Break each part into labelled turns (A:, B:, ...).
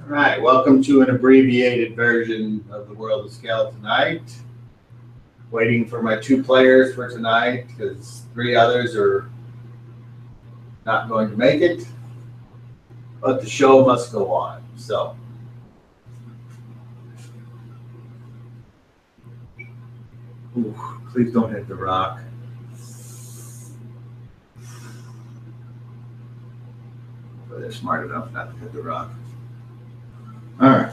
A: All right, welcome to an abbreviated version of the World of Skell tonight. Waiting for my 2 players for tonight because 3 others are not going to make it. But the show must go on. So, ooh, please don't hit the rock. But they're smart enough not to hit the rock. All right.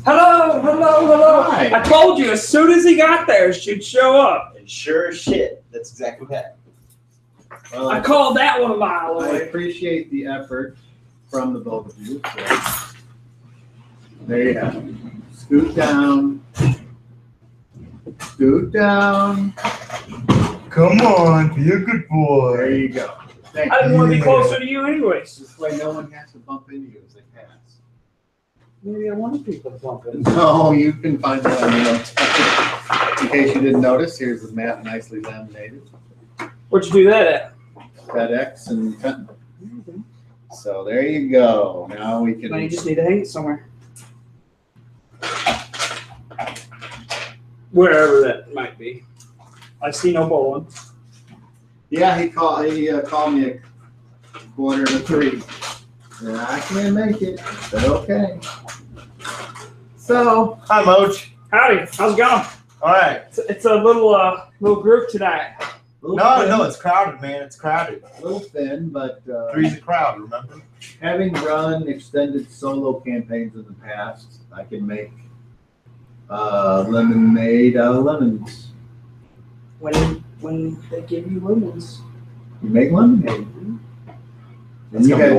B: Hello.
A: Hi.
B: I told you as soon as he got there, she'd show up.
C: And sure as shit, that's exactly what happened.
A: Well,
B: I called that one a mile
A: I
B: away.
A: appreciate the effort from the both of you. So, there you have it. Scoot down. Scoot down.
C: Come on, be a good boy.
A: There you go. Thank
B: I didn't
A: you.
B: want to be closer to you anyways.
A: This way no one has to bump into you as they pass.
B: Maybe I wanted people to bump in.
A: No, you can find that on your notes. In case you didn't notice, here's the map nicely laminated.
B: Where'd you do that at?
A: FedEx and Fenton. So there you go. Now we can.
B: Now you just need to hang it somewhere. Wherever that might be. I see no bowling.
A: Yeah, he called me at 2:45. And I can't make it, but okay. So,
C: Hi, Moji.
B: Howdy, how's it going?
C: All right.
B: It's a little group tonight.
C: No, it's crowded, man. It's crowded.
A: A little thin, but
C: Three's a crowd, remember?
A: having run extended solo campaigns in the past, I can make lemonade out of lemons.
B: When they give you lemons.
A: You make lemonade. And you had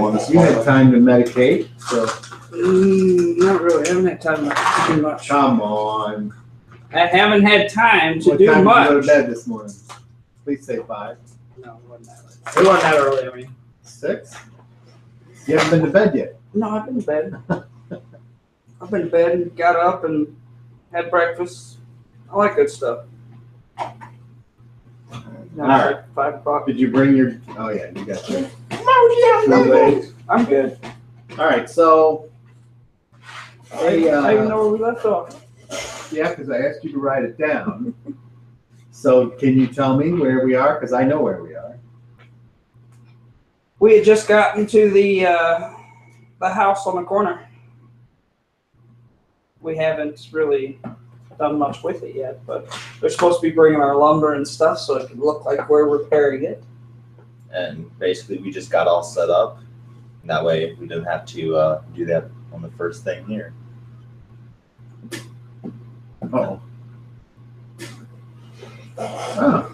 A: time to medicate, so
B: Not really. I haven't had time to do much.
A: come on.
B: I haven't had time to
A: What
B: do
A: time
B: much.
A: did you go to bed this morning? Please say 5.
B: No, it wasn't that late. It wasn't that early, I mean.
A: 6? You haven't been to bed yet.
B: No, I've been to bed. I've been to bed and got up and had breakfast. I like good stuff. Now
A: All
B: it's
A: right.
B: like 5 o'clock.
A: Did you bring your? Oh yeah, you got your.
B: I'm good.
A: All right, so
B: I even know where we left off.
A: yeah, because I asked you to write it down. So can you tell me where we are? Because I know where we are.
B: We had just gotten to the house on the corner. We haven't really done much with it yet, but they're supposed to be bringing our lumber and stuff so it can look like we're repairing it.
C: And basically, we just got all set up. And that way, we didn't have to do that on the first thing here.
A: Oh. Oh.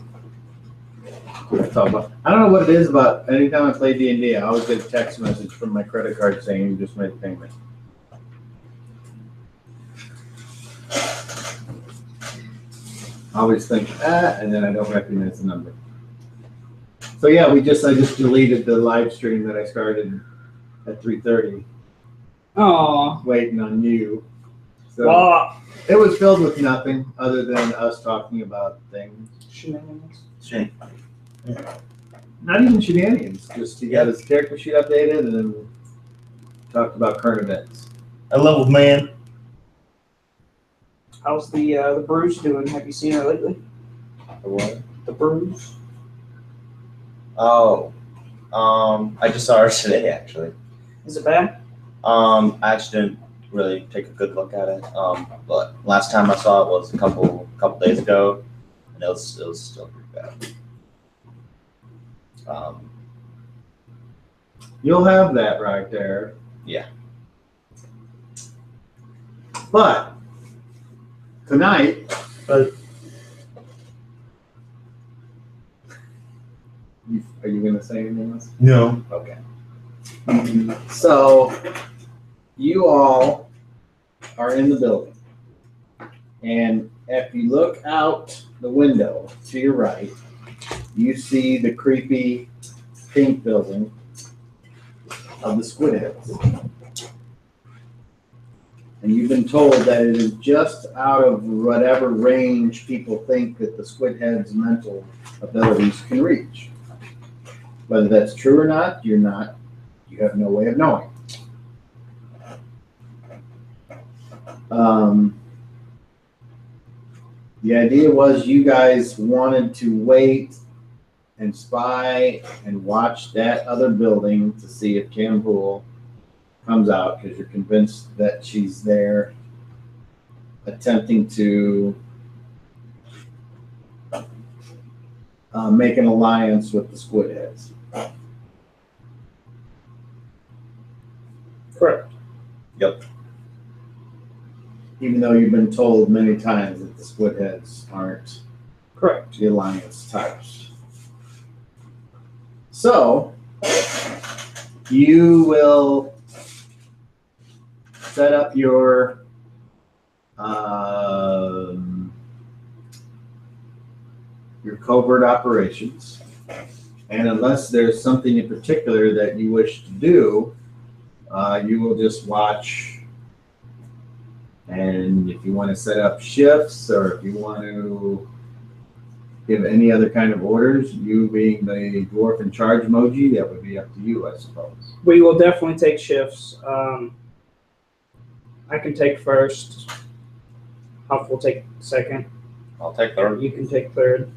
A: That's all about. I don't know what it is about. Anytime I play D&D, I always get a text message from my credit card saying you just made a payment. I always think and then I don't recognize the number. So yeah, I just deleted the live stream that I started at 3:30,
B: Oh,
A: waiting on you. So
B: well,
A: it was filled with nothing other than us talking about things.
B: shenanigans.
C: Shane.
A: Not even shenanigans. Just he got his character sheet updated and then talked about current events.
C: I leveled, man.
B: How's the Bruce doing? Have you seen her lately?
C: What?
B: The Bruce.
C: Oh. I just saw her today, actually.
B: Is it bad?
C: I actually didn't really take a good look at it. But last time I saw it was a couple days ago, and it was still pretty bad.
A: You'll have that right there.
C: Yeah.
A: But tonight, are you going to say anything else?
C: No.
A: Okay. So you all are in the building, and if you look out the window to your right, you see the creepy pink building of the squid heads. And you've been told that it is just out of whatever range people think that the squid head's mental abilities can reach. Whether that's true or not, you have no way of knowing. The idea was you guys wanted to wait and spy and watch that other building to see if Qamhuul comes out, because you're convinced that she's there attempting to make an alliance with the squid heads.
B: Correct.
C: Yep.
A: Even though you've been told many times that the squid heads aren't
B: Correct.
A: the alliance types. So you will set up your covert operations, and unless there's something in particular that you wish to do, you will just watch. And if you want to set up shifts, or if you want to give any other kind of orders, you being the dwarf in charge, Moji, that would be up to you, I suppose.
B: We will definitely take shifts. I can take first. Huff will take second.
C: I'll take third.
B: You can take third.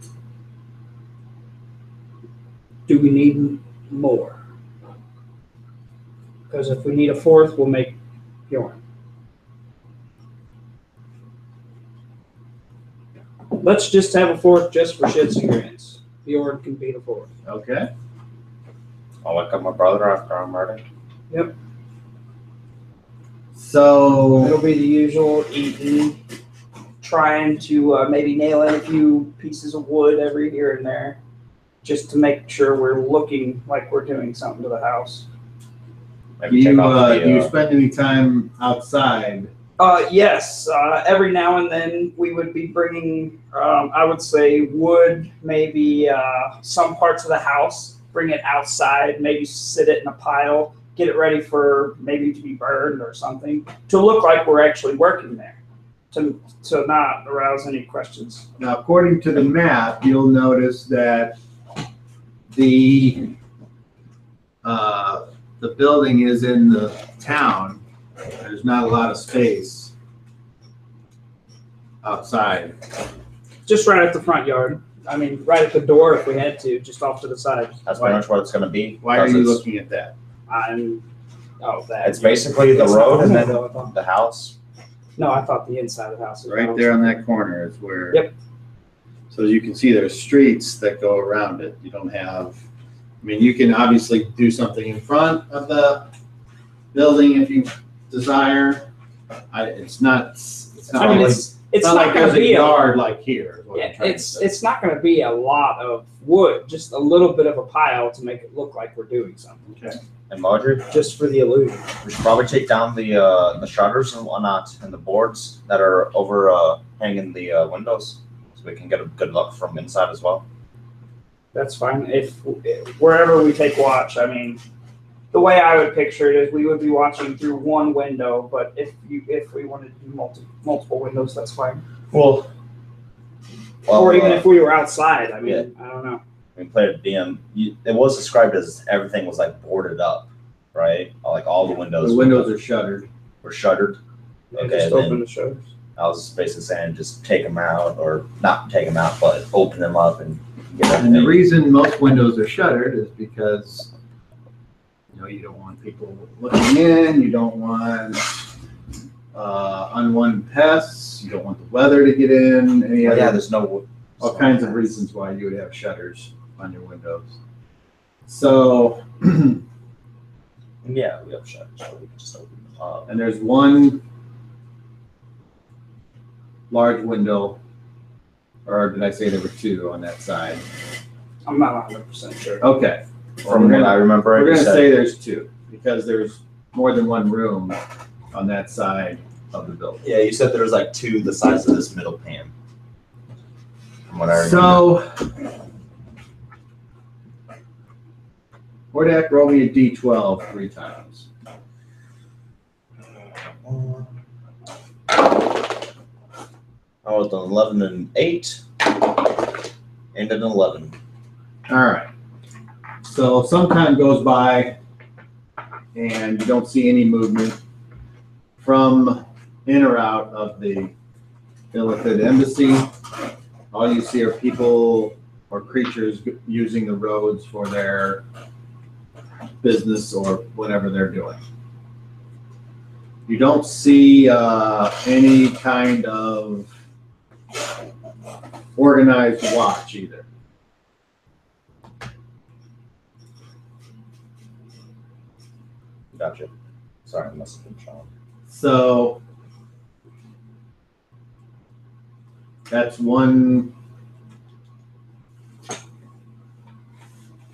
B: Do we need more? Because if we need a fourth, we'll make Bjorn. Let's just have a fourth just for shits and grins. Bjorn can be the fourth.
A: Okay.
C: I'll look up my brother after I'm ready.
B: Yep.
A: So
B: It'll be the usual eating, trying to maybe nail in a few pieces of wood every here and there, just to make sure we're looking like we're doing something to the house.
C: Maybe
A: do
C: check out
A: do you spend any time outside?
B: Yes. Every now and then we would be bringing, I would say, wood, maybe some parts of the house, bring it outside, maybe sit it in a pile, get it ready for maybe to be burned or something, to look like we're actually working there, to not arouse any questions.
A: Now, according to the map, you'll notice that the building is in the town. There's not a lot of space outside.
B: Just right at the front yard. I mean, right at the door if we had to, just off to the side.
C: That's pretty much what it's going to be.
A: Why are
C: because
A: you
C: it's-
A: looking at that?
B: That.
C: It's basically the
B: It's
C: road
B: not
C: and
B: on
C: then
B: the hill,
C: the house.
B: No, I thought the inside of the house was
A: Right there on that corner is where.
B: Yep.
A: So as you can see, there's streets that go around it. You don't have, I mean, you can obviously do something in front of the building if you desire. It's not
B: I mean,
A: like,
B: it's
A: not
B: not
A: like
B: going
A: there's
B: to
A: a
B: be
A: yard like here. Is what I'm
B: Yeah,
A: trying to say.
B: it's not going to be a lot of wood, just a little bit of a pile to make it look like we're doing something,
A: Okay.
C: And Moji,
B: just for the illusion.
C: we should probably take down the shutters and whatnot and the boards that are over hanging the windows, so we can get a good look from inside as well.
B: That's fine. If wherever we take watch, I mean, the way I would picture it is we would be watching through one window, but if we wanted to do multiple windows, that's fine.
C: Well,
B: Or even if we were outside, I mean,
C: yeah.
B: I don't know.
C: we played DM, it was described as everything was like boarded up, right? Like all the windows.
A: The windows are shuttered.
C: were shuttered.
B: Yeah,
C: Okay,
B: just
C: then-
B: open the shutters.
C: I was basically saying just take them out, or not take them out, but open them up and get
A: And the
C: everything.
A: reason most windows are shuttered is because, you don't want people looking in, you don't want unwanted pests, you don't want the weather to get in, any
C: Well,
A: other,
C: yeah, there's no.
A: all kinds of reasons why you would have shutters on your windows. So
C: Yeah, we have shutters, so we can just open them up.
A: And there's one large window, or did I say there were two on that side?
B: I'm not 100% sure.
A: Okay.
C: From what I remember,
A: We're
C: you
A: gonna
C: said-
A: say there's two because there's more than one room on that side of the building.
C: Yeah, you said there was like two the size of this middle pan. From what I remember.
A: So, Hordak, roll me a d12 3 times.
C: I was an 11 and 8, and an 11.
A: All right. So some time goes by, and you don't see any movement from in or out of the Illithid embassy. All you see are people or creatures using the roads for their business or whatever they're doing. You don't see any kind of organized watch either.
C: Gotcha. Sorry, I must have been Sean.
A: So that's one.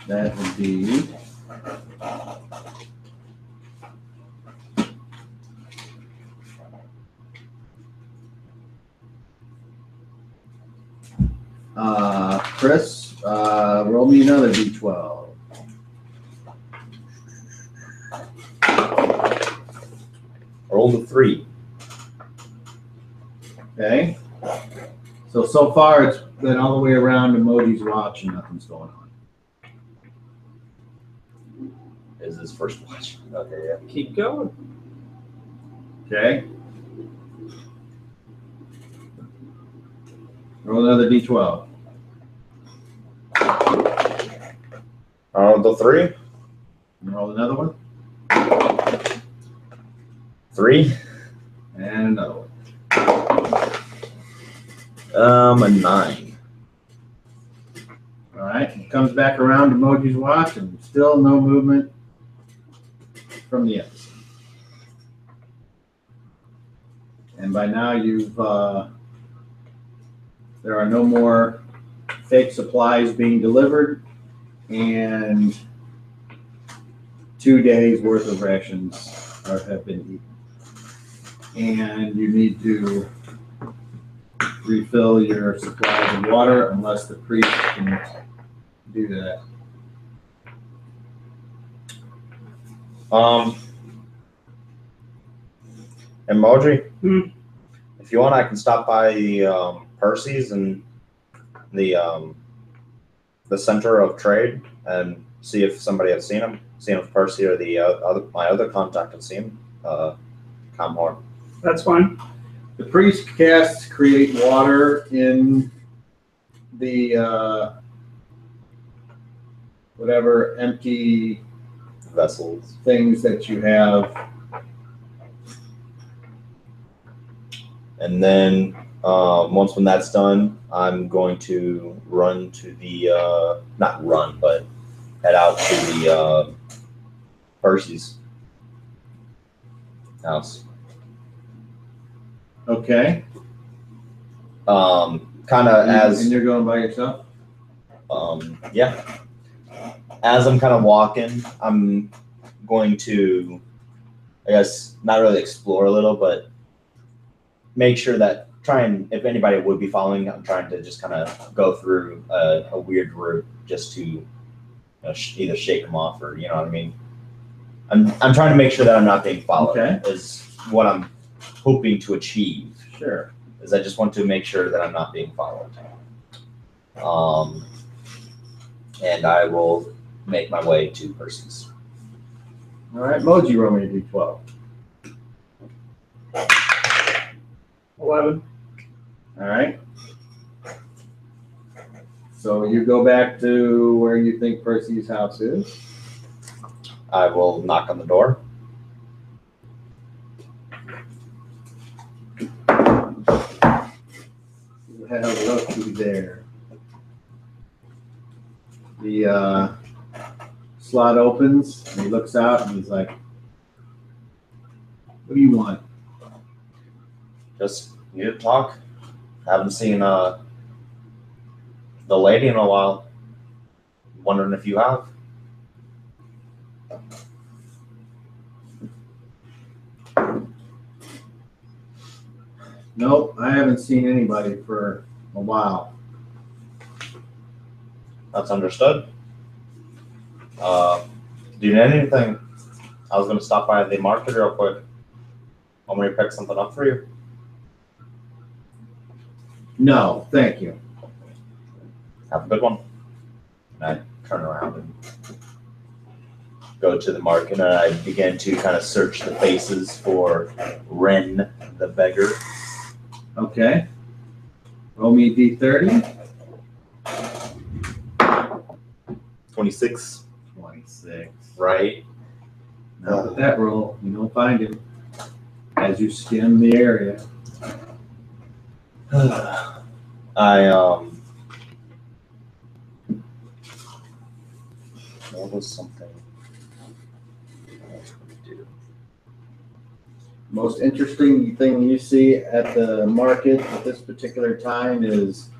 A: That would be Chris, roll me another d12.
C: Rolled a 3.
A: Okay. So far it's been all the way around to Moji's watch and nothing's going on.
C: Is his first watch. Okay, yeah.
B: Keep going.
A: Okay. Roll another d12.
C: I rolled a 3.
A: Roll another one.
C: 3.
A: And another one.
C: A 9.
A: All right. It comes back around to Moji's watch and still no movement from the embassy. And by now you've there are no more fake supplies being delivered, and 2 days worth of rations have been eaten. And you need to refill your supplies of water unless the priest can do that.
C: And Moji,
B: Hmm.
C: if you want, I can stop by the Percy's and the center of trade and see if somebody has seen him. See if Percy or my other contact has seen him. Qamhuul.
B: That's fine.
A: The priest casts create water in the whatever empty
C: Vessels.
A: things that you have.
C: And then once when that's done, I'm going to run to the not run, but head out to the Percy's house.
A: Okay.
C: Kind of as
A: And you're going by yourself?
C: yeah. As I'm kind of walking, I'm going to, I guess, not really explore a little, but make sure that if anybody would be following, I'm trying to just kind of go through a weird route just to either shake them off or, you know what I mean? I'm trying to make sure that I'm not being followed.
A: Okay.
C: Is what I'm hoping to achieve.
A: Sure.
C: Is I just want to make sure that I'm not being followed. And I will make my way to Percy's.
A: All right, Moji, roll me a d12.
B: 11.
A: All right. So you go back to where you think Percy's house is.
C: I will knock on the door.
A: Have Loki there. The slot opens and he looks out and he's like, What do you want?
C: Just need to talk. Haven't seen the lady in a while. Wondering if you have.
A: Nope, I haven't seen anybody for a while.
C: That's understood. Do you need anything? I was gonna stop by the market real quick. Want me to pick something up for you?
A: No, thank you.
C: Have a good one. And I turn around and go to the market, and I begin to kind of search the faces for Ren the beggar.
A: Okay. Roll me a D30.
C: 26.
A: 26.
C: Right.
A: Now with that roll, you don't find him as you skim the area.
C: What was something I was going to do?
A: Most interesting thing you see at the market at this particular time is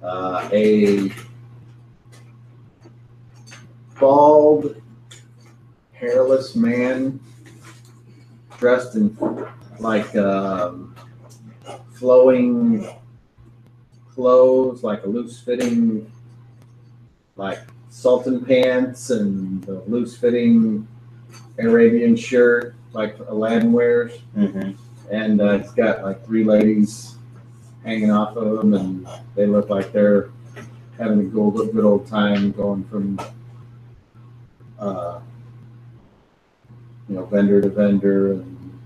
A: a bald, hairless man dressed in like flowing clothes, like a loose-fitting, like sultan pants and the loose-fitting Arabian shirt, like Aladdin wears.
C: Mm-hmm.
A: And it's got like three ladies hanging off of them, and they look like they're having a good old time going from vendor to vendor and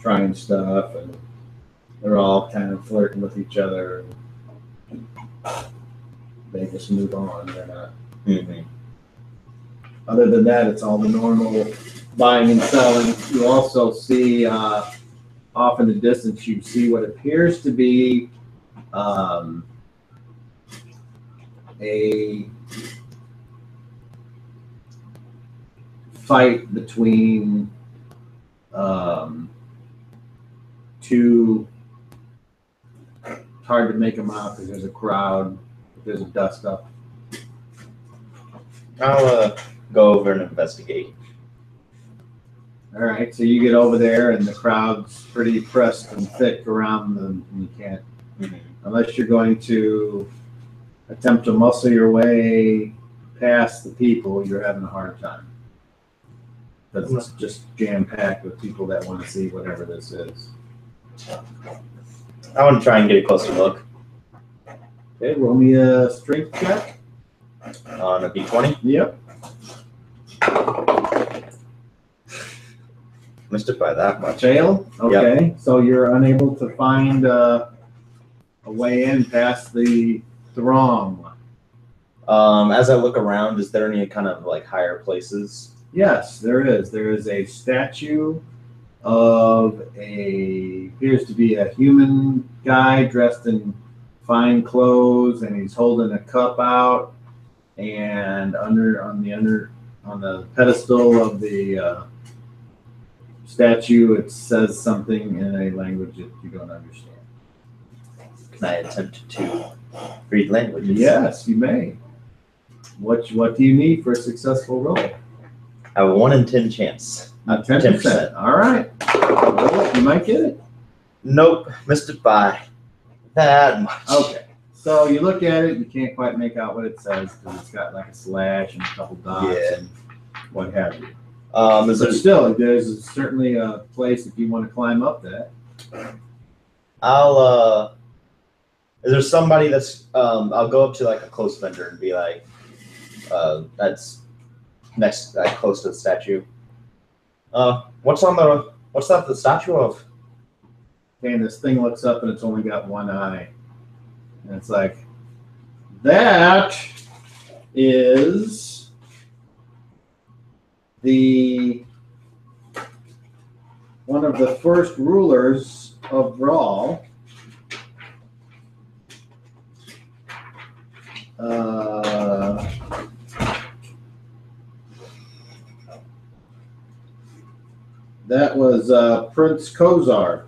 A: trying stuff, and they're all kind of flirting with each other. And they just move on. They're not.
C: Mm-hmm.
A: Other than that, it's all the normal buying and selling. You also see off in the distance, you see what appears to be a fight between two. It's hard to make them out because there's a crowd, there's a dust up.
C: I'll go over and investigate.
A: All right, so you get over there, and the crowd's pretty pressed and thick around them, and you can't, unless you're going to attempt to muscle your way past the people, you're having a hard time. Because it's just jam-packed with people that want to see whatever this is.
C: I want to try and get a closer look.
A: Okay, roll me a strength check.
C: On a D20?
A: Yep.
C: Missed it by that much.
A: Fail? Okay, so you're unable to find a way in past the throng.
C: As I look around, is there any kind of like higher places?
A: Yes, there is. There is a statue of appears to be a human guy dressed in fine clothes, and he's holding a cup out. And on the pedestal of the statue, it says something in a language that you don't understand.
C: Can I attempt to read languages?
A: Yes, you may. What do you need for a successful roll?
C: I have a 1 in 10 chance.
A: 10%. All right. Well, you might get it.
C: Nope, missed it by that much.
A: Okay. So you look at it, you can't quite make out what it says because it's got like a slash and a couple dots and what have you.
C: Is
A: But
C: there,
A: still, there's certainly a place if you want to climb up that.
C: is there somebody that's, I'll go up to like a close vendor and be like, that's next, close to the statue. What's that the statue of?
A: Okay, and this thing looks up and it's only got one eye. And it's like, that is one of the first rulers of Brawl. That was Prince Kozar.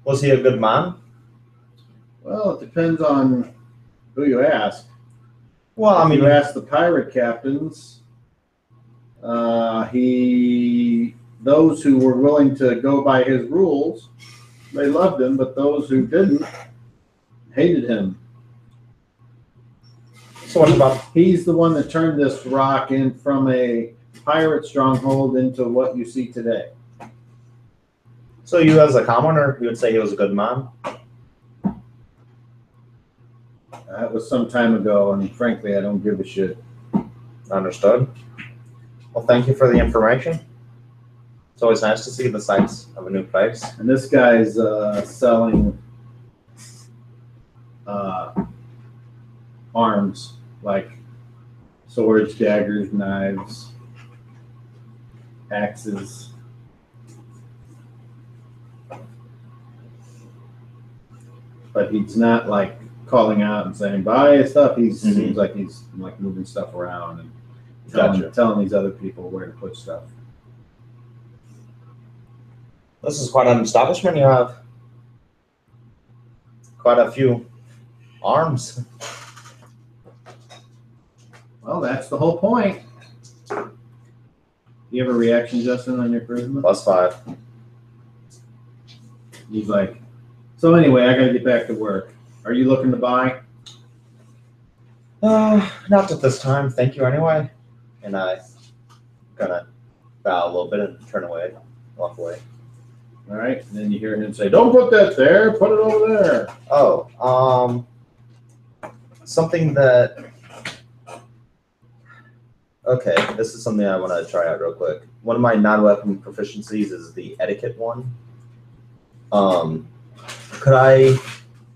C: Was he a good man?
A: Well, it depends on who you ask.
C: Well, I
A: If
C: mean,
A: you ask the pirate captains, those who were willing to go by his rules, they loved him, but those who didn't hated him.
C: so what about?
A: He's the one that turned this rock in from a pirate stronghold into what you see today.
C: So you, as a commoner, you would say he was a good man?
A: That was some time ago, and frankly, I don't give a shit.
C: Understood. Well, thank you for the information. It's always nice to see the sights of a new place.
A: And this guy's selling arms, like swords, daggers, knives, axes. But he's not like calling out and saying buy stuff. He seems like he's like moving stuff around and telling these other people where to put stuff.
C: This is quite an establishment you have. Quite a few arms.
A: Well, that's the whole point. You have a reaction, Justin, on your charisma?
C: +5.
A: He's like, so anyway, I gotta get back to work. Are you looking to buy?
C: Not at this time. Thank you anyway. And I gonna bow a little bit and turn away, walk away.
A: All right. And then you hear him say, don't put that there, put it over there.
C: Oh, something that. Okay, this is something I want to try out real quick. One of my non-weapon proficiencies is the etiquette one. Could I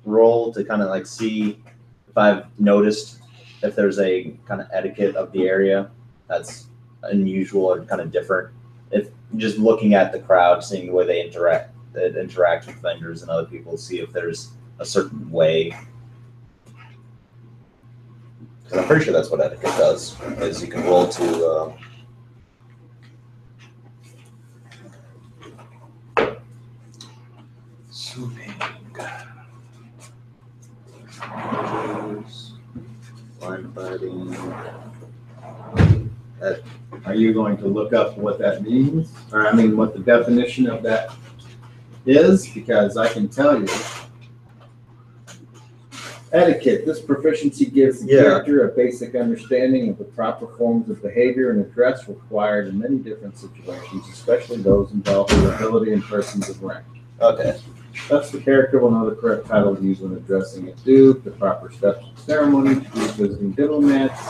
C: roll to kind of like see if I've noticed if there's a kind of etiquette of the area that's unusual or kind of different? If just looking at the crowd, seeing the way they interact with vendors and other people, see if there's a certain way. Because I'm pretty sure that's what etiquette does, is you can roll to line fighting.
A: Are you going to look up what that means? Or I mean, what the definition of that is? Because I can tell you. Etiquette. This proficiency gives the character a basic understanding of the proper forms of behavior and address required in many different situations, especially those involving ability and persons of rank.
C: Okay.
A: Thus, the character will know the correct title to use when addressing a duke, the proper steps of ceremony to use visiting diplomats,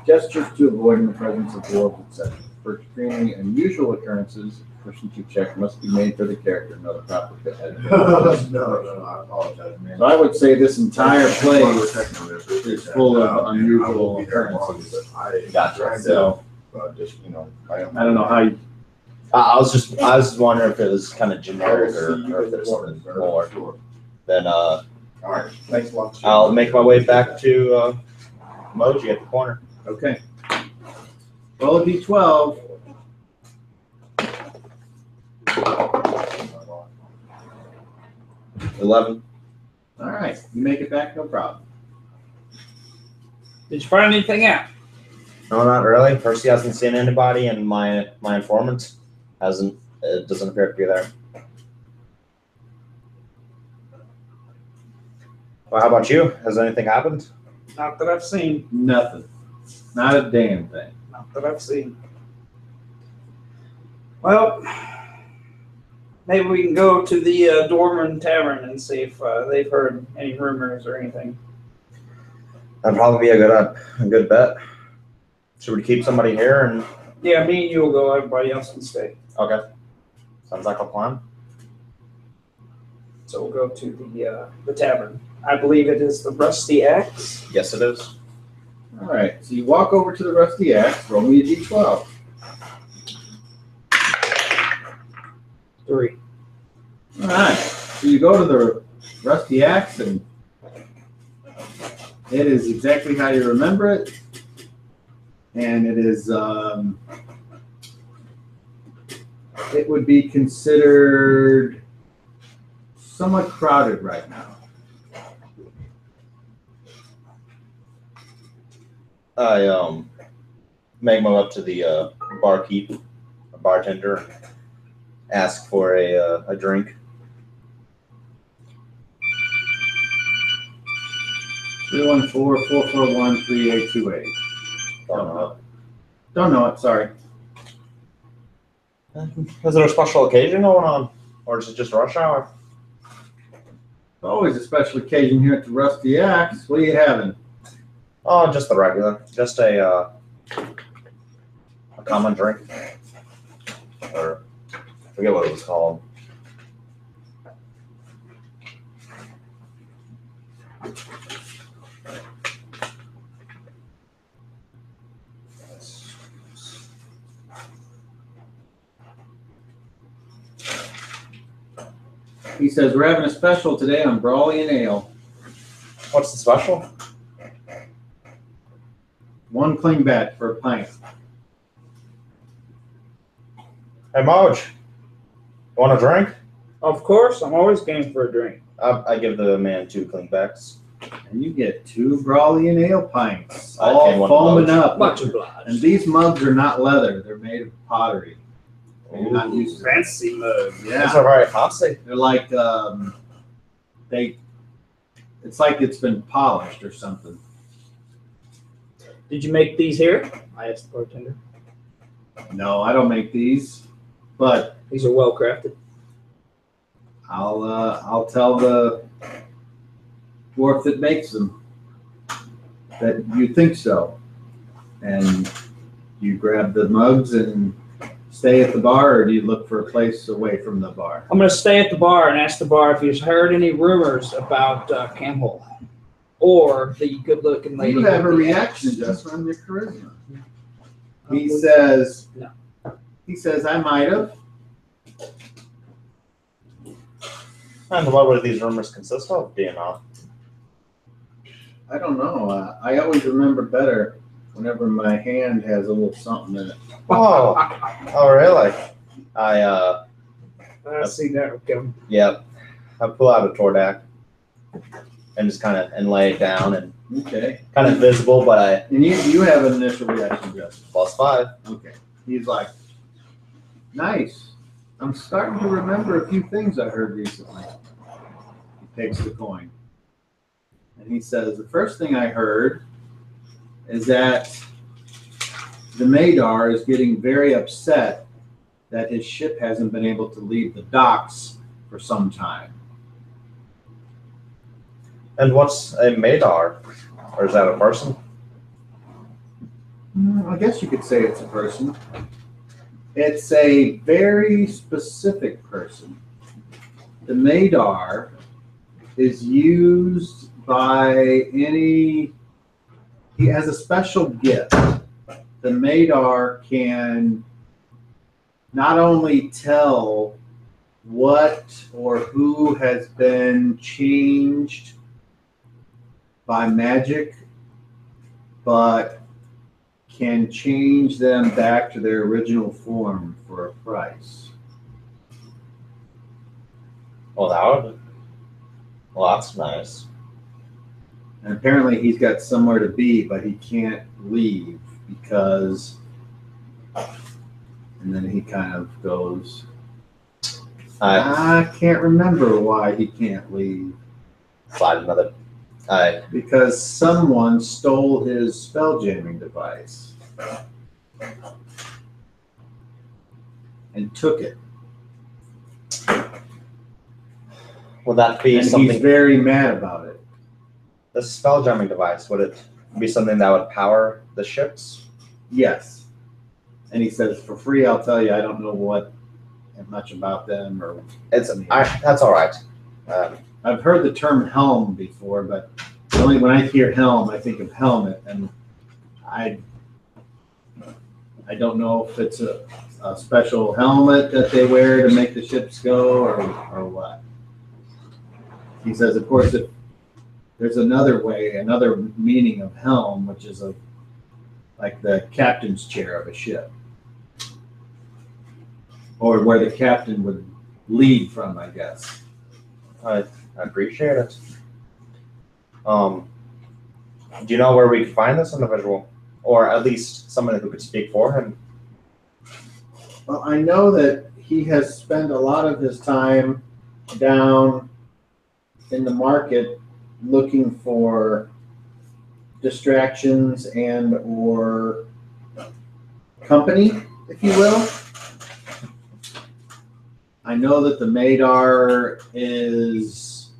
A: gestures to avoid in the presence of dwarves, etc. For extremely unusual occurrences, a proficiency check must be made for the character to know the proper etiquette.
D: No, I apologize, man.
A: So I would say this entire place is full of unusual occurrences.
C: Gotcha.
A: So
D: Just, you know,
A: I don't know how you.
C: I was wondering if it was kind of generic or if there's something more. Then
D: All right, thanks a lot.
C: I'll make my way back to Moji at the corner.
A: Okay. Roll a d12.
C: $11.
A: All right, you make it back, no problem.
B: Did you find anything out?
C: No, not really. Percy hasn't seen anybody, and my informant doesn't appear to be there. Well, how about you? Has anything happened?
B: Not that I've seen.
A: Nothing. Not a damn thing.
B: Not that I've seen. Well, maybe we can go to the Dorman Tavern and see if they've heard any rumors or anything.
C: That'd probably be a good bet. Should we keep somebody here and?
B: Yeah, me and you will go. Everybody else can stay.
C: Okay. Sounds like a plan.
B: So we'll go to the tavern. I believe it is the Rusty Axe.
C: Yes, it is.
A: All right, so you walk over to the Rusty Axe. Roll me a d12.
B: 3.
A: All right, so you go to the Rusty Axe, and it is exactly how you remember it. And it is it would be considered somewhat crowded right now.
C: I make my way up to the bartender, ask for a drink.
A: 314-441-3828. Don't know it, sorry.
C: Is there a special occasion going on? Or is it just rush hour?
A: Always a special occasion here at the Rusty Axe. What are you having?
C: Oh, just the regular. Just a common drink. Or I forget what it was called.
A: He says, we're having a special today on Brawley and Ale.
C: What's the special?
A: 1 klingbat for a pint.
C: Hey, Moj, you want a drink?
B: Of course, I'm always game for a drink.
C: I give the man 2 clingbacks.
A: And you get 2 Brawley and Ale pints,
C: I
A: all
C: came one
A: foaming
C: Moji.
A: up.
B: Much obliged.
A: And these mugs are not leather. They're made of pottery. You're not used to that.
B: Fancy mug.
C: These
A: Yeah.
C: are very fancy.
A: They're like, it's like it's been polished or something.
B: Did you make these here? I asked the bartender.
A: No, I don't make these, but
B: These are well crafted.
A: I'll tell the dwarf that makes them that you think so, and you grab the mugs and stay at the bar, or do you look for a place away from the bar?
B: I'm going to stay at the bar and ask the bar if he's heard any rumors about Qamhuul or the good-looking lady.
A: You have a
B: with the
A: reaction
B: axe.
A: just on your charisma. He says,
B: No.
A: He says, I might have.
C: And what would these rumors consist of, do you know?
A: I don't know. I always remember better whenever my hand has a little something in it.
C: Oh, really?
B: I see that. Okay.
C: Yep. I pull out a Tordak and just kind of lay it down and
A: Okay.
C: kind of visible, but I
A: And you have an initial reaction, Justin.
C: +5.
A: Okay. He's like, nice. I'm starting to remember a few things I heard recently. He takes the coin. And he says, the first thing I heard is that the Madar is getting very upset that his ship hasn't been able to leave the docks for some time.
C: And what's a Madar? Or is that a person?
A: I guess you could say it's a person. It's a very specific person. The Madar is used by he has a special gift. The Madar can not only tell what or who has been changed by magic, but can change them back to their original form for a price.
C: Well, that's nice.
A: And apparently he's got somewhere to be, but he can't leave because, and then he kind of goes, I can't remember why he can't leave.
C: Slide another.
A: Because someone stole his spell jamming device and took it.
C: Would that be
A: And he's
C: something?
A: very mad about it.
C: The spell jamming device, would it be something that would power the ships?
A: Yes. And he says, for free, I'll tell you, I don't know much about them or.
C: That's all right.
A: I've heard the term helm before, but only when I hear helm, I think of helmet, and I don't know if it's a special helmet that they wear to make the ships go or what. He says, of course, if there's another way, another meaning of helm, which is like the captain's chair of a ship. or where the captain would lead from, I guess.
C: I appreciate it. Do you know where we could find this individual, or at least someone who could speak for him?
A: Well, I know that he has spent a lot of his time down in the market looking for distractions and or company, if you will. I know that the Madar is...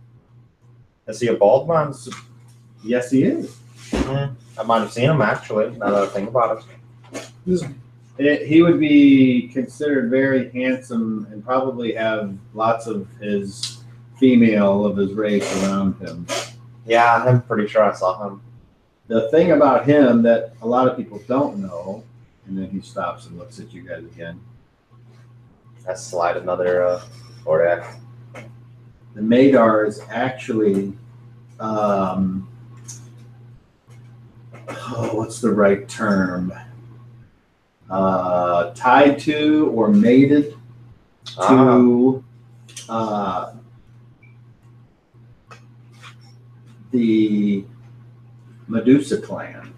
C: Is he a bald man?
A: Yes, he is.
C: I might have seen him actually, now that I think about it.
A: He would be considered very handsome and probably have lots of his female of his race around him.
C: Yeah, I'm pretty sure I saw him.
A: The thing about him that a lot of people don't know, and then he stops and looks at you guys again.
C: I slide another Ordak.
A: The Madar is actually, what's the right term? Tied to or mated to the Medusa clan.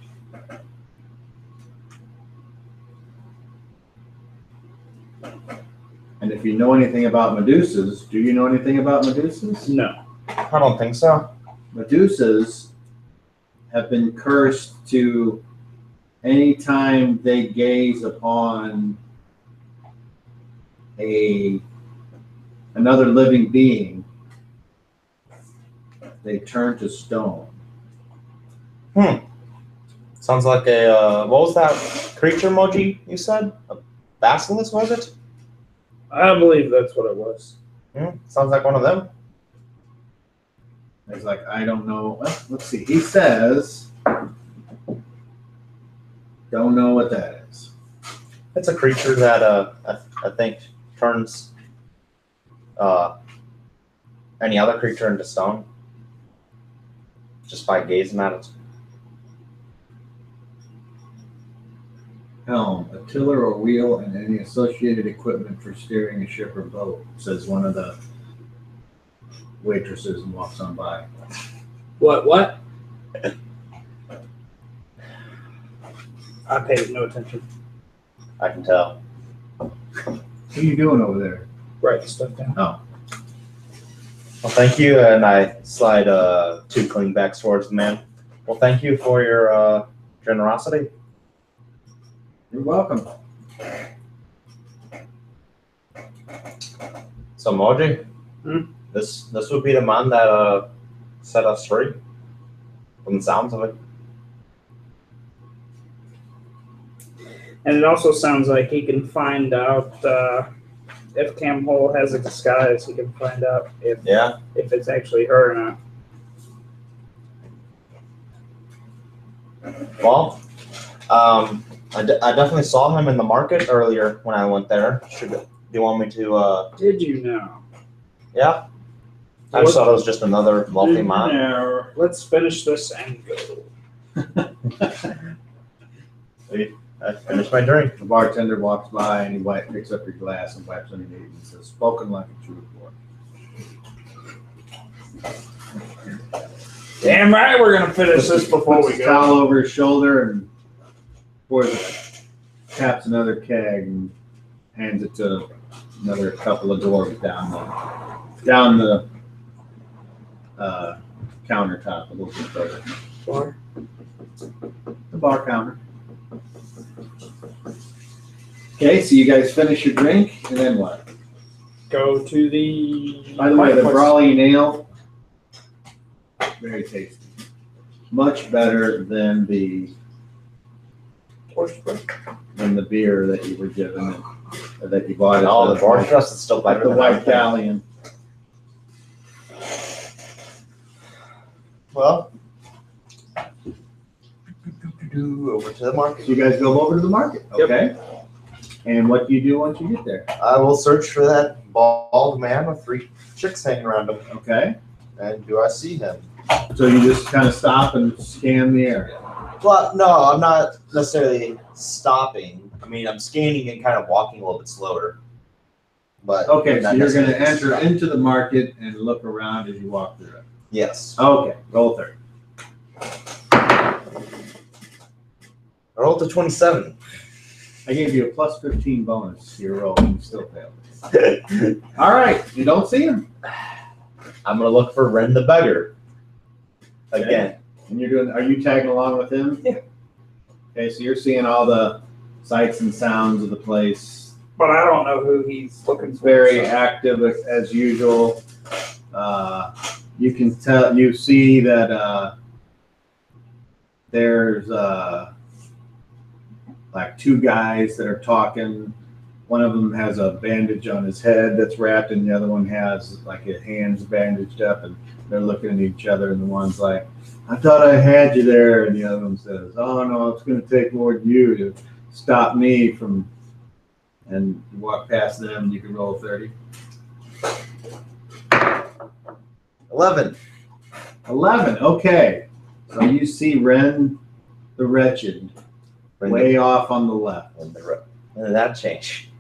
A: And if you know anything about Medusas, do you know anything about Medusas?
B: No.
C: I don't think so.
A: Medusas have been cursed to anytime they gaze upon another living being, they turn to stone.
C: Sounds like a, what was that creature, Moji, you said? A basilisk, was it?
B: I believe that's what it was.
C: Sounds like one of them.
A: He's like, I don't know. Well, let's see. He says, don't know what that is.
C: It's a creature that I think turns any other creature into stone just by gazing at it.
A: Helm, a tiller or wheel, and any associated equipment for steering a ship or boat, says one of the waitresses and walks on by.
B: What? I paid no attention.
C: I can tell.
A: What are you doing over there?
B: Write the stuff down.
A: Oh,
C: Well, thank you, and I slide 2 clingbacks towards the man. Well, thank you for your generosity.
A: you're welcome.
C: So, Moji, this would be the man that set us free, from the sounds of it.
B: And it also sounds like he can find out if Qamhuul has a disguise. He can find out if it's actually her or not.
C: Well, I definitely saw him in the market earlier when I went there. Do you want me to?
B: Did you know?
C: Yeah. I just thought it was just another wealthy man.
B: No. Let's finish this and go.
C: I finished my drink.
A: The bartender walks by and he picks up your glass and wipes underneath and says, spoken like a true boy.
B: Damn right, we're gonna finish this before we
A: Puts a
B: go.
A: towel over his shoulder and taps another keg and hands it to another couple of dwarves down the countertop a little bit further.
B: Bar.
A: The bar counter. Okay, so you guys finish your drink, and then what?
B: Go to the.
A: By the way, the
B: fireplace.
A: brawling ale, very tasty. Much better than the beer that you were given, and that you bought.
C: Oh, the board trust is still
A: like
C: better
A: the
C: than
A: White
C: everything.
A: Galleon.
C: Well, over to the market.
A: So you guys go over to the market, okay? And what do you do once you get there?
C: I will search for that bald man with 3 chicks hanging around him.
A: Okay,
C: And do I see him?
A: so you just kind of stop and scan the area.
C: Well, no, I'm not necessarily stopping. I mean, I'm scanning and kind of walking a little bit slower. But
A: Okay, so
C: not
A: you're gonna
C: necessarily.
A: enter into the market and look around as you walk through it.
C: Yes.
A: Okay, roll 30.
C: I rolled a 27.
A: I gave you a plus 15 bonus to your roll and you still failed. All right, you don't see him.
C: I'm gonna look for Ren the beggar again.
A: And are you tagging along with him?
B: Yeah.
A: Okay, so you're seeing all the sights and sounds of the place.
B: But I don't know who he's looking
A: It's
B: for.
A: very
B: so.
A: active as usual. You can tell, you see that there's like two guys that are talking. One of them has a bandage on his head that's wrapped, and the other one has like his hands bandaged up, and they're looking at each other. And the one's like, "I thought I had you there," and the other one says, "Oh no, it's going to take more than you to stop me from." And you walk past them, and you can roll 30.
C: 11.
A: 11. Okay, so you see Ren the Wretched way off on the left.
C: When did that change?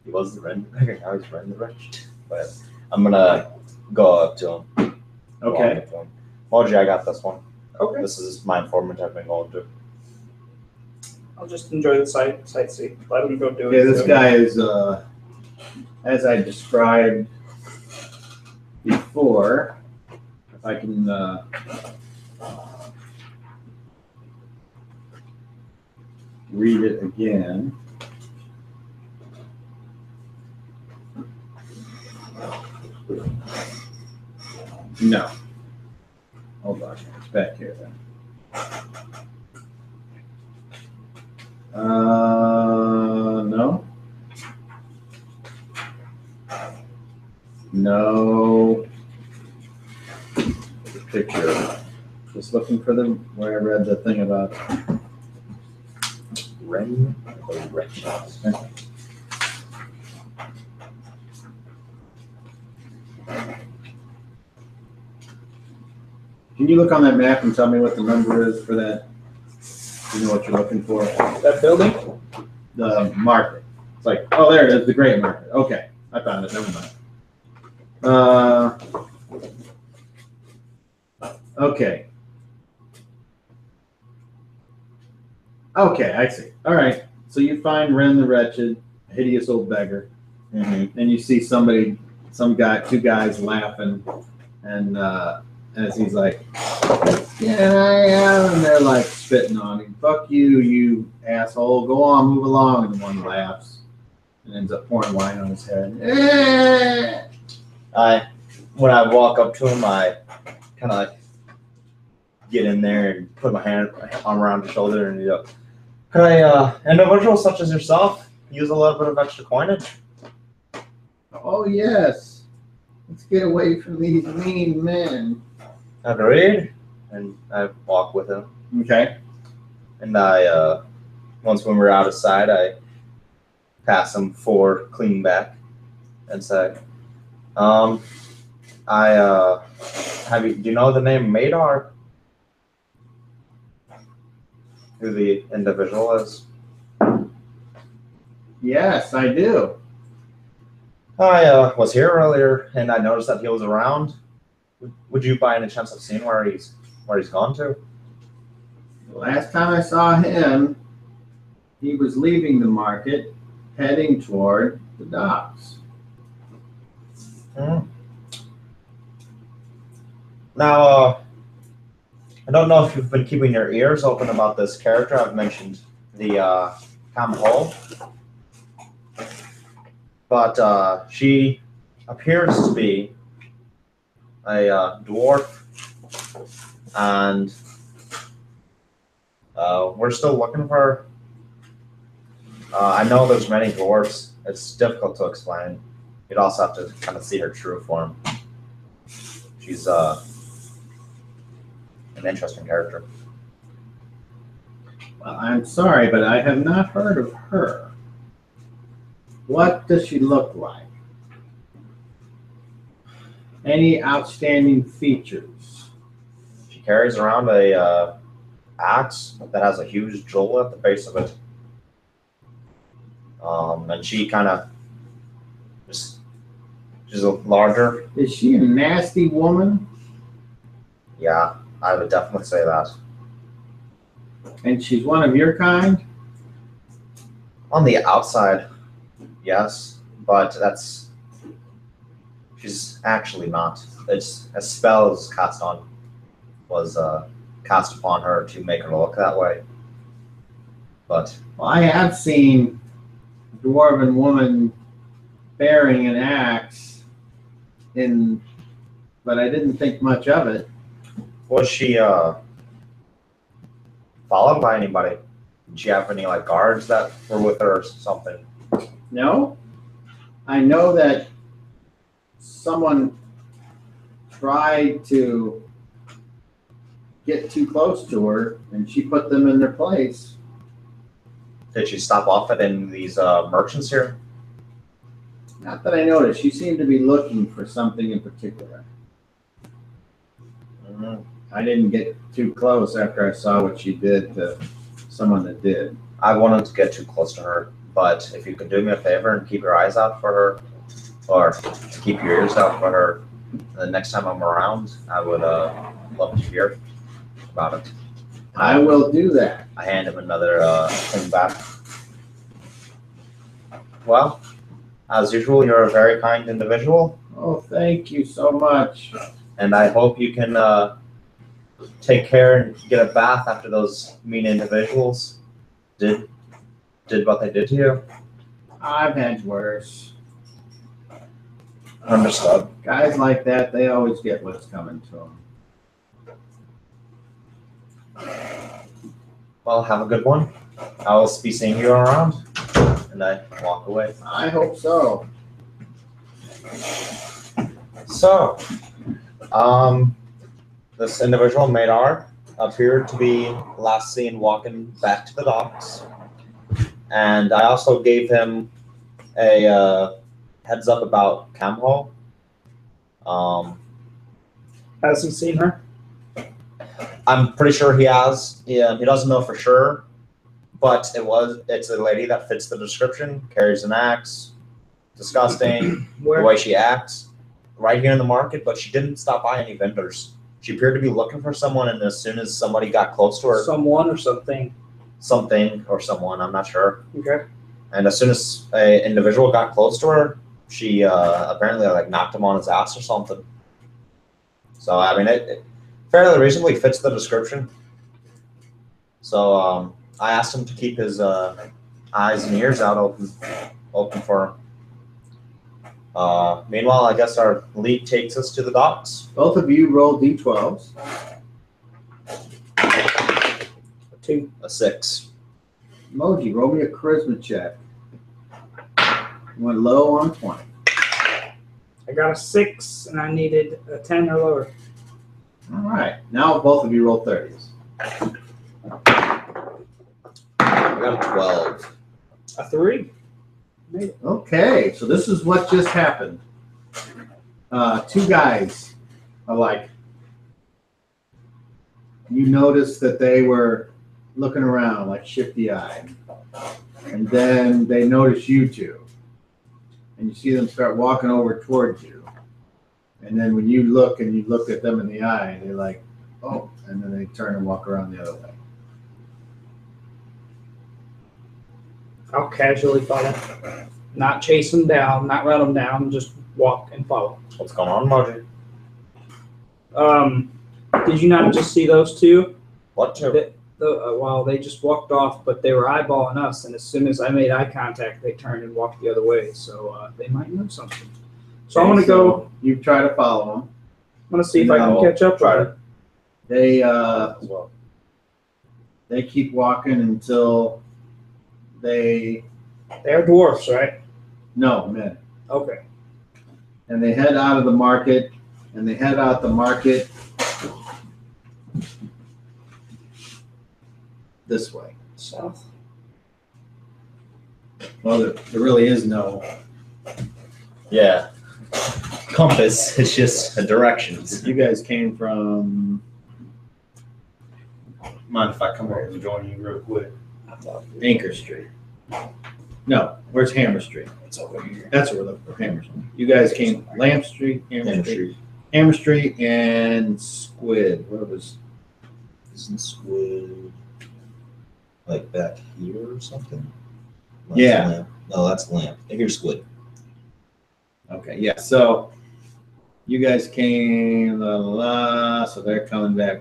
C: He was the Ren the beggar. Now he's Ren the wretched. But I'm gonna go up to him.
A: Okay.
C: Walk up to him. Moji, I got this one.
B: Okay.
C: This is my informant I've been going to.
B: I'll just enjoy the sightsee. Let him go do it.
A: Yeah, this guy is, as I described before, if I can read it again. No. Hold on, it's back here then. No. No. The picture. Just looking for them where I read the thing about.
C: Ren the wretched.
A: Can you look on that map and tell me what the number is for that? You know what you're looking for?
B: That building?
A: The market. It's like, oh, there it is, the great market. Okay, I found it. Never mind. Okay. Okay, I see. All right. So you find Ren the Wretched, a hideous old beggar,
C: Mm-hmm.
A: and you see two guys laughing, and as he's like, "Yeah, I am," and they're like spitting on him. "Fuck you, you asshole! Go on, move along." And the one laughs and ends up pouring wine on his head.
C: When I walk up to him, I kind of like get in there and put my arm around his shoulder and go, "Could individuals such as yourself use a little bit of extra coinage?"
A: Oh yes, let's get away from these mean men.
C: Agreed. And I walk with him.
A: Okay.
C: And once when we're out of sight, I pass him 4 clean back and say, do you know the name Madar? Who the individual is?
A: Yes, I do.
C: I was here earlier and I noticed that he was around. Would you by any chance have seen where he's gone to?
A: The last time I saw him, he was leaving the market, heading toward the docks.
C: Now, I don't know if you've been keeping your ears open about this character. I've mentioned the Qamhuul, but she appears to be a dwarf, and we're still looking for her. I know there's many dwarfs. It's difficult to explain. You'd also have to kind of see her true form. She's an interesting character.
A: Well, I'm sorry, but I have not heard of her. What does she look like? Any outstanding features?
C: She carries around a axe that has a huge jewel at the base of it. And she kind of she's a larger.
A: Is she a nasty woman?
C: Yeah, I would definitely say that.
A: And she's one of your kind?
C: On the outside, yes, but she's actually not. It's a spell was cast upon her to make her look that way. But
A: Well, I have seen a dwarven woman bearing an axe but I didn't think much of it.
C: was she followed by anybody? Did she have any like guards that were with her or something?
A: No? I know that someone tried to get too close to her and she put them in their place.
C: Did she stop off at any of these merchants here?
A: Not that I noticed. She seemed to be looking for something in particular.
C: Mm,
A: I didn't get too close after I saw what she did to someone that did.
C: I wanted to get too close to her, but if you could do me a favor and keep your eyes out for her, or keep your ears out for her, the next time I'm around, I would love to hear about it.
A: I will do that.
C: I hand him another thing back. Well, as usual, you're a very kind individual,
A: Oh, thank you so much.
C: and I hope you can take care and get a bath after those mean individuals did what they did to you.
A: I've had worse.
C: Understood.
A: Guys like that, they always get what's coming to them.
C: Well, have a good one. I will be seeing you around, and I walk away.
A: I hope so.
C: So, this individual, Madar, appeared to be last seen walking back to the docks. And I also gave him a heads up about Qamhuul.
B: Has he seen her?
C: I'm pretty sure he has. Yeah, he doesn't know for sure, but it's a lady that fits the description, carries an axe, disgusting, the
B: Where?
C: way she acts, right here in the market, but she didn't stop by any vendors. She appeared to be looking for someone, and as soon as somebody got close to her,
B: Someone or something.
C: something or someone, I'm not sure.
B: Okay.
C: And as soon as an individual got close to her, she apparently like knocked him on his ass or something. So I mean, it fairly reasonably fits the description. So I asked him to keep his eyes and ears out open for him. Meanwhile, I guess our lead takes us to the docks.
A: Both of you roll d12s.
B: 2.
C: A 6.
A: Moji, roll me a charisma check. You went low on 20.
B: I got a 6 and I needed a 10 or lower.
A: All right. Now both of you roll 30s.
C: I got a 12.
B: A 3. Made it.
A: Okay, so this is what just happened. Two guys are like, you noticed that they were looking around like shifty-eyed. And then they notice you two. And you see them start walking over towards you. And then when you look and you look at them in the eye, they're like, oh, and then they turn and walk around the other way.
B: I'll casually follow. Not chase them down, not run them down, just walk and follow.
C: What's going on, Moji?
B: Did you not just see those two?
C: What two?
B: Well, they just walked off, but they were eyeballing us, and as soon as I made eye contact, they turned and walked the other way. So they might know something. So I'm gonna go.
A: You try to follow them.
B: I'm gonna see if I can catch up.
C: Try to.
A: They
C: As well.
A: they keep walking until they
B: They're dwarfs, right?
A: no men.
B: Okay.
A: And they head out of the market, and they head out the market this way.
B: South.
A: Well, there really is no.
C: Yeah. Compass. It's just directions.
A: You guys came from
D: Mind if I come over and join you real quick?
A: Anchor Street. No, where's Hammer Street?
B: It's over here.
A: That's where we're looking for Hammer Street. You guys came Lamp Street, Hammer Street, and Squid. What was?
C: Isn't Squid like back here or something?
A: Yeah.
C: Lamp. No, that's Lamp. Here's Squid.
A: Okay, yeah. So you guys came, so they're coming back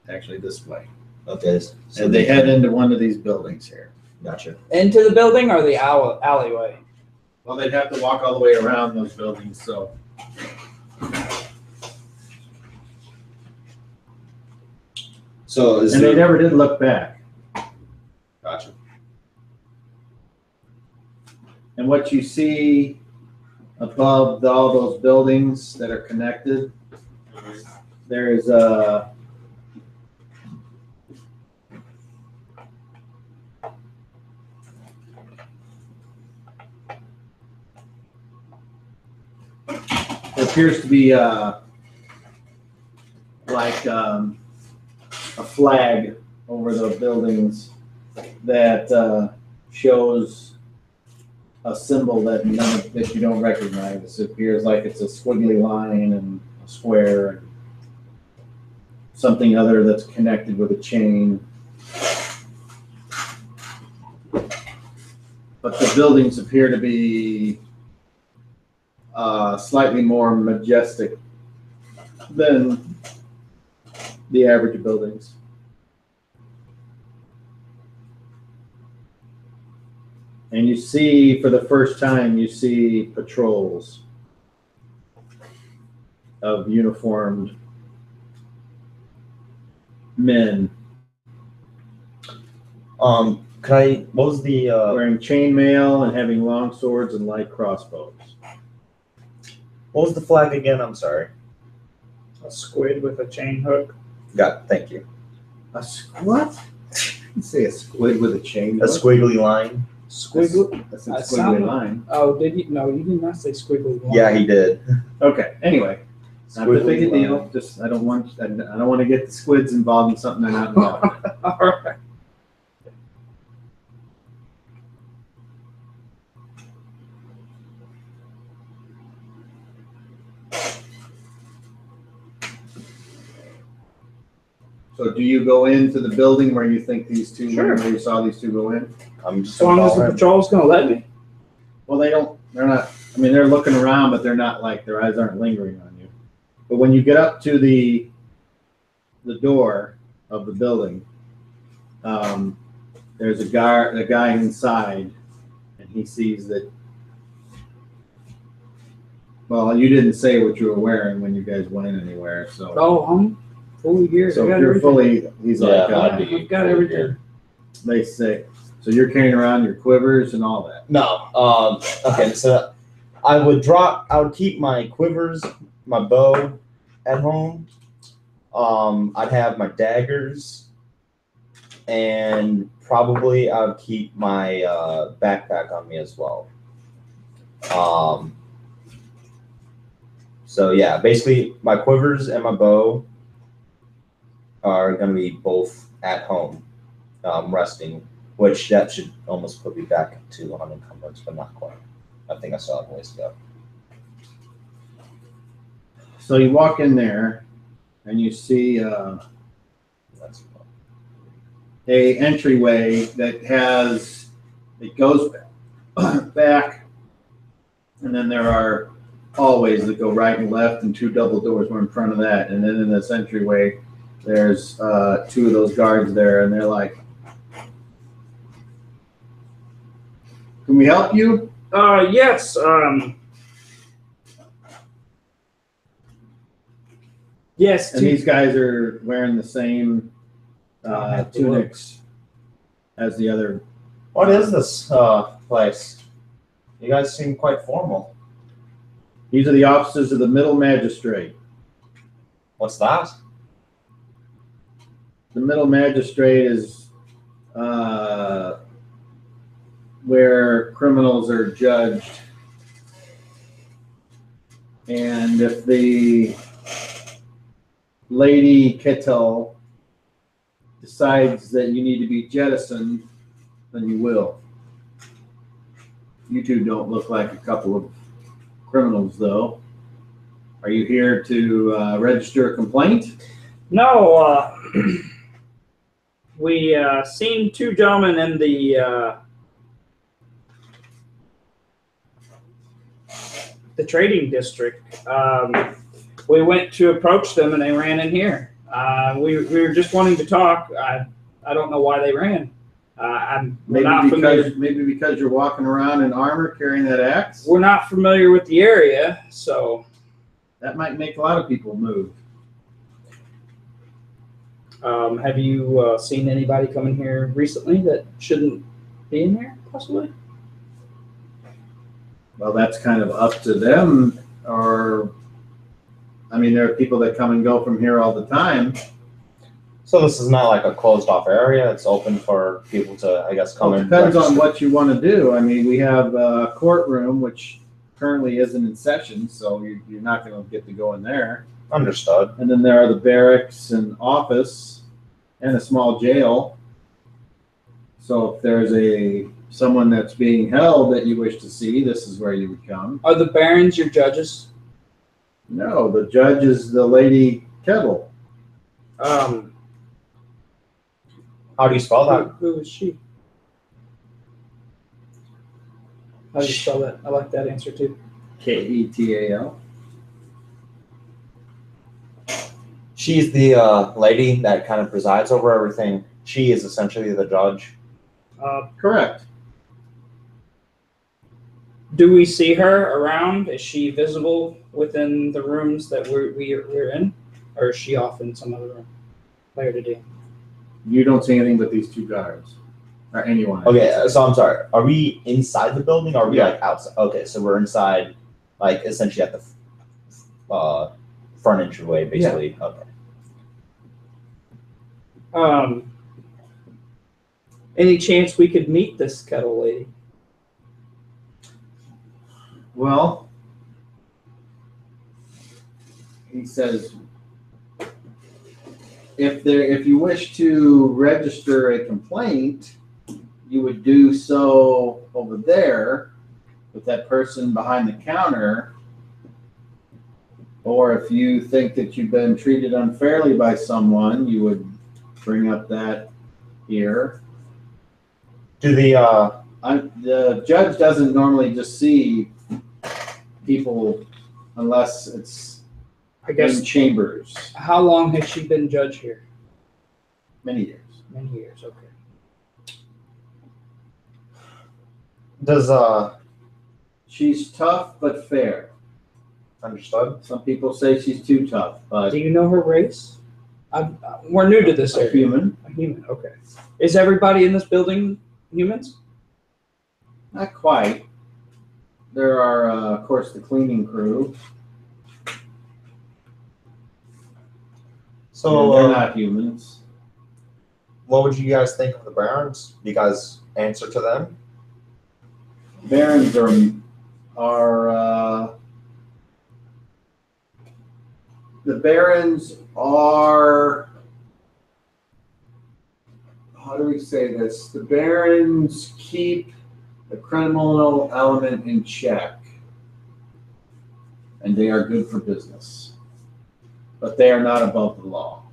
A: actually this way.
C: Okay. So
A: And they head into one of these buildings here.
C: Gotcha.
B: Into the building or the alleyway?
A: Well, they'd have to walk all the way around those buildings, so.
C: So is
A: And they
C: there?
A: never did look back.
C: Gotcha.
A: And what you see above all those buildings that are connected, there's a it appears to be like a flag over the buildings that shows a symbol that that you don't recognize. It appears like it's a squiggly line and a square and something other that's connected with a chain. But the buildings appear to be slightly more majestic than the average buildings. And you see, for the first time, you see patrols of uniformed men
C: What was the
A: wearing chainmail and having long swords and light crossbows.
C: what was the flag again? I'm sorry.
B: A squid with a chain hook.
C: Got it. Thank you.
A: What? You say a squid with a chain?
C: A squiggly line.
B: Squiggly.
A: That's a
B: That
A: squiggly
B: sounded-
A: line.
B: Oh, did you? No, you did not say squiggly line.
C: Yeah, he did.
A: Okay. Anyway, not the big a
C: Squiggly
A: deal.
C: line.
A: Just I don't want to get the squids involved in something they're not involved in.
B: All right.
A: So do you go into the building where you think these two,
B: Sure.
A: where you saw these two go in?
C: I'm just
B: As long as the
C: following.
B: patrol's gonna let me.
A: Well, they're not, I mean, they're looking around, but they're not like, their eyes aren't lingering on you. But when you get up to the door of the building, there's a guy inside, and he sees that, well, you didn't say what you were wearing when you guys went in anywhere, so.
B: Oh, I'm fully geared.
A: So
B: I got
A: if you're
B: everything.
A: fully, he's
C: Yeah,
A: like,
C: I'd be
B: I've got everything.
A: they say, so you're carrying around your quivers and all that.
C: No. Okay. So I would keep my quivers, my bow at home. I'd have my daggers, and probably I would keep my backpack on me as well. So yeah, basically my quivers and my bow are going to be both at home, resting, which that should almost put me back to unencumbered, but not quite. I think I still have a ways to go.
A: So you walk in there and you see
C: That's
A: a entryway that it goes back, and then there are hallways that go right and left, and two double doors were in front of that. And then in this entryway, there's two of those guards there, and they're like, "Can we help you?"
B: Yes. Yes.
A: And these guys are wearing the same tunics as the other.
C: What is this place? You guys seem quite formal.
A: These are the officers of the middle magistrate.
C: What's that?
A: The middle magistrate is where criminals are judged. And if the Lady Kettle decides that you need to be jettisoned, then you will. You two don't look like a couple of criminals, though. Are you here to register a complaint?
B: No, we seen two gentlemen in the trading district. We went to approach them and they ran in here. We were just wanting to talk. I don't know why they ran. We're not familiar.
A: Maybe because you're walking around in armor carrying that axe?
B: We're not familiar with the area, so.
A: That might make a lot of people move.
B: Have you seen anybody come in here recently that shouldn't be in here, possibly?
A: Well, that's kind of up to them. Or, I mean, there are people that come and go from here all the time.
C: So this is not like a closed off area. It's open for people to, I guess, come
A: Well, it
C: in.
A: depends on
C: register.
A: what you want to do. I mean, we have a courtroom, which currently isn't in session, so you're not going to get to go in there.
C: Understood.
A: And then there are the barracks and office and a small jail. So if there's someone that's being held that you wish to see, this is where you would come.
B: Are the barons your judges?
A: No, the judge is the Lady Kettle.
C: How do you spell that?
B: Who is she? How do you spell that? I like that answer too.
A: Ketal.
C: She's the lady that kind of presides over everything. She is essentially the judge.
A: Correct.
B: Do we see her around? Is she visible within the rooms that we're in? Or is she off in some other room later today?
A: You don't see anything but these two guards. Or anyone.
C: Okay, so I'm sorry. Are we inside the building or are we
A: Yeah.
C: like outside? Okay, so we're inside, like essentially at the front entryway, basically. Yeah. Okay.
B: Any chance we could meet this kettle lady?
A: Well, he says, if you wish to register a complaint, you would do so over there with that person behind the counter. Or if you think that you've been treated unfairly by someone, you would bring up that here.
C: Do
A: the judge doesn't normally just see people unless it's, I guess, in chambers.
B: How long has she been judge here?
A: Many years.
B: Many years, okay.
C: Does
A: She's tough but fair.
C: Understood.
A: Some people say she's too tough, but
B: do you know her race? We're new to this area.
A: Human.
B: A human, okay. Is everybody in this building humans?
A: Not quite. There are, of course, the cleaning crew.
C: So
A: they're not humans.
C: What would you guys think of the barons? Do you guys answer to them?
A: Barons are the barons are, how do we say this? The barons keep the criminal element in check, and they are good for business, but they are not above the law.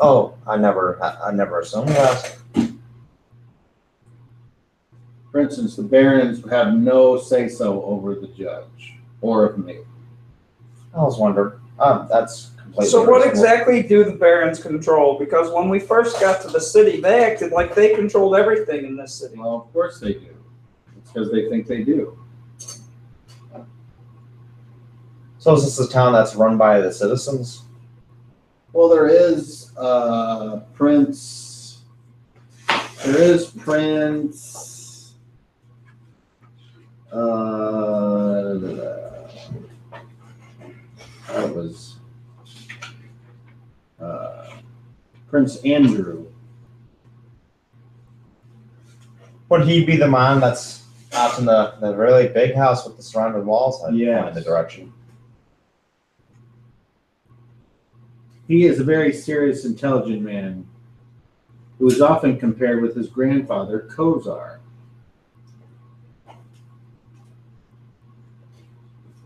C: Oh, I never assumed that.
A: For instance, the barons have no say-so over the judge or of me.
C: I was wondering. That's completely
B: So what
C: reasonable.
B: exactly do the barons control? Because when we first got to the city, they acted like they controlled everything in this city.
A: Well, of course they do. It's because they think they do.
C: So is this a town that's run by the citizens?
A: Well, there is Prince. There is Prince. That was Prince Andrew.
C: Would he be the man that's out in the really big house with the surrounding walls?
A: Yes.
C: In the direction.
A: He is a very serious, intelligent man who is often compared with his grandfather, Kozar.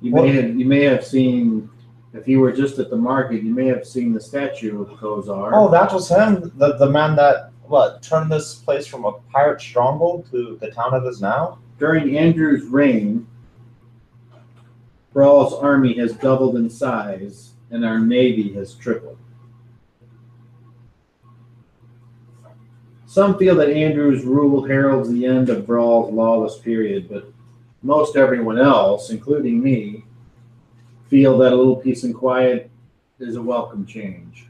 A: You may have seen, if you were just at the market, you may have seen the statue of Kozar.
C: Oh, that was him, the man that turned this place from a pirate stronghold to the town it is now.
A: During Andrew's reign, Brawl's army has doubled in size, and our navy has tripled. Some feel that Andrew's rule heralds the end of Brawl's lawless period, but most everyone else, including me, feel that a little peace and quiet is a welcome change.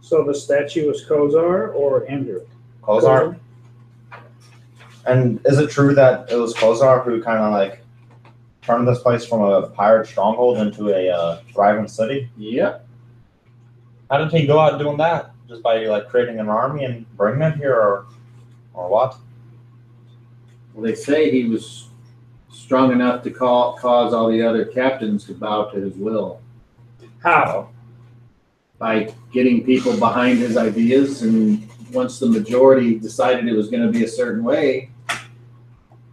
B: So the statue is Kozar or Andrew?
C: Kozar. And is it true that it was Kozar who kind of like turned this place from a pirate stronghold into a thriving city?
A: Yep.
C: How did he go out doing that? Just by like creating an army and bringing it here, or what?
A: Well, they say he was strong enough to cause all the other captains to bow to his will.
B: How?
A: By getting people behind his ideas, and once the majority decided it was going to be a certain way,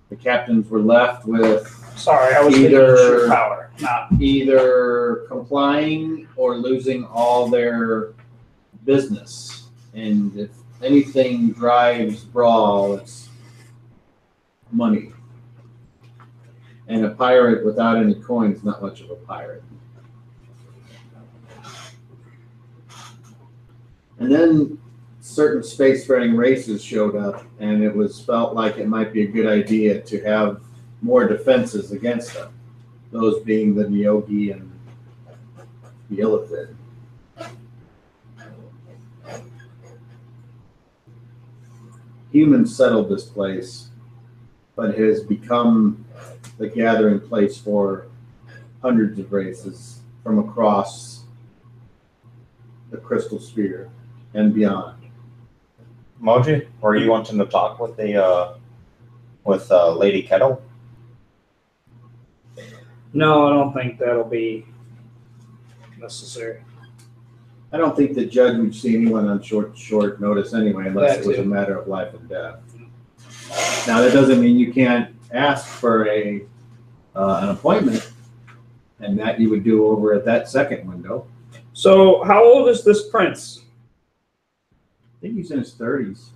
A: the captains were left with
B: Sorry, I was thinking sheer power, not
A: either complying or losing all their business. And if anything drives Brawl, it's money. And a pirate without any coins is not much of a pirate. And then certain spacefaring races showed up, and it was felt like it might be a good idea to have more defenses against them. Those being the Neogi and the Illithid. Humans settled this place, but it has become the gathering place for hundreds of races from across the crystal sphere and beyond.
C: Moji, were you wanting to talk with the Lady Kettle?
B: No, I don't think that'll be necessary.
A: I don't think the judge would see anyone on short notice anyway, unless it was a matter of life and death. Now, that doesn't mean you can't ask for an appointment, and that you would do over at that second window.
B: So, how old is this prince?
A: I think he's in his 30s.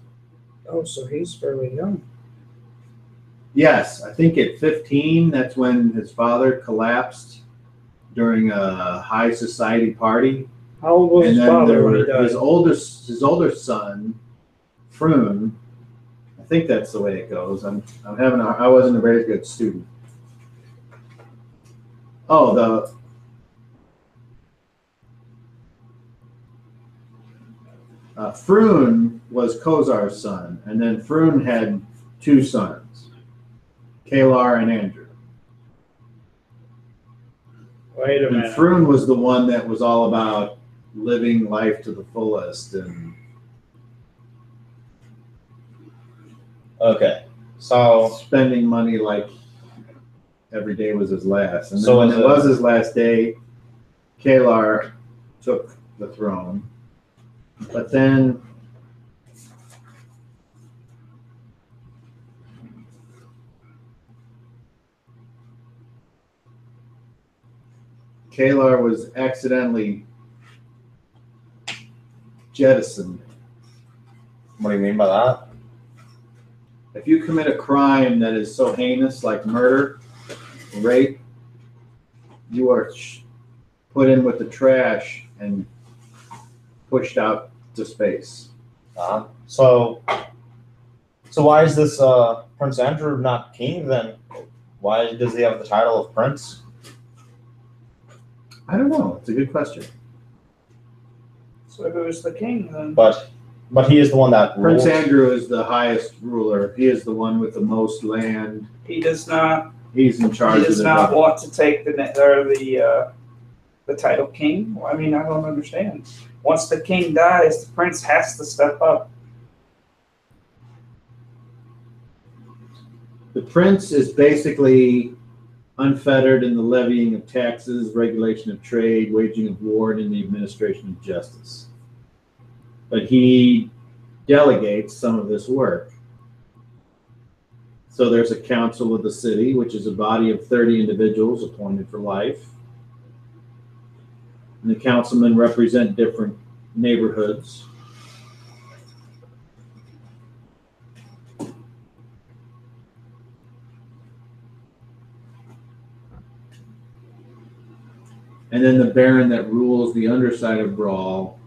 B: Oh, so he's fairly young.
A: Yes, I think at 15, that's when his father collapsed during a high society party.
B: How old was
A: And
B: his
A: then
B: father
A: there
B: when he
A: were
B: died?
A: his older son, Froon. I think that's the way it goes. I wasn't a very good student. Oh, Froon was Kozar's son, and then Froon had two sons, Kalar and Andrew.
B: Wait a
A: And
B: minute.
A: Froon was the one that was all about living life to the fullest and
C: Okay, so
A: spending money like every day was his last. And then
C: So
A: when
C: was
A: it
C: it-
A: was his last day, Kalar took the throne. But then Kalar was accidentally jettisoned.
C: what do you mean by that?
A: If you commit a crime that is so heinous, like murder, rape, you are put in with the trash and pushed out to space.
C: So why is this Prince Andrew not king then? Why does he have the title of prince?
A: I don't know. It's a good question.
B: So who's the king then?
C: But he is the one that
A: Prince
C: rules.
A: Andrew is the highest ruler. He is the one with the most land.
B: He does not.
A: He's in charge
B: He
A: of
B: does
A: the
B: not want to take the title king. I mean, I don't understand. Once the king dies, the prince has to step up.
A: The prince is basically unfettered in the levying of taxes, regulation of trade, waging of war, and in the administration of justice. But he delegates some of this work. So there's a council of the city, which is a body of 30 individuals appointed for life. And the councilmen represent different neighborhoods. And then the baron that rules the underside of Brawl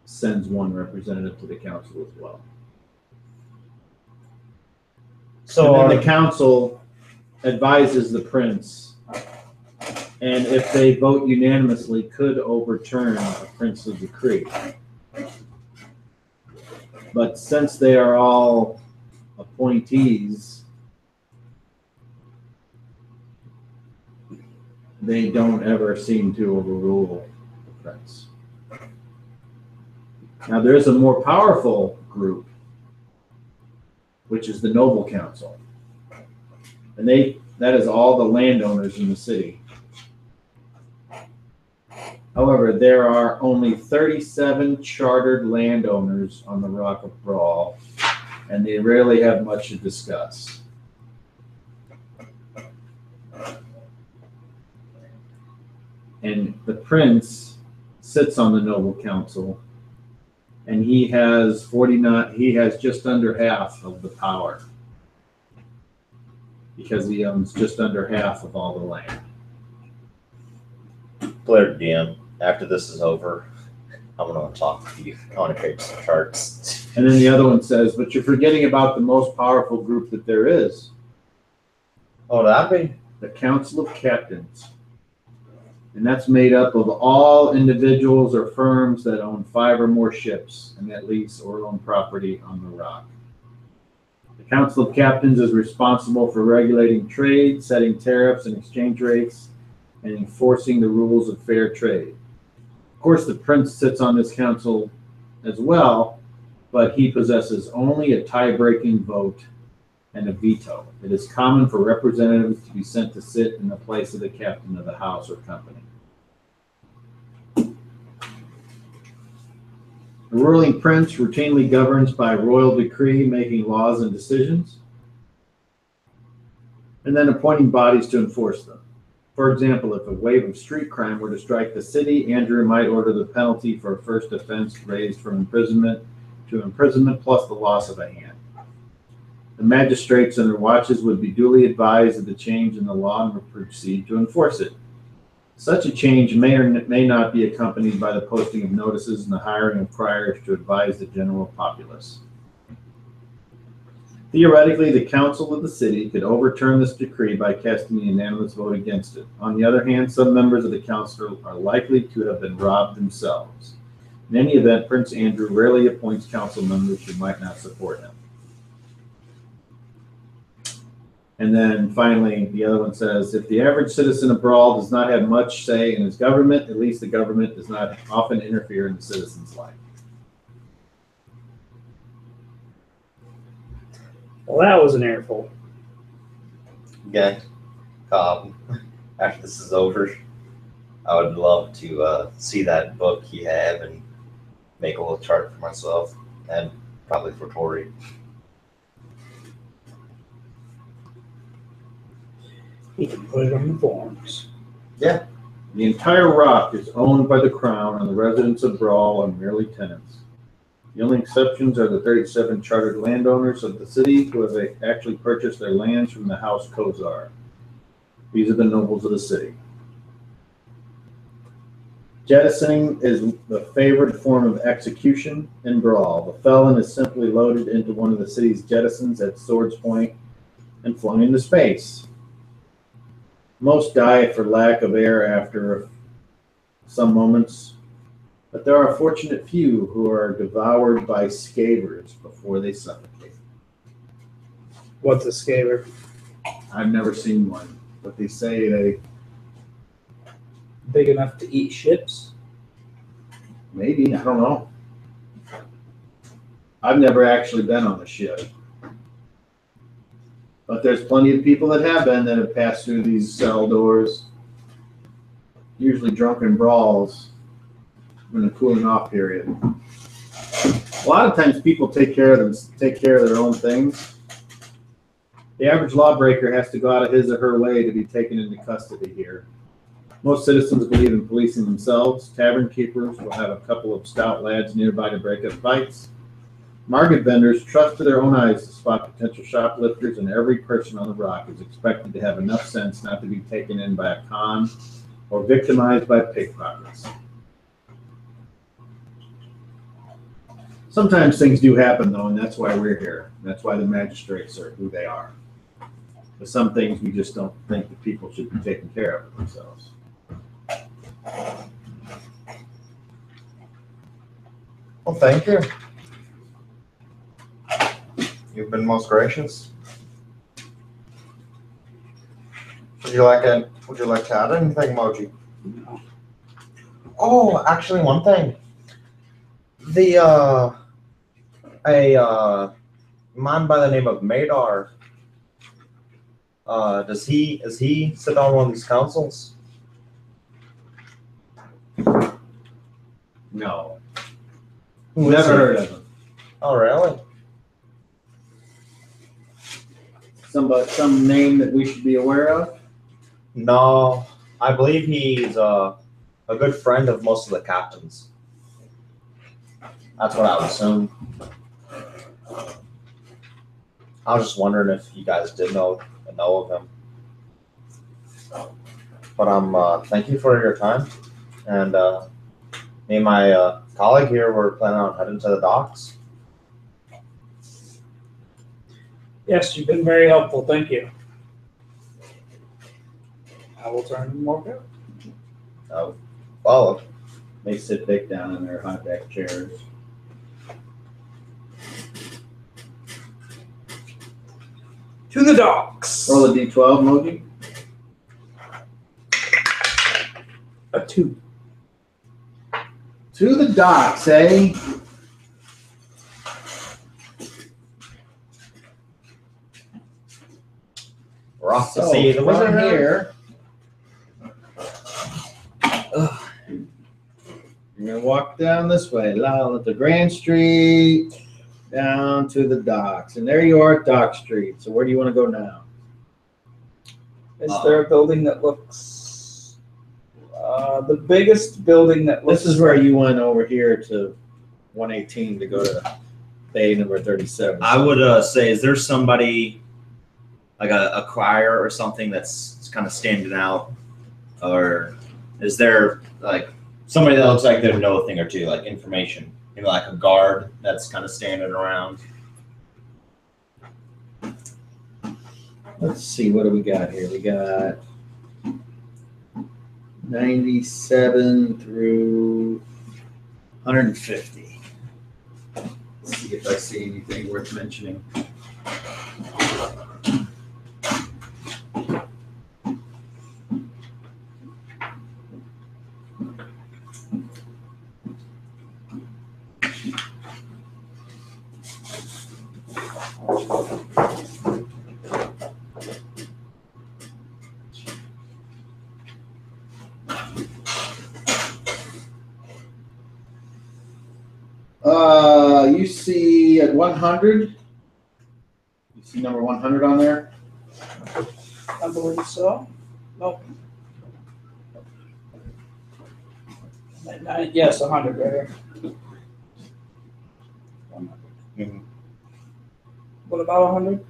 A: sends one representative to the council as well.
C: So
A: and then the council advises the prince, and if they vote unanimously, could overturn a princely decree. But since they are all appointees, they don't ever seem to overrule the prince. Now there is a more powerful group, which is the noble council. And that is all the landowners in the city. However, there are only 37 chartered landowners on the Rock of Brawl, and they rarely have much to discuss. And the prince sits on the noble council, and he has just under half of the power, because he owns just under half of all the land.
C: Blair DM, after this is over, I'm going to talk to you. I want to create some charts.
A: And then the other one says, but you're forgetting about the most powerful group that there is.
C: Oh, that be?
A: The Council of Captains. And that's made up of all individuals or firms that own 5 or more ships and that lease or own property on the rock. The Council of Captains is responsible for regulating trade, setting tariffs and exchange rates, and enforcing the rules of fair trade. Of course, the prince sits on this council as well, but he possesses only a tie-breaking vote and a veto. It is common for representatives to be sent to sit in the place of the captain of the house or company. The ruling prince routinely governs by royal decree, making laws and decisions, and then appointing bodies to enforce them. For example, if a wave of street crime were to strike the city, Andrew might order the penalty for a first offense raised from imprisonment to imprisonment plus the loss of a hand. The magistrates and their watches would be duly advised of the change in the law and would proceed to enforce it. Such a change may or may not be accompanied by the posting of notices and the hiring of criers to advise the general populace. Theoretically, the council of the city could overturn this decree by casting a unanimous vote against it. On the other hand, some members of the council are likely to have been robbed themselves. In any event, Prince Andrew rarely appoints council members who might not support him. And then finally, the other one says, if the average citizen of Brawl does not have much say in his government, at least the government does not often interfere in the citizen's life.
B: Well, that was an earful.
C: Again, after this is over, I would love to see that book you have and make a little chart for myself and probably for Tori.
B: He can put it on the forums.
C: Yeah.
A: The entire rock is owned by the crown, and the residents of Brawl are merely tenants. The only exceptions are the 37 chartered landowners of the city who have actually purchased their lands from the House Kozar. These are the nobles of the city. Jettisoning is the favored form of execution in Brawl. The felon is simply loaded into one of the city's jettisons at sword's point and flung into space. Most die for lack of air after some moments, but there are a fortunate few who are devoured by scavers before they suffocate.
B: What's a scaver?
A: I've never seen one, but they say they
B: Big enough to eat ships?
A: maybe, I don't know. I've never actually been on a ship. But there's plenty of people that have been that have passed through these cell doors. Usually drunken brawls in the cooling off period. A lot of times people take care of their own things. The average lawbreaker has to go out of his or her way to be taken into custody here. Most citizens believe in policing themselves. Tavern keepers will have a couple of stout lads nearby to break up fights. Market vendors trust to their own eyes to spot potential shoplifters, and every person on the rock is expected to have enough sense not to be taken in by a con or victimized by pickpockets. Sometimes things do happen, though, and that's why we're here. That's why the magistrates are who they are. But some things we just don't think that people should be taking care of themselves.
D: Well, thank you. You've been most gracious. Would you like to add anything, Moji?
B: No.
C: Oh, actually, one thing. A man by the name of Madar. Is he sit on one of these councils?
A: No.
C: Who is
A: Never
C: he?
A: heard of him.
C: Oh, really?
A: Some name that we should be aware of?
C: No, I believe he's a good friend of most of the captains. That's what I would assume. I was just wondering if you guys did know of him. But thank you for your time, and me and my colleague here were planning on heading to the docks.
B: Yes, you've been very helpful. Thank you. I will turn and walk out.
C: Oh, follow.
A: They sit back down in their high back chairs.
B: To the docks.
A: Roll a d12, Moji.
B: A 2.
A: To the docks, eh?
C: We're off to
A: So,
C: see the
A: from
C: wizard
A: here. You're gonna walk down this way, down the Grand Street, down to the docks, and there you are at Dock Street. So where do you want to go now?
B: Is there a building that looks the biggest building that looks?
A: This is where you went over here to 118 to go to bay number 37.
C: I would say, is there somebody like a choir or something that's kind of standing out, or is there like somebody that looks like they know a thing or two, like information, like a guard that's kind of standing around?
A: Let's see, what do we got here? We got 97 through 150. Let's see if I see anything worth mentioning. You see at 100, you see number 100 on there?
B: I believe so. Nope. Yes, 100 right here. 100.
C: Mhm.
B: What about 100?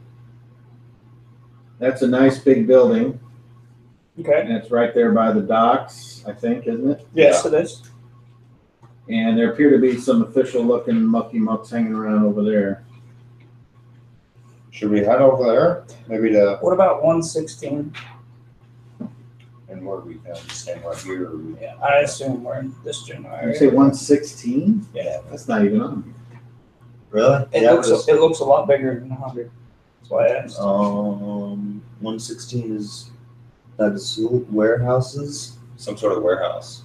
A: That's a nice big building,
B: Okay.
A: and it's right there by the docks, I think, isn't it?
B: Yes, it is.
A: And there appear to be some official-looking mucky mucks hanging around over there.
D: Should we head over there? Maybe to,
B: What about 116?
D: and where we can stand right here. Or we-
B: Yeah, I assume we're in this general
A: You say
B: area.
A: 116?
D: Yeah.
A: That's not even on here.
C: Really?
B: It looks a lot bigger than 100. That's why I asked.
C: 116 is warehouses, some sort of warehouse.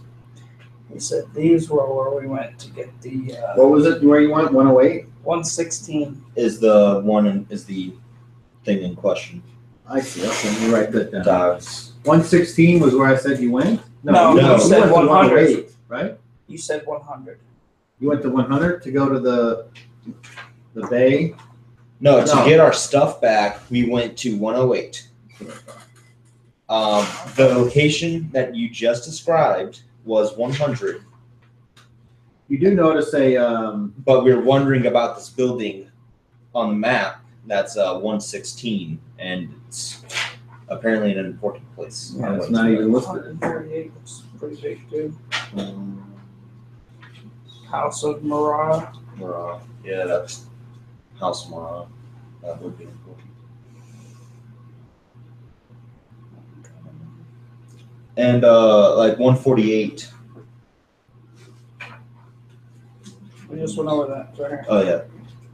B: He said these were where we went to get the
A: What was it, where you went, 108?
B: 116.
C: Is the one is the thing in question.
A: I see. Okay, let me write that down.
C: Dogs.
A: 116 was where I said you went?
B: No,
C: you
A: you
B: said
A: went to
B: 100.
A: 108, right?
B: You said 100.
A: You went to 100 to go to the bay?
C: No, to
A: No.
C: get our stuff back, we went to 108. The location that you just described was 100,
A: You do notice a,
C: but we were wondering about this building on the map that's 116, and it's apparently an important place.
A: yeah, it's not even listed.
B: 138 looks pretty big too. House of Mara.
C: Yeah, that's House Mara. That would be important. And like 148.
B: We just went over that. Right here.
C: Oh yeah,
B: House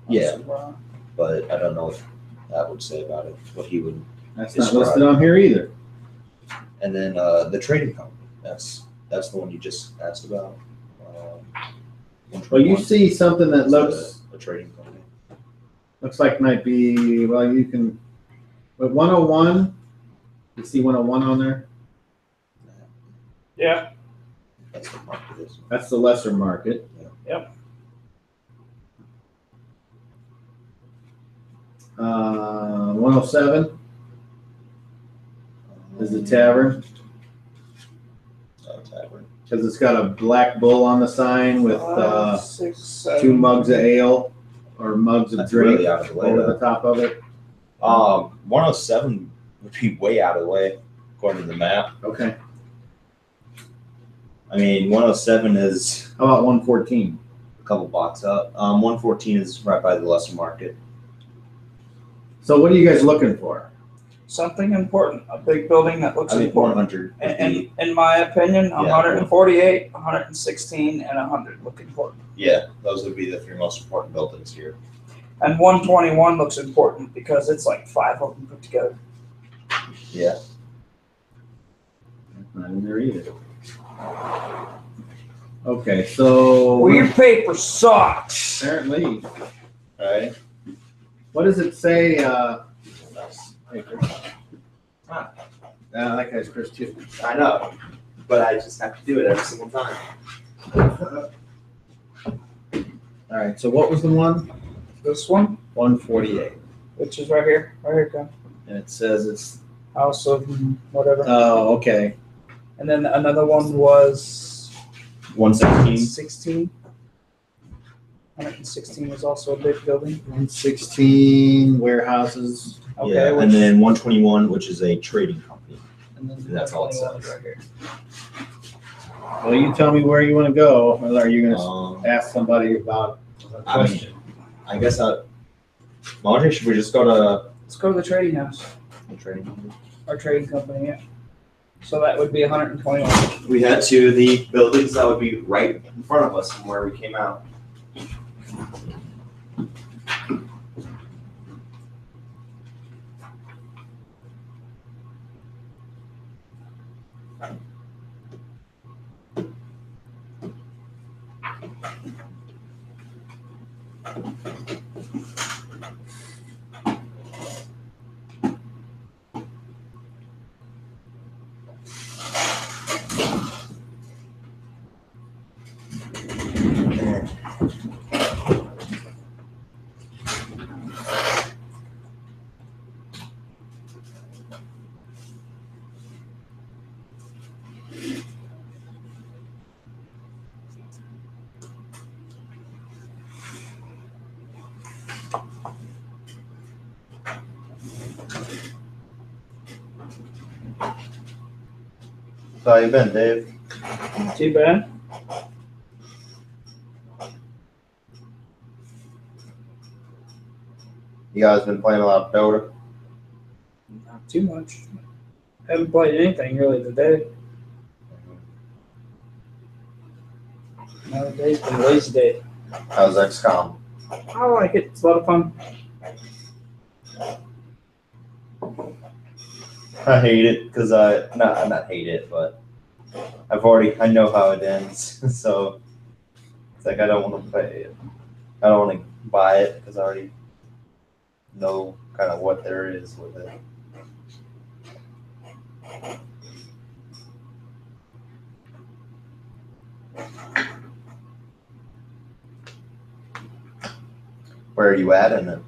C: yeah.
B: of Mara.
C: But I don't know what that would say about it. What he would.
A: That's not listed on here either.
C: And then the trading company. That's the one you just asked about.
A: Well, you see something that
C: It's
A: looks
C: a trading company.
A: like might be, well, you can, but 101, you see 101 on there?
B: Yeah.
C: That's the market is.
A: That's the lesser market.
B: Yep.
A: 107 is the tavern,
C: Tavern.
A: because it's got a black bull on the sign with
B: 6, 7.
A: 2 mugs of ale or mugs of
C: That's
A: drink
C: really out of the way.
A: over the top of it.
C: 107 would be way out of the way according to the map.
A: Okay.
C: I mean, 107 is
A: How about 114?
C: a couple blocks up. 114 is right by the lesser market.
A: So what are you guys looking for?
B: Something important. A big building that looks
C: I think
B: important.
C: 100 would be,
B: In my opinion,
C: Yeah.
B: 148, 116, and 100 look important.
C: yeah, those would be the 3 most important buildings here.
B: And 121 looks important because it's like 5 of them put together.
C: Yeah.
A: Not in there either. Okay, so
B: Well, your paper sucks.
A: apparently,
C: Right.
A: what does it say? Hey, Chris.
C: Ah.
A: That guy's Chris too.
C: I know, but I just have to do it every single time.
A: All right, so what was the one?
B: This one,
A: 148.
B: which is right here, Ken.
A: And it says it's,
B: House of whatever.
A: oh, okay.
B: And then another one was
C: 116.
B: 16. 116 was also a big building.
A: 116 warehouses.
B: Okay,
C: Yeah,
B: which,
C: and then 121, which is a trading company.
B: and then
C: that's all it
B: 121
C: says.
B: right here.
A: Well, you tell me where you want to go. Or are you going to
C: Let's
A: ask somebody about a question?
C: I guess Moji, should we just go to
B: Let's go to the trading house,
C: the trading company?
B: our trading company. Yeah. So that would be 121.
C: We head to the buildings that would be right in front of us from where we came out. So how you been, Dave?
B: Not too bad.
C: You guys been playing a lot of Dota?
B: Not too much. Haven't played anything really today. Another day's been a lazy day.
C: How's XCOM?
B: I like it. It's a lot of fun.
C: I hate it because not hate it, but I know how it ends, so it's like I don't want to play it. I don't want to buy it because I already know kind of what there is with it. Where are you at in it?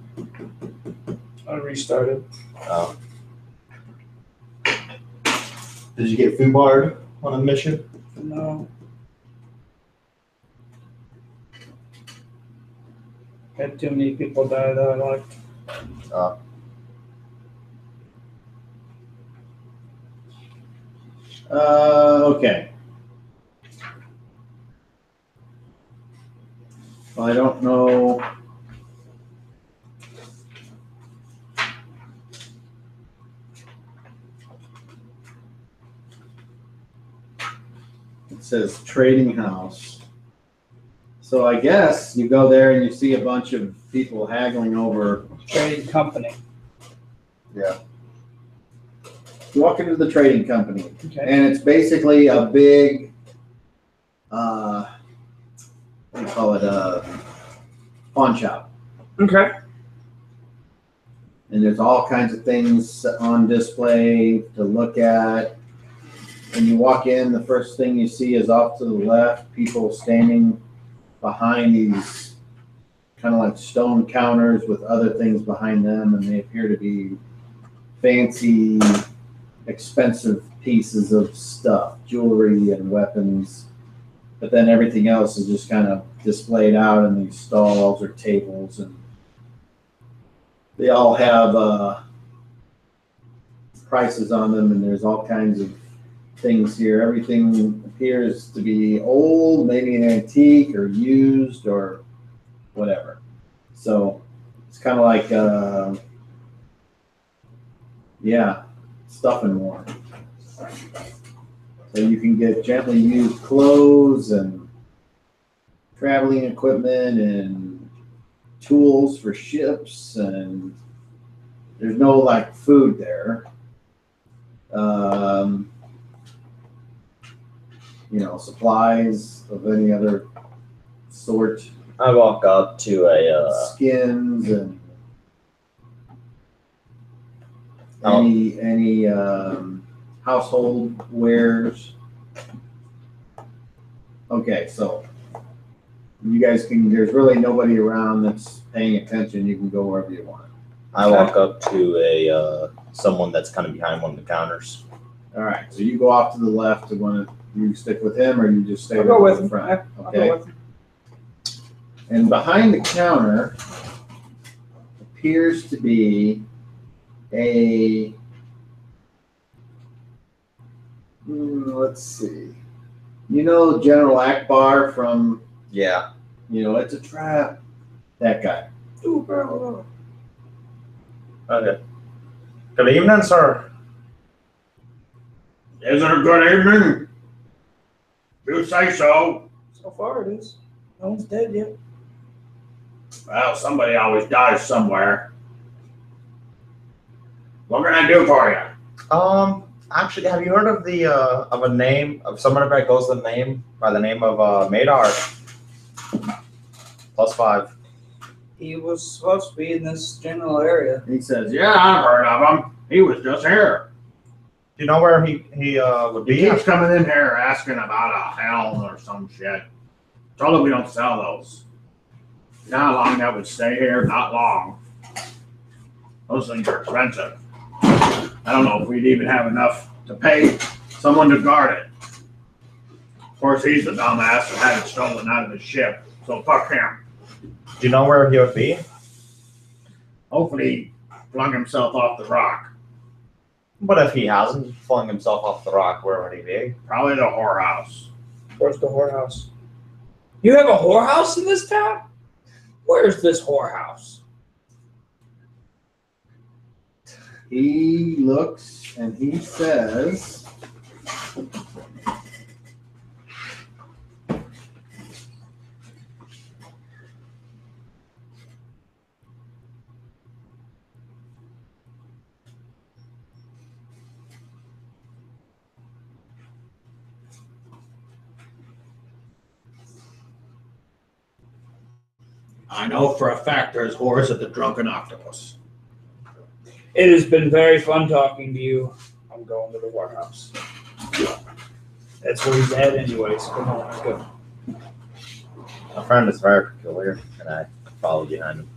B: I restarted.
C: Oh. Did you get foodbarred on a mission?
B: No. Had too many people die that I liked.
A: Okay. Well, I don't know. It says trading house. So I guess you go there and you see a bunch of people haggling over.
B: Trading company.
A: Yeah. You walk into the trading company,
B: Okay.
A: and it's basically a big, what do you call it, pawn shop.
B: Okay.
A: And there's all kinds of things on display to look at. When you walk in, the first thing you see is off to the left, people standing behind these kind of like stone counters with other things behind them, and they appear to be fancy, expensive pieces of stuff, jewelry and weapons. But then everything else is just kind of displayed out in these stalls or tables, and they all have prices on them, and there's all kinds of things here. Everything appears to be old, maybe an antique or used or whatever. So it's kind of like, yeah, stuff and more. So you can get gently used clothes and traveling equipment and tools for ships, and there's no like food there. Supplies of any other sort.
C: I walk up to a
A: Skins and
C: Oh.
A: any household wares. Okay, so you guys can. There's really nobody around that's paying attention. You can go wherever you want.
C: I walk up to a someone that's kind of behind one of the counters.
A: All right, so you go off to the left. And want to you stick with him, or you just stay
B: I'll go with
A: the
B: him.
A: front?
B: I'll
A: Okay.
B: go with him.
A: And behind the counter appears to be a, let's see, General Akbar from,
C: Yeah.
A: It's a trap. That guy.
B: Ooh, bro.
C: Okay. Good evening, sir.
A: Is it a good evening? You say so.
B: So far it is. No one's dead yet.
A: Well, somebody always dies somewhere. What can I do for you?
C: Actually, have you heard of the of a name of someone that goes the name by the name of Madar? +5.
B: He was supposed to be in this general area.
A: He says, yeah, I've heard of him. He was just here.
C: Do you know where he would
A: He
C: be?
A: keeps coming in here asking about a helm or some shit. Told him we don't sell those. You know how long that would stay here? Not long. Those things are expensive. I don't know if we'd even have enough to pay someone to guard it. Of course, he's the dumbass that had it stolen out of his ship, so fuck him.
C: Do you know where he would be?
A: Hopefully he flung himself off the rock.
C: But if he hasn't flung himself off the rock, where would he be?
A: Probably the whorehouse.
B: Where's the whorehouse? You have a whorehouse in this town? Where's this whorehouse?
A: He looks and he says, I know for a fact there's whores at the Drunken Octopus.
B: It has been very fun talking to you. I'm going to the warehouse. That's where he's at anyways. Come on, let's go.
C: My friend is very peculiar, and I follow behind him.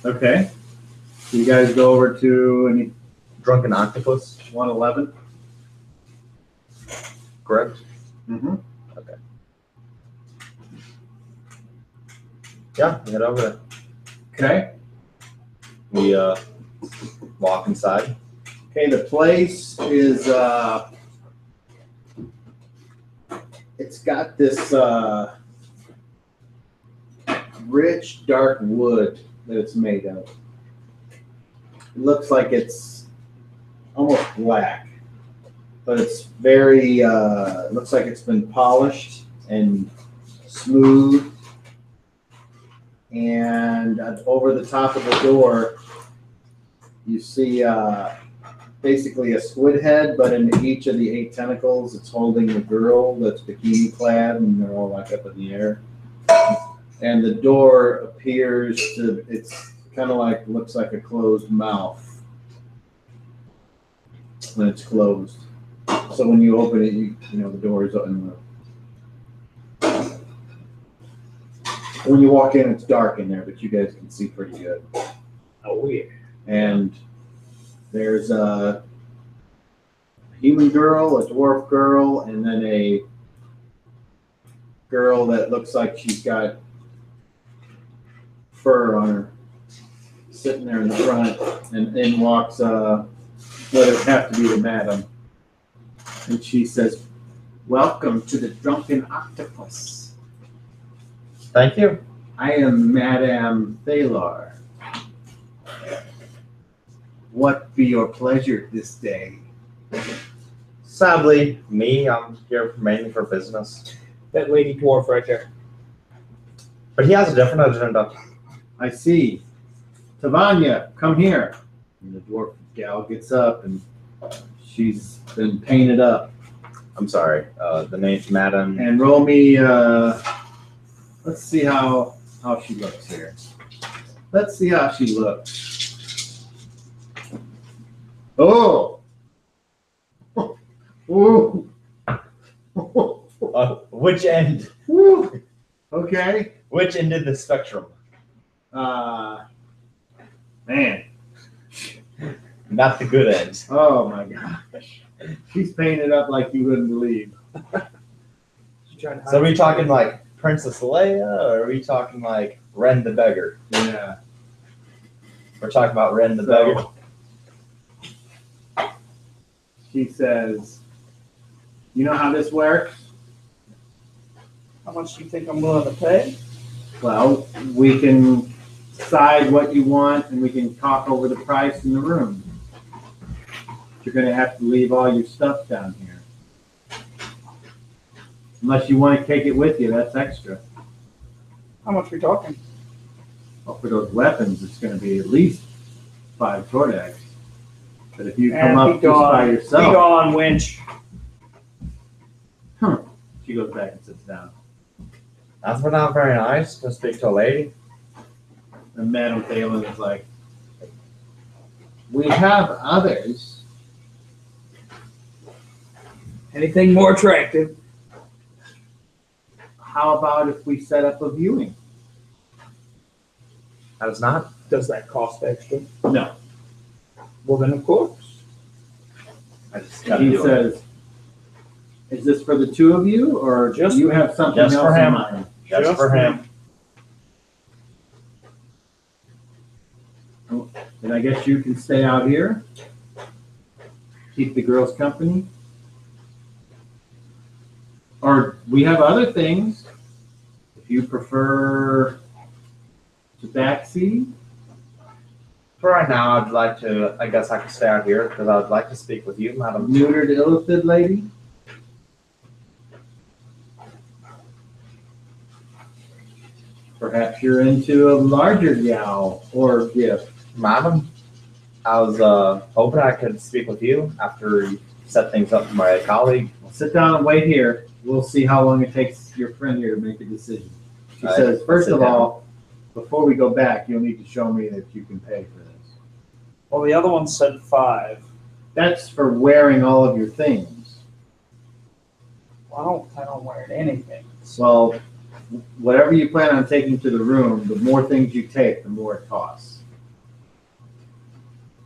A: Okay. So you guys go over to any
C: Drunken octopus,
A: 111?
C: correct?
A: Mm-hmm.
C: Okay. Yeah, we head over there.
A: Okay.
C: We walk inside.
A: Okay, the place is it's got this rich dark wood that it's made of. It looks like it's almost black, but it's very it looks like it's been polished and smooth. And over the top of the door, you see basically a squid head, but in each of the 8 tentacles, it's holding a girl that's bikini clad, and they're all like up in the air. And the door appears to, it's kind of like, looks like a closed mouth when it's closed. So when you open it, you know, the door is open. When you walk in, it's dark in there, but you guys can see pretty good.
B: Oh, yeah.
A: And there's a human girl, a dwarf girl, and then a girl that looks like she's got fur on her, sitting there in the front, and in walks, what it would have to be the madam. And she says, "Welcome to the Drunken Octopus.
C: Thank you.
A: I am Madame Thalar. What be your pleasure this day?"
C: Sadly, I'm here mainly for business.
B: That lady dwarf right there.
C: But he has a different agenda.
A: "I see. Tavanya, come here." And the dwarf gal gets up, and she's been painted up.
C: I'm sorry. The name, Madam.
A: And roll me, let's see how she looks here. Let's see how she looks. Oh! Ooh!
C: Which end?
A: Woo! Okay.
C: Which end of the spectrum?
A: Man.
C: Not the good end.
A: Oh my gosh. She's painted up like you wouldn't believe.
C: So are we talking like Princess Leia, or are we talking like Ren the Beggar?
A: Yeah.
C: We're talking about Ren the Beggar.
A: She says, "You know how this works?
B: How much do you think I'm willing to pay?
A: Well, we can decide what you want, and we can talk over the price in the room. You're going to have to leave all your stuff down here. Unless you want to take it with you, that's extra.
B: How much are we talking?
A: Well, for those weapons, it's going to be at least 5 Tordax. But if you come
B: And
A: up just by
B: Be
A: yourself..."
B: gone, winch.
A: She goes back and sits down.
C: That's not very nice to speak to a lady.
A: And Madame Thalen is like, "We have others."
B: Anything more attractive?
A: How about if we set up a viewing?
C: That is not.
B: Does that cost extra?
A: No.
B: Well, then, of course.
C: I just gotta
A: He
C: do it.
A: says, "Is this for the 2 of you, or
B: Just
A: do you have something
C: just
A: else
C: for
A: in
C: him.
A: mind?"
C: Just for him.
A: And I guess you can stay out here, keep the girls company. Or we have other things, if you prefer to backseat.
C: For right now, I'd like to. I guess I could stay out here because I'd like to speak with you, Madam.
A: Neutered illithid lady. Perhaps you're into a larger gal or gift.
C: Madam, I was hoping I could speak with you after you set things up for my colleague.
A: Sit down and wait here. we'll see how long it takes your friend here to make a decision. She
C: All right,
A: says, first
C: sit
A: of
C: down.
A: all, before we go back, you'll need to show me that you can pay for this.
B: Well, the other one said 5.
A: That's for wearing all of your things.
B: Well, I don't wear anything.
A: Well, whatever you plan on taking to the room, the more things you take, the more it costs.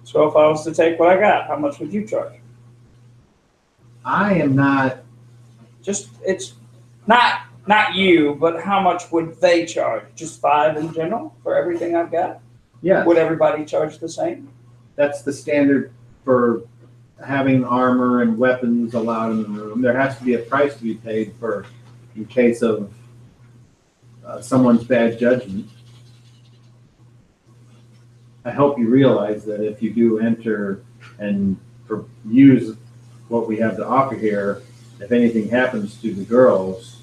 B: So if I was to take what I got, how much would you charge?
A: I am not,
B: Just it's not you, but how much would they charge? Just 5 in general for everything I've got?
A: yeah,
B: Would everybody charge the same?
A: that's the standard for having armor and weapons allowed in the room. There has to be a price to be paid for in case of someone's bad judgment. I hope you realize that if you do enter and use what we have to offer here, if anything happens to the girls,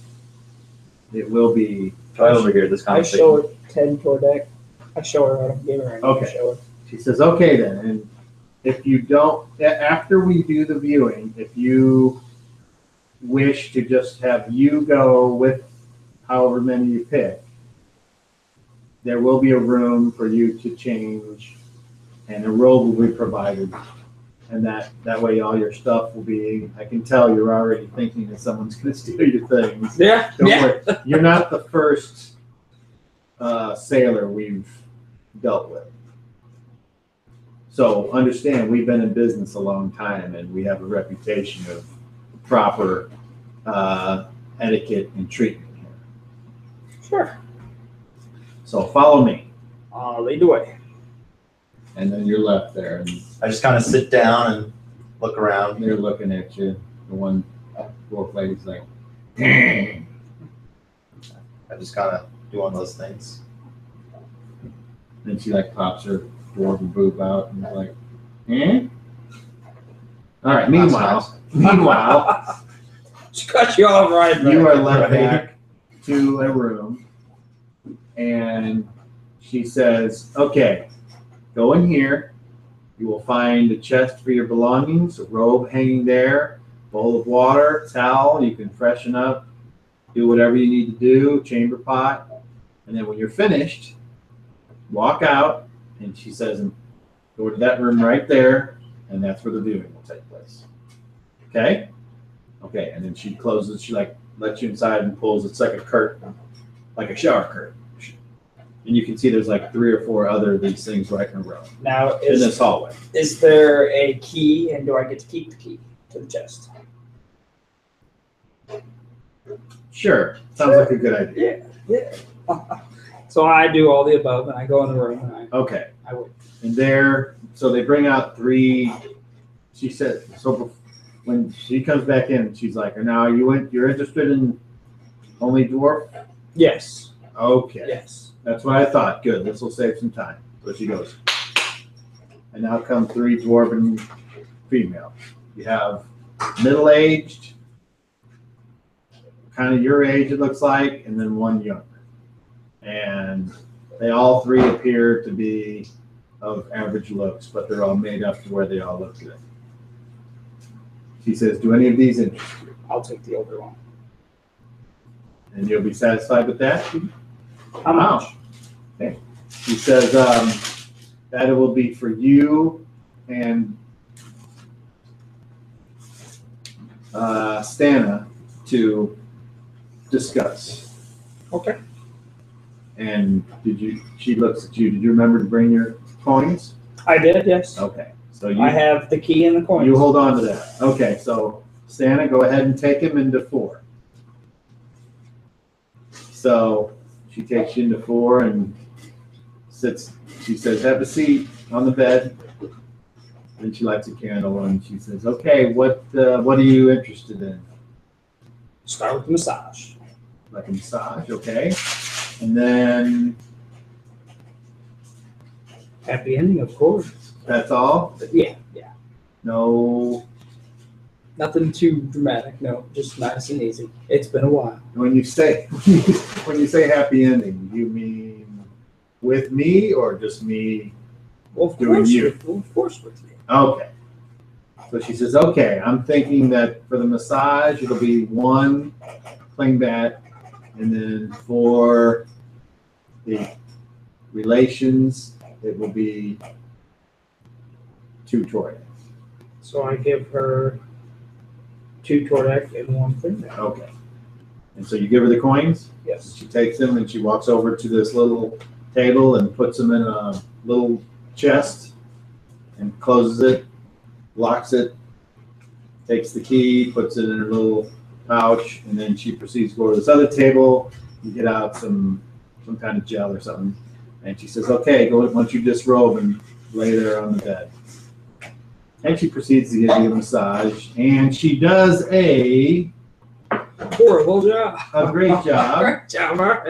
A: it will be.
C: Try over here this
B: I
C: conversation.
B: show her 10 toward deck. I show her, I don't give her anything.
A: Okay.
B: I show her.
A: She says, okay then, and if you don't, after we do the viewing, if you wish to just have you go with however many you pick, there will be a room for you to change and a robe will be provided. And that way all your stuff will be, I can tell you're already thinking that someone's gonna steal your things.
B: Yeah.
A: Don't
B: Yeah.
A: worry, you're not the first sailor we've dealt with. So understand, we've been in business a long time and we have a reputation of proper etiquette and treatment here.
B: Sure.
A: So follow me.
B: I'll lead the way.
A: And then you're left there and
C: I just kind of sit down and look around.
A: they're looking at you. The one dwarf lady's like, "Hmm."
C: I just kind of do one of those things.
A: Then she like pops her dwarven boob out and is like, eh? All right, meanwhile,
B: She cut you off right there.
A: you are led
C: Right.
A: back to a room and she says, okay, go in here. You will find a chest for your belongings, a robe hanging there, bowl of water, towel. You can freshen up, do whatever you need to do, chamber pot. And then when you're finished, walk out. And she says, go to that room right there. And that's where the viewing will take place. Okay? Okay. And then she closes, she like lets you inside and pulls, it's like a curtain, like a shower curtain. And you can see there's like 3 or 4 other of these things right in a row
B: Now,
A: in this hallway.
B: is there a key, and do I get to keep the key to the chest?
A: Sure. Sounds like a good idea.
B: Yeah. So I do all the above, and I go in the room, and
A: Okay.
B: I wait.
A: And there, so they bring out 3, she said, so when she comes back in, she's like, now you're interested in only dwarf?
B: Yes.
A: Okay.
B: Yes.
A: That's what I thought. Good. This will save some time. So she goes. And now come 3 dwarven females. You have middle-aged, kind of your age it looks like, and then 1 younger. And they all 3 appear to be of average looks, but they're all made up to where they all look good. She says, do any of these interest you?
B: I'll take the older one.
A: And you'll be satisfied with that?
B: How much?
A: Okay. He says that it will be for you and Stana to discuss.
B: Okay.
A: And she looks at you, did you remember to bring your coins?
B: I did, yes.
A: Okay. So
B: I have the key and the coins.
A: you hold on to that. Okay, so Stana, go ahead and take him into 4. So she takes you into 4 and sits. She says, have a seat on the bed. Then she lights a candle and she says, okay, what are you interested in?
B: Start with the massage.
A: Like a massage, okay. And then
B: Happy ending, of course.
A: that's all?
B: Yeah.
A: No,
B: Nothing too dramatic. No, just nice and easy. It's been a while.
A: when you say happy ending, you mean with me or just me?
B: Well, of
A: Doing
B: course,
A: you.
B: of course with you.
A: Okay. So she says, okay, I'm thinking that for the massage, it'll be 1 cling bat, and then for the relations, it will be 2 Tordak.
B: So I give her 2 Tordak and 1 thing.
A: Okay. And so you give her the coins?
B: Yes.
A: She takes them and she walks over to this little table and puts them in a little chest and closes it, locks it, takes the key, puts it in her little pouch, and then she proceeds to go to this other table and get out some kind of gel or something. And she says, okay, go once you disrobe and lay there on the bed. And she proceeds to give you a massage, and she does a
B: Horrible job.
A: great job.
B: Great job, Mark.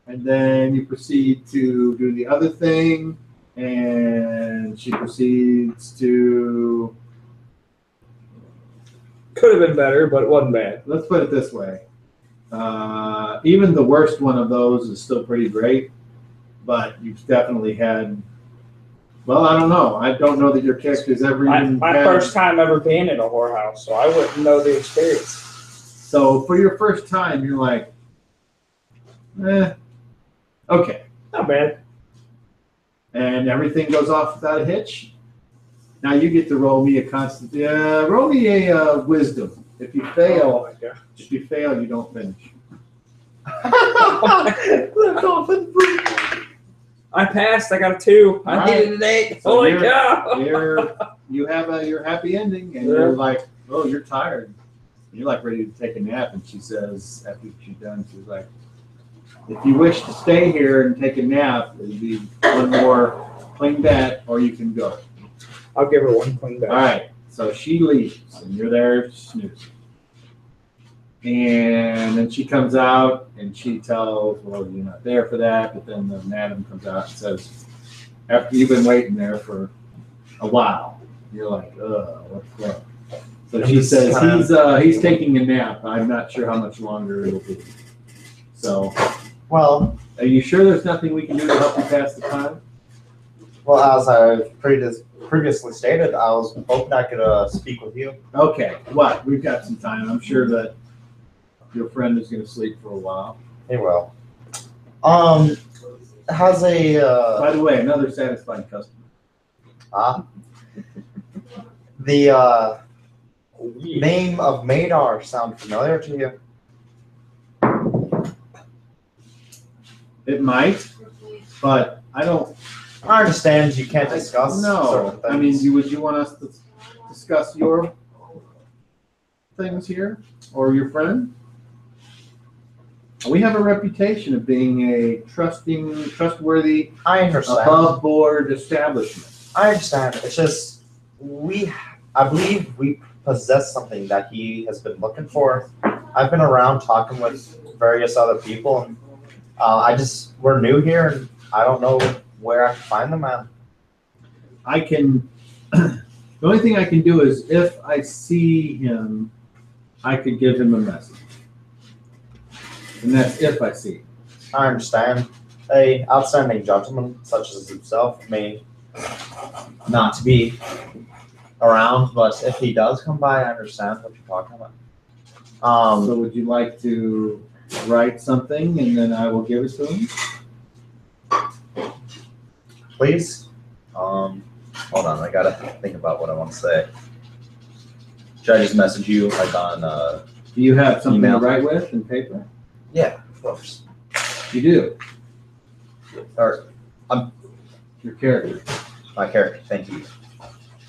A: And then you proceed to do the other thing, and she proceeds to,
B: Could have been better, but it wasn't bad.
A: let's put it this way. Even the worst one of those is still pretty great, but you've definitely had, well, I don't know. I don't know that your character's ever even
B: My
A: had.
B: first time ever being in a whorehouse, so I wouldn't know the experience.
A: So for your first time, you're like, okay.
B: Not bad.
A: And everything goes off without a hitch. Now you get to roll me a roll me a wisdom. If you
B: Oh
A: fail,
B: my God.
A: you don't finish.
B: I passed. I got a 2. I
A: All
B: needed an 8.
A: So
B: Holy
A: you're-
B: cow!
A: You have your happy ending, and
B: Yeah.
A: you're like, oh, you're tired. You're like ready to take a nap, and she says, after she's done, she's like, if you wish to stay here and take a nap, it'll be 1 more clean bat, or you can go.
B: I'll give her 1 clean back.
A: All right, so she leaves, and you're there snoozing. And then she comes out, and she tells, well, you're not there for that, but then the madam comes out and says, after you've been waiting there for a while, you're like, what's up? So she says, he's taking a nap. I'm not sure how much longer it'll be. So,
C: Well,
A: are you sure there's nothing we can do to help you pass the time?
C: as I've previously stated, I was hoping I could speak with you.
A: Okay, what? We've got some time. I'm sure that your friend is going to sleep for a while.
C: He will. Has a
A: By the way, another satisfied customer.
C: the name of Madar sound familiar to you?
A: It might, but I don't.
C: I understand you can't discuss
A: No,
C: certain things.
A: I mean, would you want us to discuss your things here or your friend? We have a reputation of being a trustworthy,
C: I understand.
A: above board establishment.
C: I understand. It's just I believe we possess something that he has been looking for. I've been around talking with various other people, and we're new here, and I don't know where I can find them at.
A: I can. The only thing I can do is if I see him, I could give him a message, and that's if I see him.
C: I understand. A outstanding gentleman such as himself may not to be around, but if he does come by, I understand what you're talking about.
A: So would you like to write something and then I will give it to him?
C: Please. Hold on, I gotta think about what I want to say. Should I just message you like on?
A: Do you have something
C: Email.
A: to write with and paper?
C: Yeah, of course.
A: You do.
C: Or
A: Your character.
C: my character. Thank you.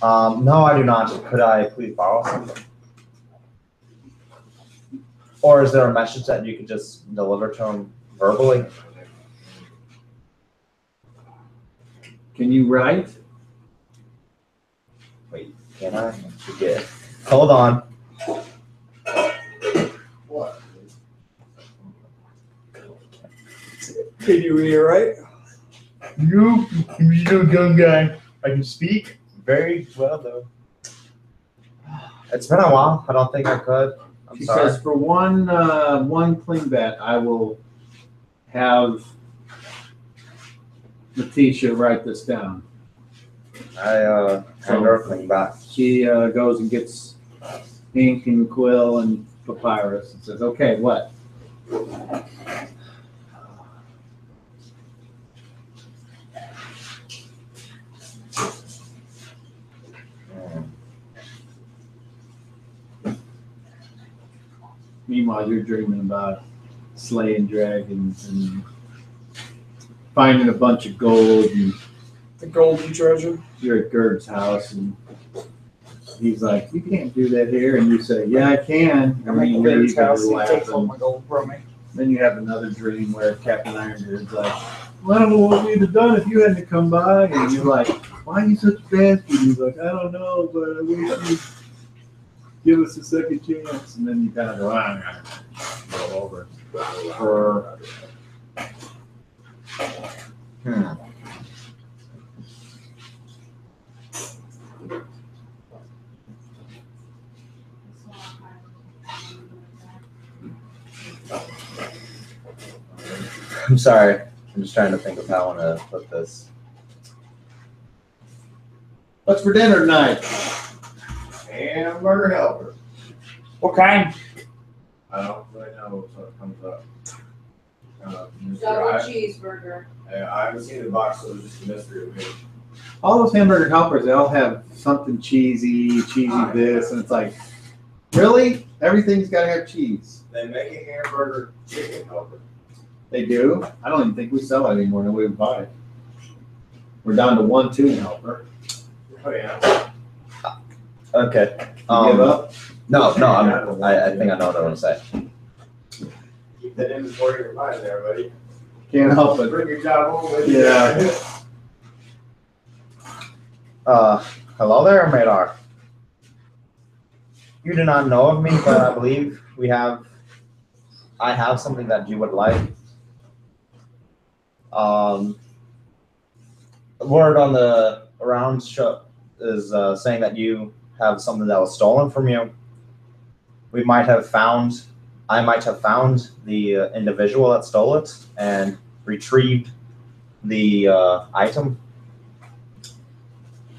C: No, I do not. Could I please borrow something? Or is there a message that you could just deliver to him verbally?
A: Can you write?
C: Wait, can I? Forget. Hold on.
A: What?
B: Can you read it right?
C: You young guy. I can speak very well though. It's been a while. I don't think I could. I'm
A: She
C: sorry.
A: says for one clean bet, I will have Letitia write this down.
C: I hand her a cling back.
A: She goes and gets ink and quill and papyrus and says, "Okay, what?" Meanwhile, you're dreaming about slaying dragons and finding a bunch of gold, and
B: The golden treasure.
A: you're at Gerd's house, and he's like, "You can't do that here," and you say, "Yeah, I can."
B: I
A: And
B: make
A: you
B: a
A: leave, and
B: house
A: you're
B: and takes all
A: laughing.
B: my gold from me.
A: Then you have another dream where Captain Ironbeard's like, "Well, I don't know what we'd have done if you hadn't come by," and you're like, "Why are you such a bastard?" And he's like, "I don't know, but I wish you'd give us a second chance." And then you kind of go, go over. Or
C: I'm sorry. I'm just trying to think of how I want to put this.
A: what's for dinner tonight?
D: Hamburger helper.
B: What kind?
D: I don't really know until it comes up.
E: Double cheeseburger.
D: I haven't seen the box, so it's just a mystery to me.
A: All those hamburger helpers, they all have something cheesy this, and it's like, really? Everything's got to have cheese.
D: They make a hamburger chicken helper.
A: They do? I don't even think we sell it anymore. Nobody would buy it. We're down to one tuna helper.
D: Oh yeah.
C: Okay.
A: You give up?
C: No, I think I know what I want to say.
D: Keep that inventory in your mind there, buddy.
A: Can't help it.
D: Bring your job home with you.
A: Yeah.
C: Hello there, Madar. You do not know of me, but I believe I have something that you would like. Word on the around show is saying that you have something that was stolen from you. I might have found the individual that stole it and retrieved the item.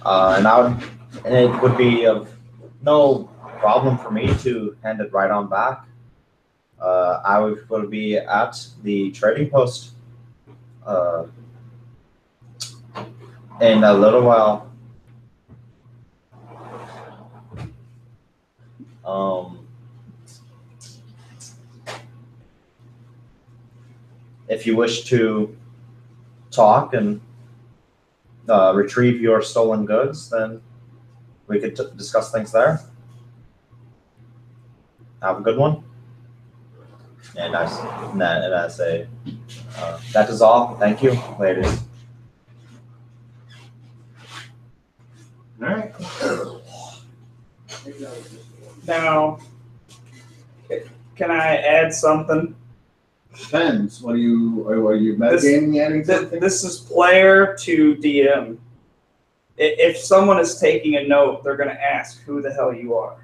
C: And it would be of no problem for me to hand it right on back. I will be at the trading post in a little while. If you wish to talk and retrieve your stolen goods, then we could discuss things there. Have a good one. And I say, that is all. Thank you, ladies.
A: All right.
B: Now, can I add something?
A: Depends. Are you metagaming adding something?
B: This is player to DM. If someone is taking a note, they're going to ask who the hell you are.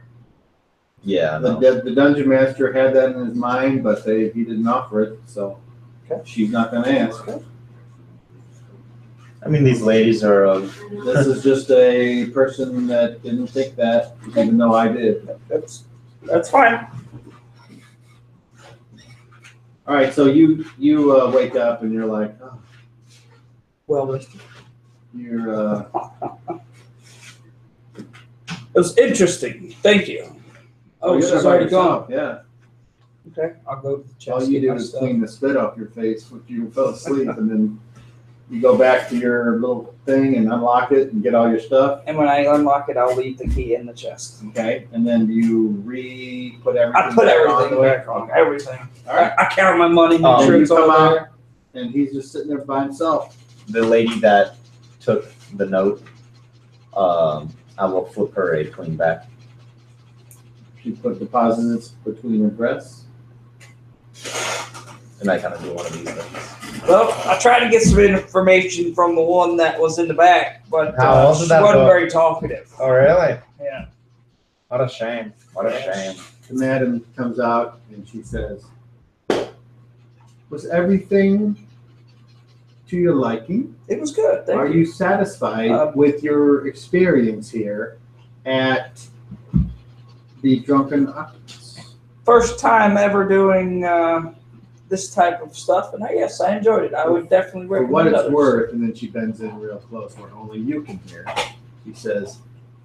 C: Yeah, no.
A: The dungeon master had that in his mind, but he didn't offer it, so
B: Okay.
A: she's not going to ask.
C: I mean, these ladies are of.
A: This is just a person that didn't think that, even though I did.
B: That's fine.
A: All right, so you wake up and you're like, oh,
B: Well, Mister.
A: you're
B: It was interesting. Thank you. Oh,
A: you're
B: she's
A: there by
B: already
A: yourself,
B: gone.
A: Yeah.
B: Okay, I'll go to the chest.
A: All you
B: get
A: do
B: my
A: is
B: stuff.
A: clean the spit off your face when you fell asleep, and then you go back to your little thing and unlock it and get all your stuff.
B: And when I unlock it, I'll leave the key in the chest.
A: Okay, and then you put everything.
B: I put
A: back
B: everything
A: onto it.
B: back on. Everything.
A: All right.
B: I count my money, make
C: Oh,
B: sure
A: you
B: it's all
A: come out.
B: there.
A: And he's just sitting there by himself.
C: The lady that took the note, I will flip her a queen back.
A: She put deposits between her breasts.
C: And I kind of do one of these things.
B: Well, I tried to get some information from the one that was in the back, but
C: How else
B: she
C: did that
B: wasn't
C: go?
B: very talkative.
C: Oh, really?
B: Yeah.
C: What a shame. What a shame.
A: The madam comes out and she says, "Was everything to your liking?
B: It was good.
A: Are
B: Thank
A: you satisfied with your experience here at the Drunken Octopus?
B: First time ever doing this type of stuff, and yes, I enjoyed it. I would definitely
A: For
B: recommend
A: what it's
B: others.
A: worth, and then she bends in real close where only you can hear. She says,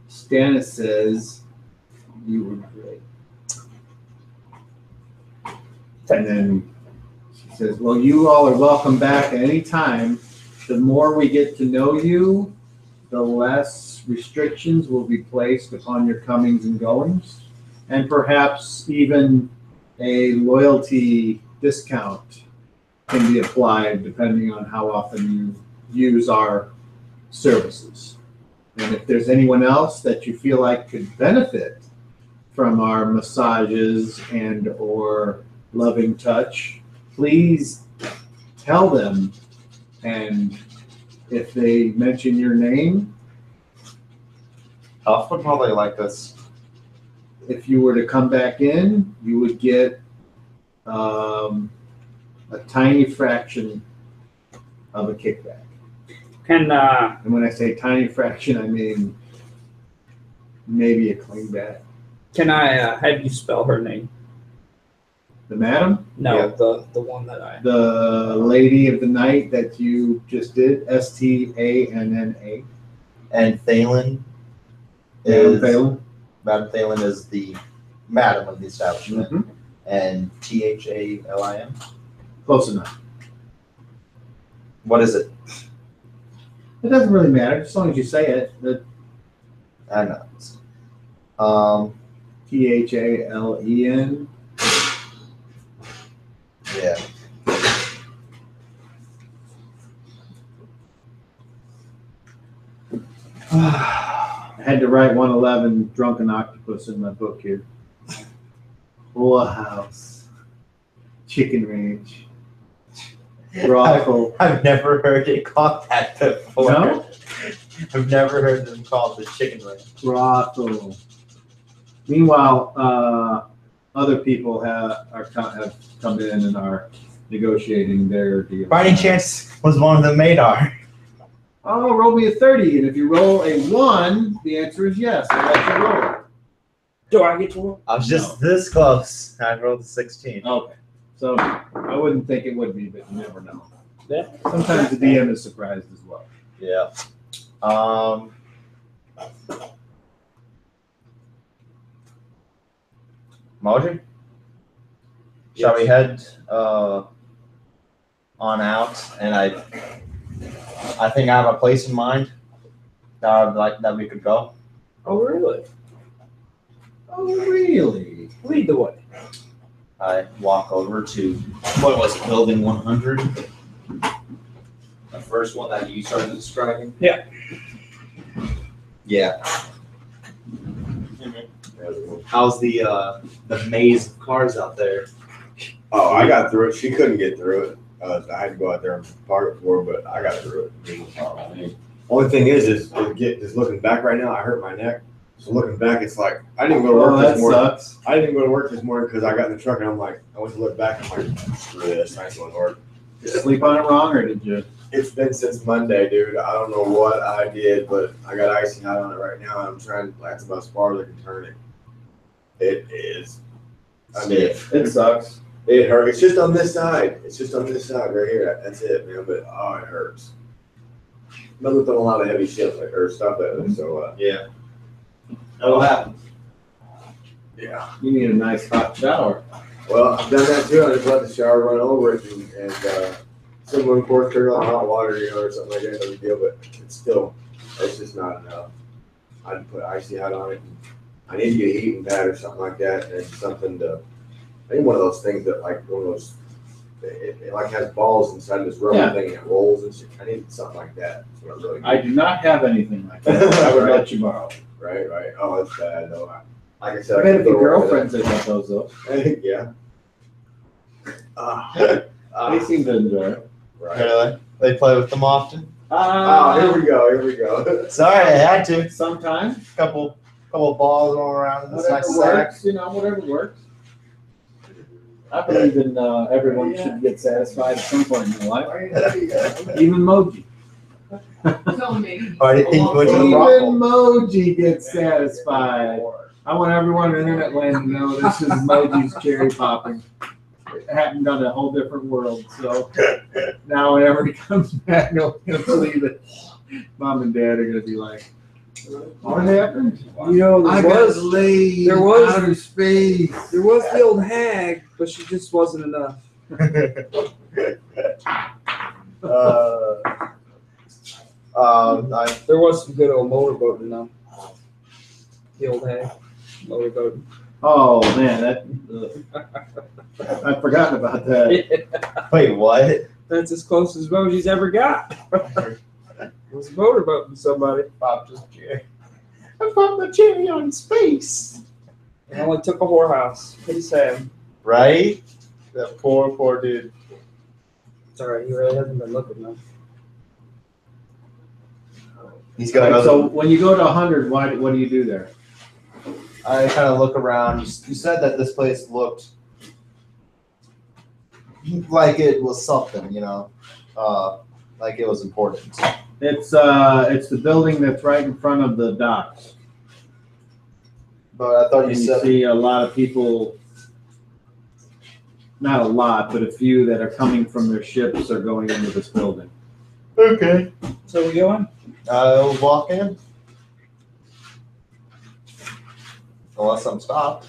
A: Stannis says you were great. And then she says, well, you all are welcome back at any time. The more we get to know you, the less restrictions will be placed upon your comings and goings, and perhaps even a loyalty discount can be applied depending on how often you use our services. And if there's anyone else that you feel like could benefit from our massages and or loving touch, please tell them. And if they mention your name,
C: Huff would probably like this.
A: if you were to come back in, you would get a tiny fraction of a kickback.
B: Can
A: And when I say tiny fraction, I mean maybe a clean back.
B: can I have you spell her name?
A: The madam,
B: No,
C: Yeah.
B: the one that I.
A: the lady of the night that you just did, Stanna.
C: And Thalen
A: Madam
C: is
A: Phelan.
C: Madam Thalen is the madam of the establishment,
A: Mhm.
C: and Thalim.
A: Close enough.
C: What is it?
A: It doesn't really matter, as long as you say it. The
C: I know.
A: Thalen.
C: Yeah.
A: I had to write 111 Drunken Octopus in my book here. Whorehouse. Chicken range. Brothel.
C: I've never heard it called that before.
A: No?
C: I've never heard them called the chicken wing.
A: Brothel. Meanwhile, other people have come in and are negotiating their deal.
C: By any chance, was one of them Madar?
A: Oh, roll me a 30, and if you roll a 1, the answer is yes. I'll let you roll it.
B: Do I get to roll?
C: I was just this close. I rolled a 16.
A: Okay. So I wouldn't think it would be, but you never know.
B: Yeah.
A: Sometimes the DM is surprised as well.
C: Yeah. Moji? Shall we head on out? And I think I have a place in mind that I'd like that we could go.
B: Oh, really?
A: Oh, really?
B: Lead the way.
C: I walk over to what was it, building 100.
D: The first one that you started describing?
C: Yeah. How's the maze of cars out there?
F: Oh, I got through it. She couldn't get through it. I had to go out there and park it for her, but I got through it. Only thing is just looking back right now, I hurt my neck. So looking back, it's like I didn't go to
A: Oh,
F: work
A: that
F: this morning.
A: sucks.
F: I didn't go to work this morning because I got in the truck and I'm like, I went to look back and I'm like, screw this, I ain't going to work.
A: Did you sleep on it wrong, or did you?
F: It's been since Monday, dude. I don't know what I did, but I got icy hot on it right now. And I'm trying. That's about as far as I can turn it. It is. I mean,
A: It sucks.
F: it hurts. It's just on this side. It's just on this side right here. That's it, man. But oh, it hurts. But with a lot of heavy shit like or stuff at it. So
C: Yeah. That'll happen.
F: yeah.
A: You need a nice hot shower.
F: Well, I've done that too. I just let the shower run over it and someone pours her on hot water, you know, or something like that. No big deal. But it's just not enough. I'd put icy hot on it. I need to get a heating pad or something like that, and something to. I need one of those things that like one of those. It like has balls inside this rubber
A: Yeah.
F: thing and it rolls and shit. I need something like that. That's what I really need.
A: I do not have anything like that. I would let you borrow.
F: Right. Oh, it's bad though. Like I said,
A: I bet a few
F: could go
A: girlfriends that got those though.
F: over yeah.
A: They seem to enjoy it.
F: Right.
C: Really? They play with them often?
F: Oh, here we go.
C: Sorry, I had to.
A: Sometimes.
C: Couple balls all around. It's
A: Whatever
C: nice sack.
A: works, whatever works. I believe in everyone should get satisfied at some point in their life. Even Moji.
E: Tell me.
C: Or anything you went to the
A: Even
C: brothel.
A: Moji gets satisfied. I want everyone in internet land to know this is Moji's cherry popping. It happened on a whole different world. So now whenever he comes back, he'll believe it. Mom and Dad are gonna be like, "What happened?
B: You know,
A: I got laid
B: there was-
A: outer space."
B: there was the old hag, but she just wasn't enough. There was some good old motorboating though. The old hag motorboating.
A: Oh man, I've forgotten about that.
C: Wait, what?
B: That's as close as Moji's ever got. Was motorboating somebody.
C: Popped his cherry.
B: I popped the cherry on space. It only took a whorehouse. Pretty sad.
C: Right? That poor dude.
B: It's alright, he really hasn't been looking though.
C: He's got
A: Right,
C: another.
A: so when you go to 100, what do you do there?
C: I kind of look around. You said that this place looked like it was something, like it was important.
A: It's the building that's right in front of the docks.
C: But I thought you
A: And you
C: said
A: see a lot of people, not a lot, but a few that are coming from their ships are going into this building.
C: okay.
B: So we going?
C: I'll walk in. Unless I'm stopped.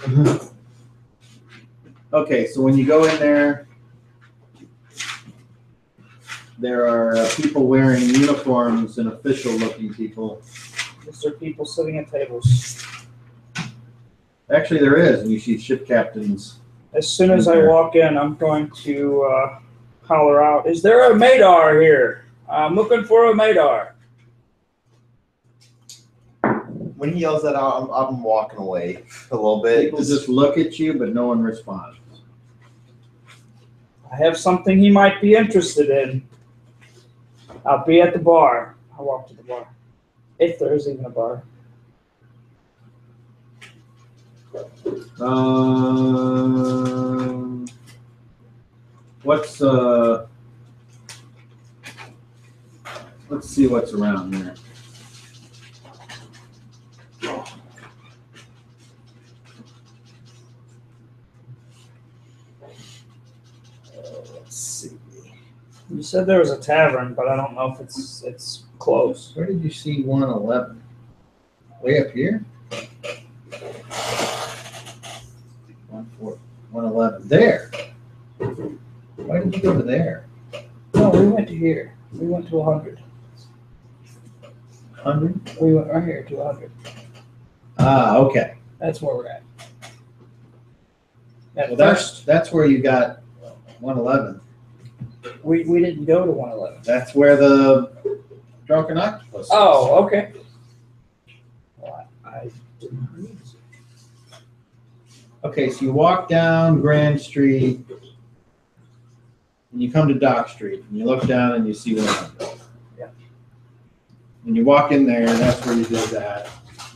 A: Okay, so when you go in there, there are people wearing uniforms and official-looking people.
B: Is there people sitting at tables?
A: Actually, there is, and you see ship captains.
B: As soon as I walk in, I'm going to holler out, "Is there a Madar here? I'm looking for a Madar."
C: When he yells that out, I'm walking away a little bit.
A: People just look at you, but no one responds.
B: I have something he might be interested in. I'll be at the bar. I'll walk to the bar. If there is even a bar.
A: Let's see what's around there.
C: Let's see.
B: You said there was a tavern, but I don't know if it's close.
A: Where did you see 111? Way up here? 111. There. Why did you go to there?
B: No, we went to here. We went to 100.
A: 100?
B: We went right here to 100.
A: Ah, okay.
B: That's where we're at. At
A: Well,
B: first,
A: that's where you got 111.
B: we didn't go to 111.
A: That's where the drunken octopus is.
B: Oh, okay. Well, I didn't read it.
A: Okay, so you walk down Grand Street, and you come to Dock Street, and you look down and you see 100.
B: Yeah.
A: And you walk in there, and that's where you did that.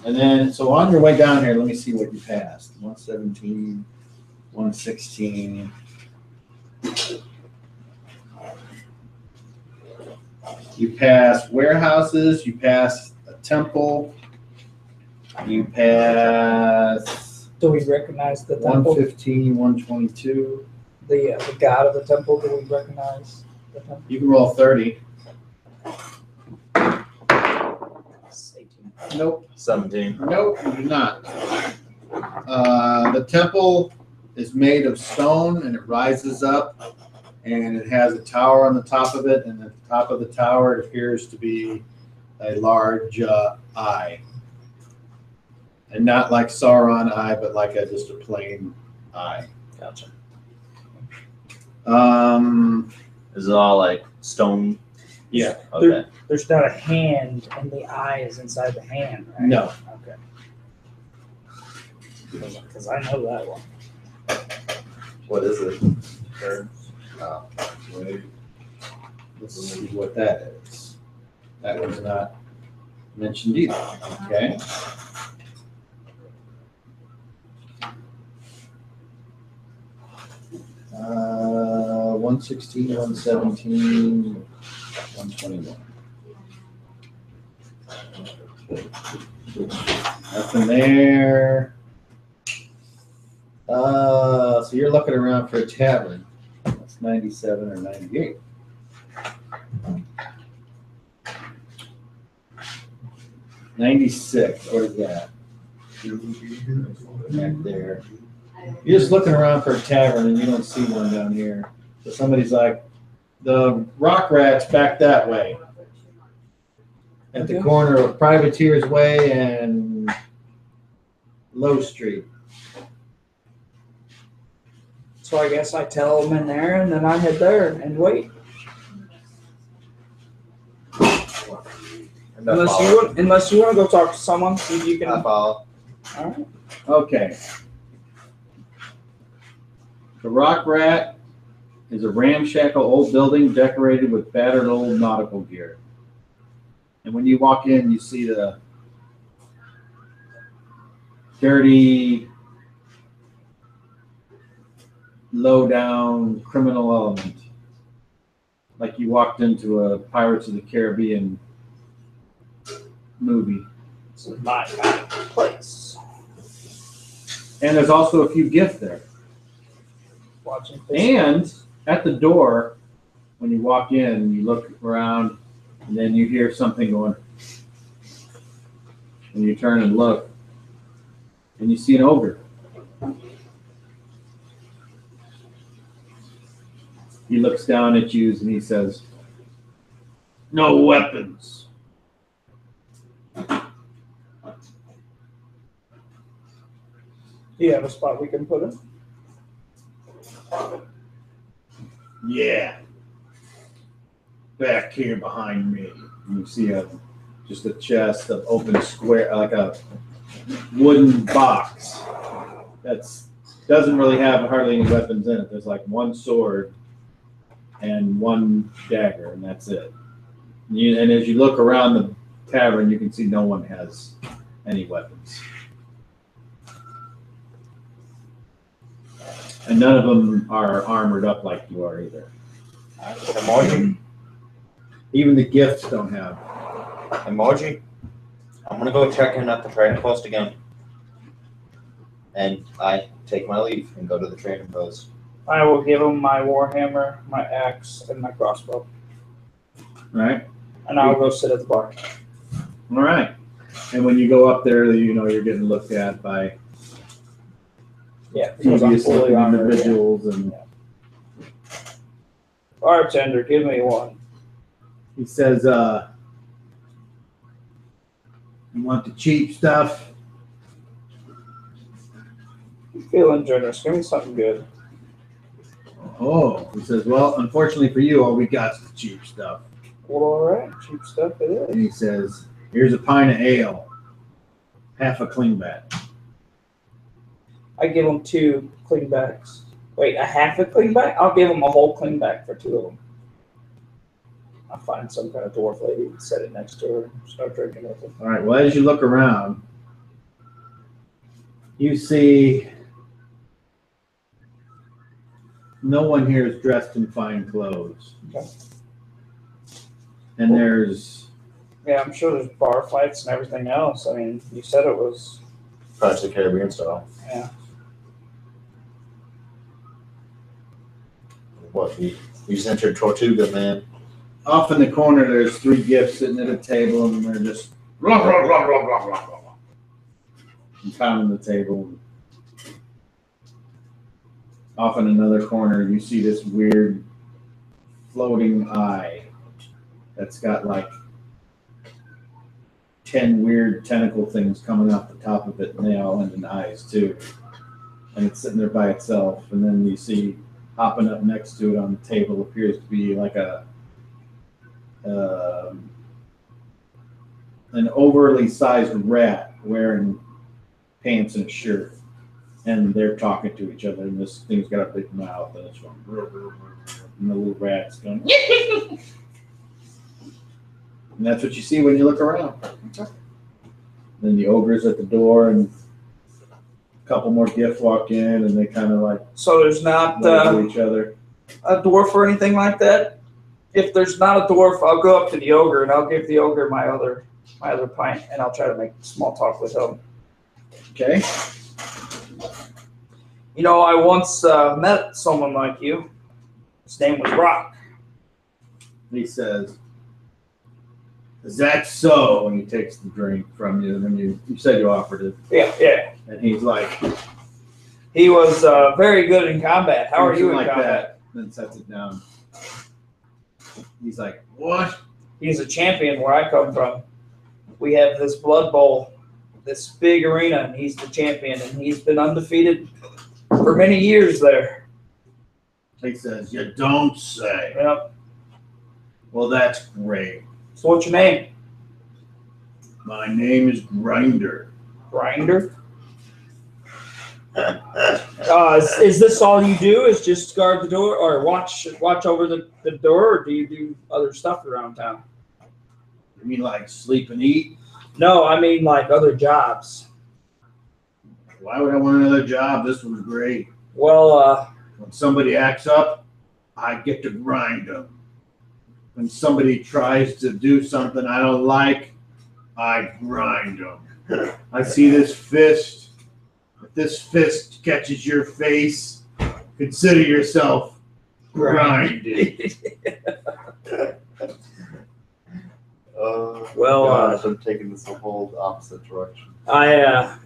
A: And then, so on your way down here, let me see what you passed. 117, 116. You pass warehouses, you pass a temple, you pass
B: Do we recognize the temple?
A: 115, 122.
B: The god of the temple? Do we recognize the temple?
A: You can roll 30.
B: It's 18.
A: Nope.
C: 17.
A: Nope, you do not. The temple is made of stone and it rises up and it has a tower on the top of it, and at the top of the tower it appears to be a large eye. And not like Sauron eye, but like just a plain eye.
B: Gotcha.
C: Is it all like stone?
A: Yeah.
C: Okay.
B: There's not a hand, and the eye is inside the hand, right?
A: No.
B: Okay. Because I know that one.
C: What is it?
A: Let's see what that is. That was not mentioned either. Okay. 116, 117, 121. Nothing there. So you're looking around for a tavern. That's 97 or 98. $96. Where's that? Back there. You're just looking around for a tavern and you don't see one down here. So somebody's like, the Rock Rat's back that way. At the corner of Privateer's Way and Low Street.
B: So I guess I tell them in there, and then I head there and wait. Unless you want to go talk to someone, see if you can.
C: I follow.
B: All right.
A: Okay. The Rock Rat is a ramshackle old building decorated with battered old nautical gear. And when you walk in, you see the dirty, low-down criminal element. Like you walked into a Pirates of the Caribbean movie.
B: This is my kind of place.
A: And there's also a few gifts there.
B: Watching
A: And at the door, when you walk in, you look around, and then you hear something going. And you turn and look, and you see an ogre. He looks down at you and he says, "No weapons."
B: Do you have a spot we can put him?
A: Yeah. Back here behind me. And you see just a chest of open square, like a wooden box. That's doesn't really have hardly any weapons in it. There's like one sword and one dagger, and that's it. And as you look around the tavern, you can see no one has any weapons. And none of them are armored up like you are either.
C: Emoji.
A: Even the gifts don't have.
C: Emoji. I'm gonna go check in at the trading post again. And I take my leave and go to the trading post.
B: I will give him my warhammer, my axe, and my crossbow.
A: Right?
B: And I'll go sit at the bar.
A: All right. And when you go up there, you know you're getting looked at by
B: Yeah, because I'm
A: previous
B: fully armored.
A: individuals, and
B: Bartender, give me one.
A: he says, "You want the cheap stuff?"
B: I'm feeling generous. Give me something good.
A: Oh, he says, "Well, unfortunately for you, all we got is the cheap stuff."
B: Well, all right, cheap stuff it is.
A: And he says, "Here's a pint of ale, half a klingbat."
B: I give him 2 clingbacks. Wait, a half a klingback? I'll give him a whole klingback for 2 of them. I'll find some kind of dwarf lady and set it next to her and start drinking with her.
A: All right. Well, as you look around, you see no one here is dressed in fine clothes.
B: Okay.
A: And there's
B: Yeah, I'm sure there's bar fights and everything else. I mean, you said it was.
C: Pirates of the Caribbean style.
B: Yeah.
C: What we just entered Tortuga, man.
A: off in the corner, there's 3 gifts sitting at a table, and they're just blah, blah, blah, blah, blah, blah, blah, and pounding the table. Off in another corner, you see this weird floating eye that's got like 10 weird tentacle things coming off the top of it, and they all end in eyes too. And it's sitting there by itself. And then you see hopping up next to it on the table appears to be like an overly sized rat wearing pants and a shirt. And they're talking to each other, and this thing's got a big mouth, and it's going, and the little rat's going, and that's what you see when you look around. Then the ogre's at the door, and a couple more gifts walk in, and they kind of like
B: So the's not
A: to each other.
B: a dwarf or anything like that. If there's not a dwarf, I'll go up to the ogre and I'll give the ogre my other pint, and I'll try to make small talk with him.
A: Okay.
B: You know, I once met someone like you. His name was Rock.
A: He says, "Is that so?" And he takes the drink from you, and then you said you offered it,
B: Yeah.
A: and he's like,
B: He was very good in combat. How are you in
A: like
B: combat?
A: that, then sets it down. He's like, "What?"
B: He's a champion where I come from. We have this blood bowl, this big arena, and he's the champion, and he's been undefeated for many years there.
A: He says, "You don't say."
B: Yep.
A: Well, that's great.
B: So what's your name?
A: My name is Grinder.
B: Grinder? Is this all you do? Is just guard the door or watch over the door, or do you do other stuff around town?
A: You mean like sleep and eat?
B: No, I mean like other jobs.
A: Why would I want another job? This was great.
B: Well,
A: When somebody acts up, I get to grind them. When somebody tries to do something I don't like, I grind them. I see this fist. If this fist catches your face, consider yourself grinded.
B: Well,
D: gosh, I'm taking this a whole opposite direction.
B: I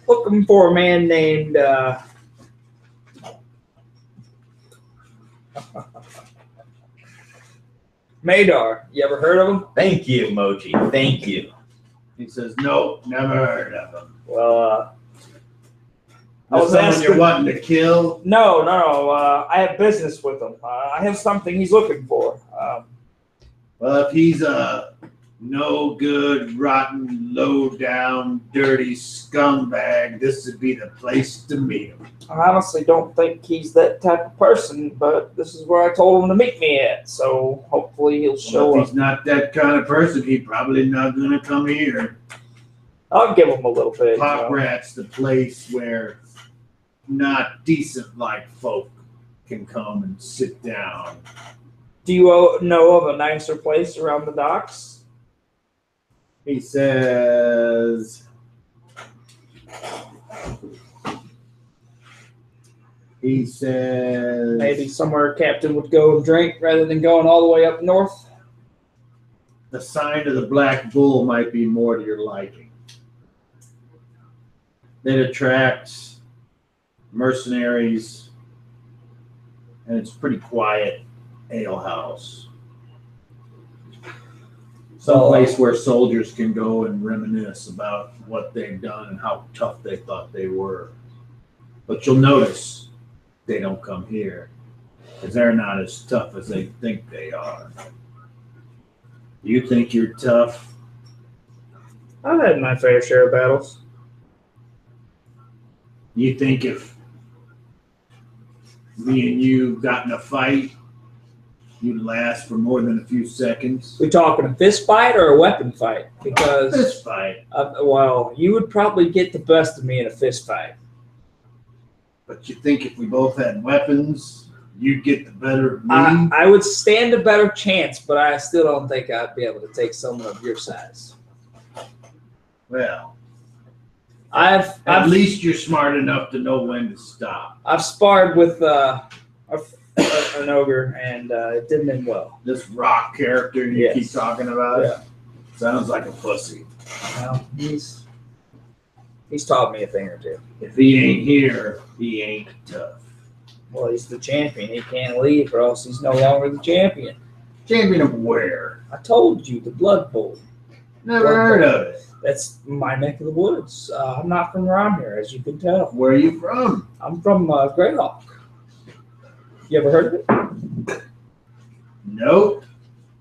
B: looking for a man named Madar. You ever heard of him?
C: Thank you, Moji. Thank you.
A: He says, "Nope, never heard of him."
B: Well, I
A: Is
B: was
A: someone
B: asking.
A: you're wanting to kill?
B: No. I have business with him. I have something he's looking for.
A: Well, if he's a no good, rotten, low down, dirty scumbag, this would be the place to meet him.
B: I honestly don't think he's that type of person, but this is where I told him to meet me at. So hopefully he'll
A: Well,
B: show
A: if
B: up.
A: he's not that kind of person, he's probably not going to come here.
B: I'll give him a little bit.
A: Pop Rat's the place where not decent like folk can come and sit down.
B: Do you know of a nicer place around the docks?
A: He says,
B: Maybe somewhere a captain would go and drink rather than going all the way up north.
A: the sign of the Black Bull might be more to your liking. It attracts mercenaries, and it's a pretty quiet alehouse. Someplace where soldiers can go and reminisce about what they've done and how tough they thought they were. But you'll notice they don't come here because they're not as tough as they think they are. You think you're tough?
B: I've had my fair share of battles.
A: You think if me and you got in a fight, you'd last for more than a few seconds?
B: We talking a fist fight or a weapon fight? Because
A: Fist fight.
B: well, you would probably get the best of me in a fist fight.
A: But you think if we both had weapons, you'd get the better of me?
B: I would stand a better chance, but I still don't think I'd be able to take someone of your size.
A: Well,
B: At
A: at least you're smart enough to know when to stop.
B: I've sparred with an ogre, and it didn't end well.
A: This rock character you
B: Yes.
A: keep talking about
B: Yeah.
A: sounds like a pussy.
B: Well, he's taught me a thing or two.
A: If he ain't here, he ain't tough.
B: Well, he's the champion. He can't leave, or else he's no longer the champion.
A: Champion of where?
B: I told you, the Blood Bowl.
A: Never
B: Blood
A: heard
B: Bowl.
A: of it.
B: That's my neck of the woods. I'm not from around here, as you can tell.
A: Where are you from?
B: I'm from Greyhawk. You ever heard of it?
A: Nope.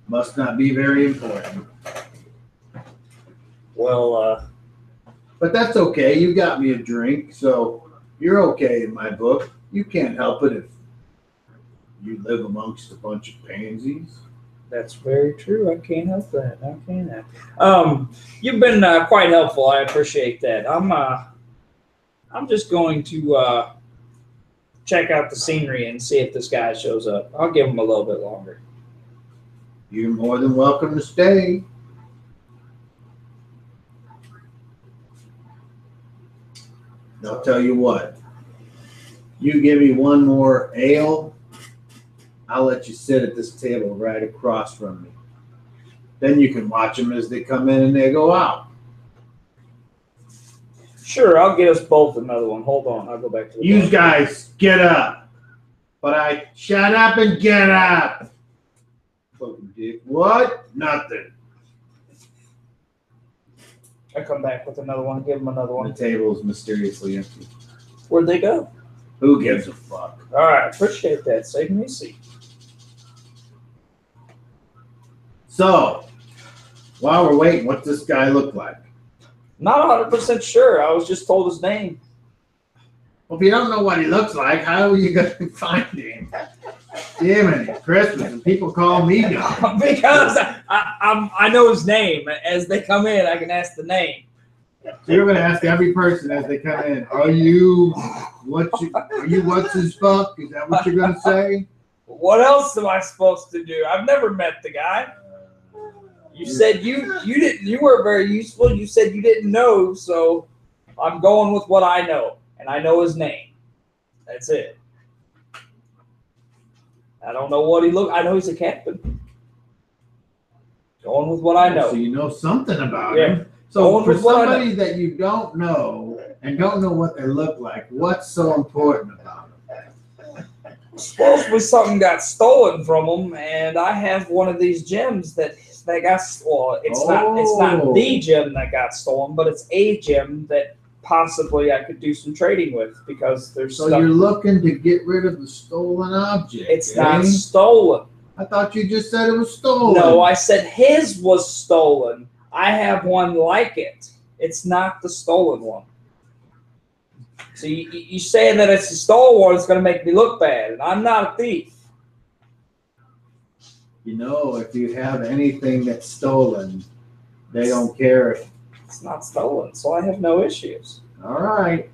A: Must not be very important.
B: Well,
A: But that's okay. You got me a drink, so you're okay in my book. You can't help it if you live amongst a bunch of pansies.
B: that's very true. I can't help that. I can't. You've been quite helpful. I appreciate that. I'm just going to check out the scenery and see if this guy shows up. I'll give him a little bit longer.
A: You're more than welcome to stay. I'll tell you what. You give me one more ale, I'll let you sit at this table right across from me. Then you can watch them as they come in and they go out.
B: Sure, I'll get us both another one. Hold on, I'll go back to the
A: You
B: bar.
A: guys, get up. But I shut up and get up. Fucking dick. What? Nothing.
B: I come back with another one. Give him another
A: The
B: one.
A: table is mysteriously empty.
B: Where'd they go?
A: Who gives a fuck?
B: All right, appreciate that. Save me a seat.
A: So, while we're waiting, what's this guy look like?
B: Not 100% sure. I was just told his name.
A: Well, if you don't know what he looks like, how are you going to find him? Damn it, it's Christmas and people call me dumb.
B: Because I know his name. As they come in, I can ask the name.
A: So you're going to ask every person as they come in, are you what's his fuck? Is that what you're going to say?
B: What else am I supposed to do? I've never met the guy. You said you didn't. You weren't very useful. You said you didn't know, so I'm going with what I know, and I know his name. That's it. I don't know what he look. I know he's a captain. Going with what I know.
A: So you know something about
B: Yeah.
A: him. So
B: Going
A: for
B: with what I know.
A: somebody that you don't know and don't know what they look like, what's so important about them?
B: Supposedly something got stolen from him, and I have one of these gems that got. Well, it's not the gem that got stolen, but it's a gem that possibly I could do some trading with because there's
A: So
B: stuff.
A: you're looking to get rid of the stolen object.
B: It's
A: eh?
B: not stolen.
A: I thought you just said it was stolen.
B: No, I said his was stolen. I have one like it. It's not the stolen one. So you saying that it's the stolen one is going to make me look bad, and I'm not a thief.
A: You know, if you have anything that's stolen, they don't care.
B: It's not stolen, so I have no issues.
A: All right.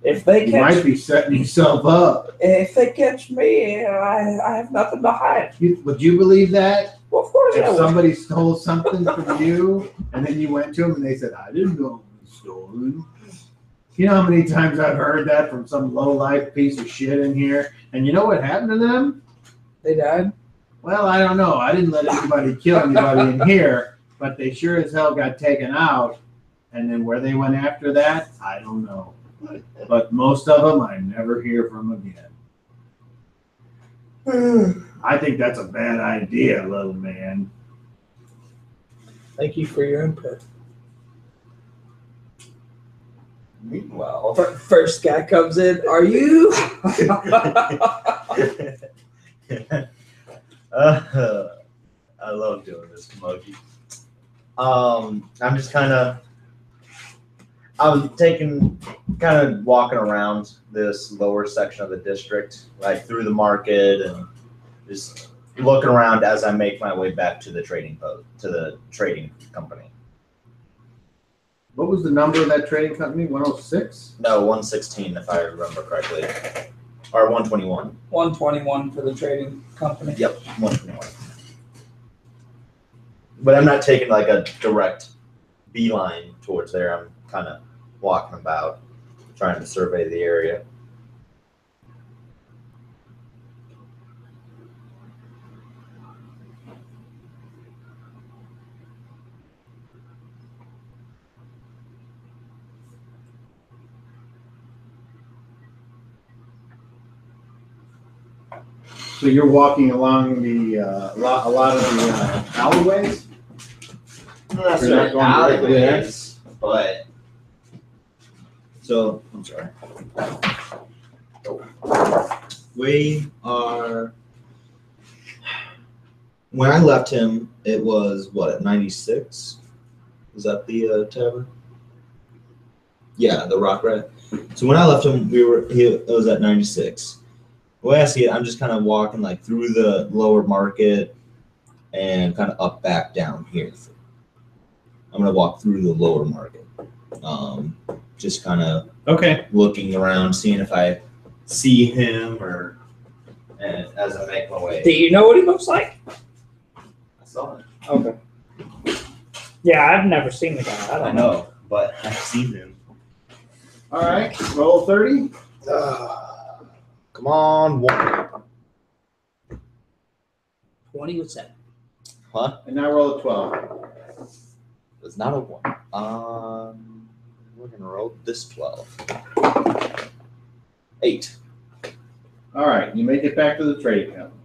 B: If they
A: You
B: catch
A: might be setting yourself up.
B: If they catch me, I have nothing to hide.
A: Would you believe that?
B: Well, of course I
A: If
B: would.
A: somebody stole something from you, and then you went to them and they said, I didn't know it was stolen. You know how many times I've heard that from some low-life piece of shit in here? And you know what happened to them?
B: They died.
A: Well, I don't know. I didn't let anybody kill anybody in here, but they sure as hell got taken out. And then where they went after that, I don't know. But most of them, I never hear from again. I think that's a bad idea, little man.
B: Thank you for your input.
C: Meanwhile,
B: First guy comes in. Are you?
C: I love doing this, Moji. I'm just I'm walking around this lower section of the district, like through the market, and just looking around as I make my way back to the trading company.
A: What was the number of that trading company? 106?
C: No, 116 if I remember correctly, or 121.
B: 121 for the trading company.
C: Yep, 121. But I'm not taking like a direct beeline towards there. I'm kind of walking about, trying to survey the area.
A: So you're walking along the a lot of the alleyways?
C: Not
A: You're not going directly there?
C: but so I'm sorry. We are. When I left him, it was what, at 96? Was that the tavern? Yeah, the Rock Rat. So when I left him, it was at 96. The way I see it, I'm just kind of walking like through the lower market and kind of up back down here. I'm gonna walk through the lower market, just kind of
A: Okay.
C: looking around, seeing if I see him or as I make my way.
B: Do you know what he looks like?
C: I saw it.
B: Okay. Yeah, I've never seen the guy. I
C: I
B: don't know.
C: know, but I've seen him.
A: All right, roll 30.
C: Come on, one.
B: 20 with 7.
C: Huh?
A: And now roll a 12.
C: It's not a one. We're gonna roll this 12. 8.
A: All right, you make it back to the trading company.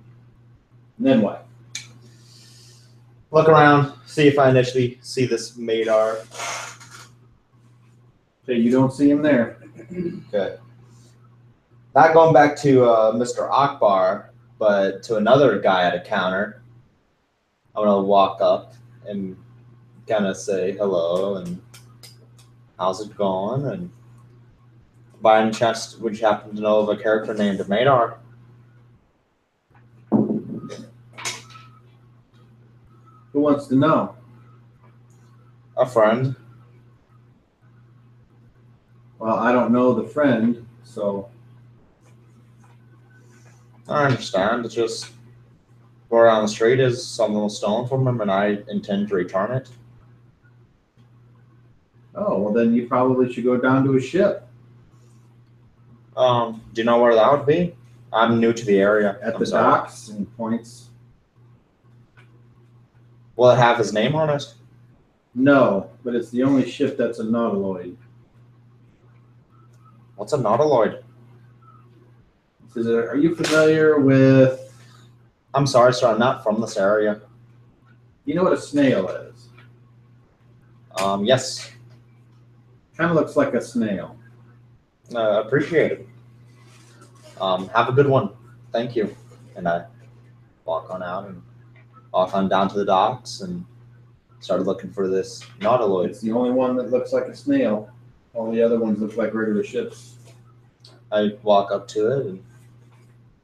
A: And then what?
C: Look around, see if I initially see this Madar.
A: Okay, you don't see him there.
C: Okay. Not going back to Mr. Akbar, but to another guy at a counter. I'm gonna walk up and kind of say hello and how's it going? And by any chance, would you happen to know of a character named Madar?
A: Who wants to know?
C: A friend.
A: Well, I don't know the friend, so
C: I understand. It's just word on the street is something was stolen from him, and I intend to return it.
A: oh well, then you probably should go down to a ship
C: Do you know where that would be? I'm new to the area.
A: at
C: I'm
A: the
C: sorry.
A: docks and points.
C: Will it have his name on it?
A: No, but it's the only ship that's a nautiloid.
C: What's a nautiloid?
A: Says, are you familiar with?
C: I'm sorry, sir. I'm not from this area.
A: You know what a snail is?
C: Yes.
A: Kind of looks like a snail.
C: Appreciate it. Have a good one. Thank you. And I walk on out and walk on down to the docks and started looking for this nautiloid.
A: It's the only one that looks like a snail. All the other ones look like regular ships.
C: I walk up to it and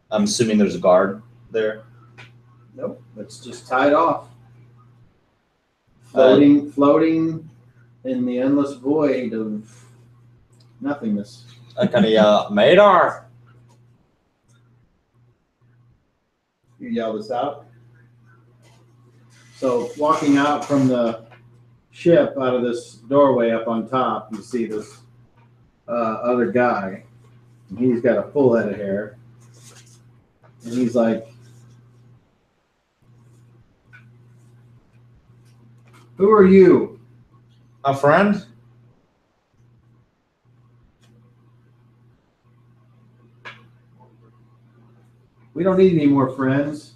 C: I'm assuming there's a guard there.
A: Nope, it's just tied off. Floating in the endless void of nothingness.
C: I kind of yell, Madar!
A: You yell this out. So walking out from the ship, out of this doorway up on top, you see this other guy. And he's got a full head of hair. And he's like, who are you?
C: A friend?
A: We don't need any more friends.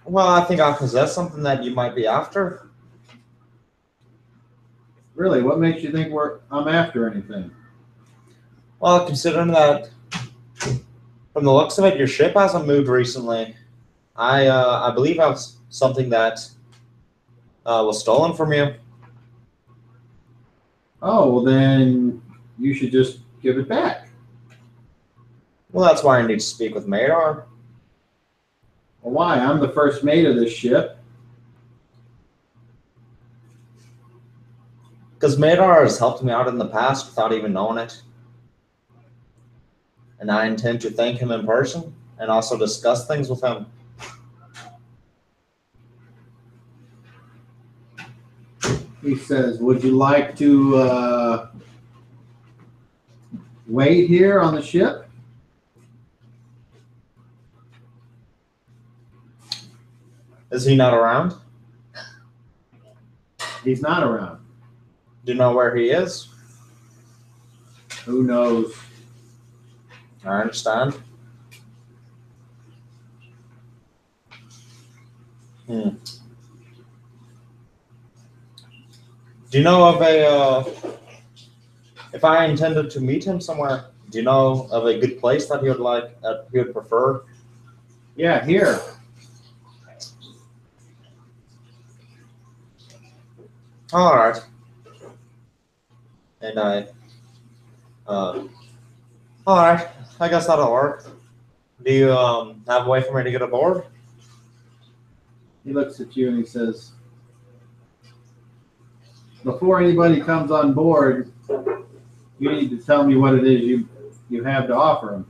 C: Well, I think I possess something that you might be after.
A: Really, what makes you think I'm after anything?
C: Well, considering that from the looks of it, your ship hasn't moved recently. I believe I was something that was stolen from you.
A: Oh, well then you should just give it back.
C: Well, that's why I need to speak with Madar.
A: Well, why? I'm the first mate of this ship.
C: Because Madar has helped me out in the past without even knowing it. And I intend to thank him in person and also discuss things with him.
A: He says, would you like to wait here on the ship?
C: Is he not around?
A: He's not around.
C: Do you know where he is?
A: Who knows?
C: I understand. Do you know of if I intended to meet him somewhere, do you know of a good place that he would prefer?
A: Yeah, here.
C: All right. And all right. I guess that'll work. Do you have a way for me to get aboard?
A: He looks at you and he says, before anybody comes on board, You need to tell me what it is you have to offer him.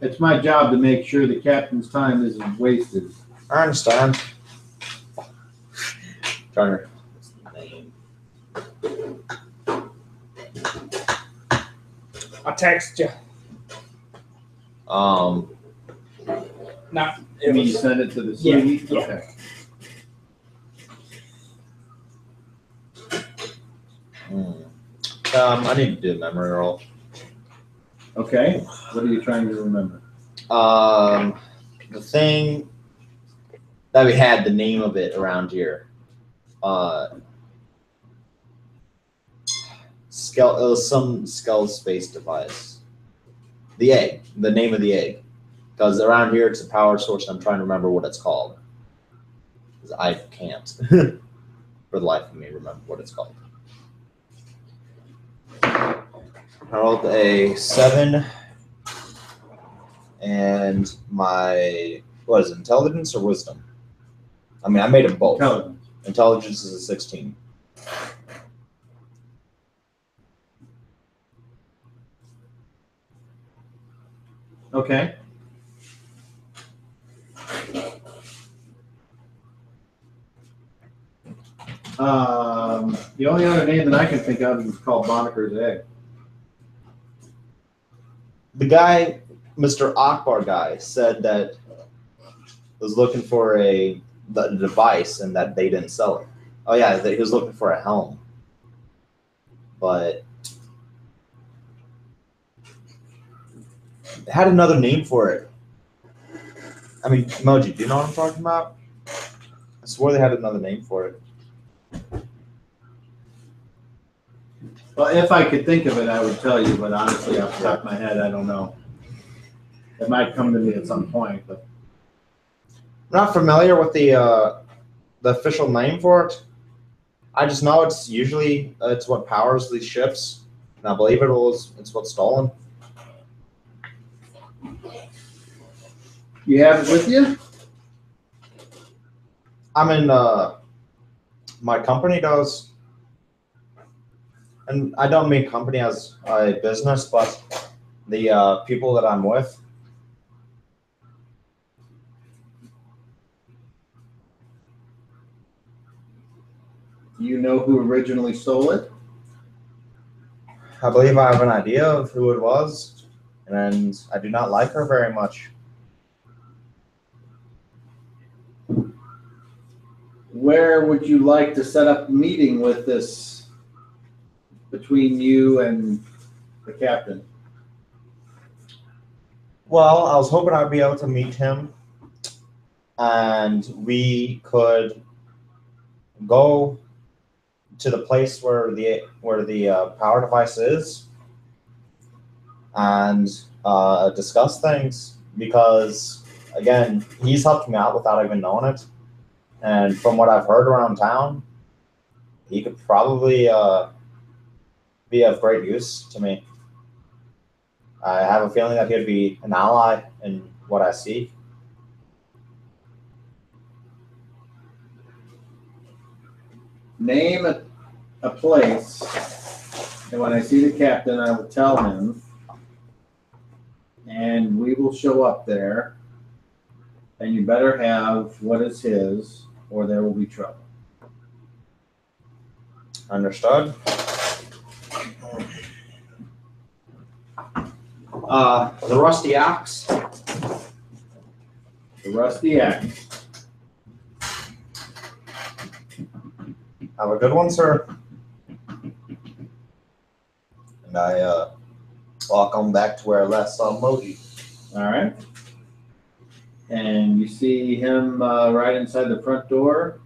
A: It's my job to make sure the captain's time isn't wasted.
C: I understand. Trying to. What's the name?
B: I text you.
C: Um.
B: No,
A: You
B: it
A: mean you
B: was,
A: send it to the
B: Yeah,
A: city?
B: yeah.
A: Okay.
C: I need to do a memory roll.
A: Okay. What are you trying to remember?
C: The thing that we had, the name of it around here. Skell. It was some Skell space device. The egg. The name of the egg. Because around here it's a power source, and I'm trying to remember what it's called. Because I can't, for the life of me, remember what it's called. I rolled a 7, and my what is it, intelligence or wisdom? I mean, I made them both.
A: Intelligence.
C: Intelligence is a 16.
A: Okay. The only other name that I can think of is called Boniker's egg.
C: The guy, Mr. Akbar guy, said that was looking for the device and that they didn't sell it. Oh yeah, that he was looking for a helm, but it had another name for it. I mean, Moji, do you know what I'm talking about? I swore they had another name for it.
A: Well, if I could think of it, I would tell you, but honestly, off the top of my head, I don't know. It might come to me at some point, but
C: I'm not familiar with the official name for it. I just know it's usually it's what powers these ships, and I believe it's what's stolen.
A: you have it with you?
C: I mean, my company does, and I don't mean company as a business, but the people that I'm with.
A: Do you know who originally stole it?
C: I believe I have an idea of who it was, and I do not like her very much.
A: Where would you like to set up a meeting with this between you and the captain?
C: Well, I was hoping I'd be able to meet him, and we could go to the place where the power device is, and discuss things. Because again, he's helped me out without even knowing it, and from what I've heard around town, he could probably be of great use to me. I have a feeling that he'd be an ally in what I seek.
A: Name a place, and when I see the captain, I will tell him, and we will show up there, and you better have what is his, or there will be trouble.
C: Understood? The rusty axe.
A: The rusty axe.
C: Have a good one, sir. And I walk on back to where I last saw Moji.
A: All right. And you see him right inside the front door,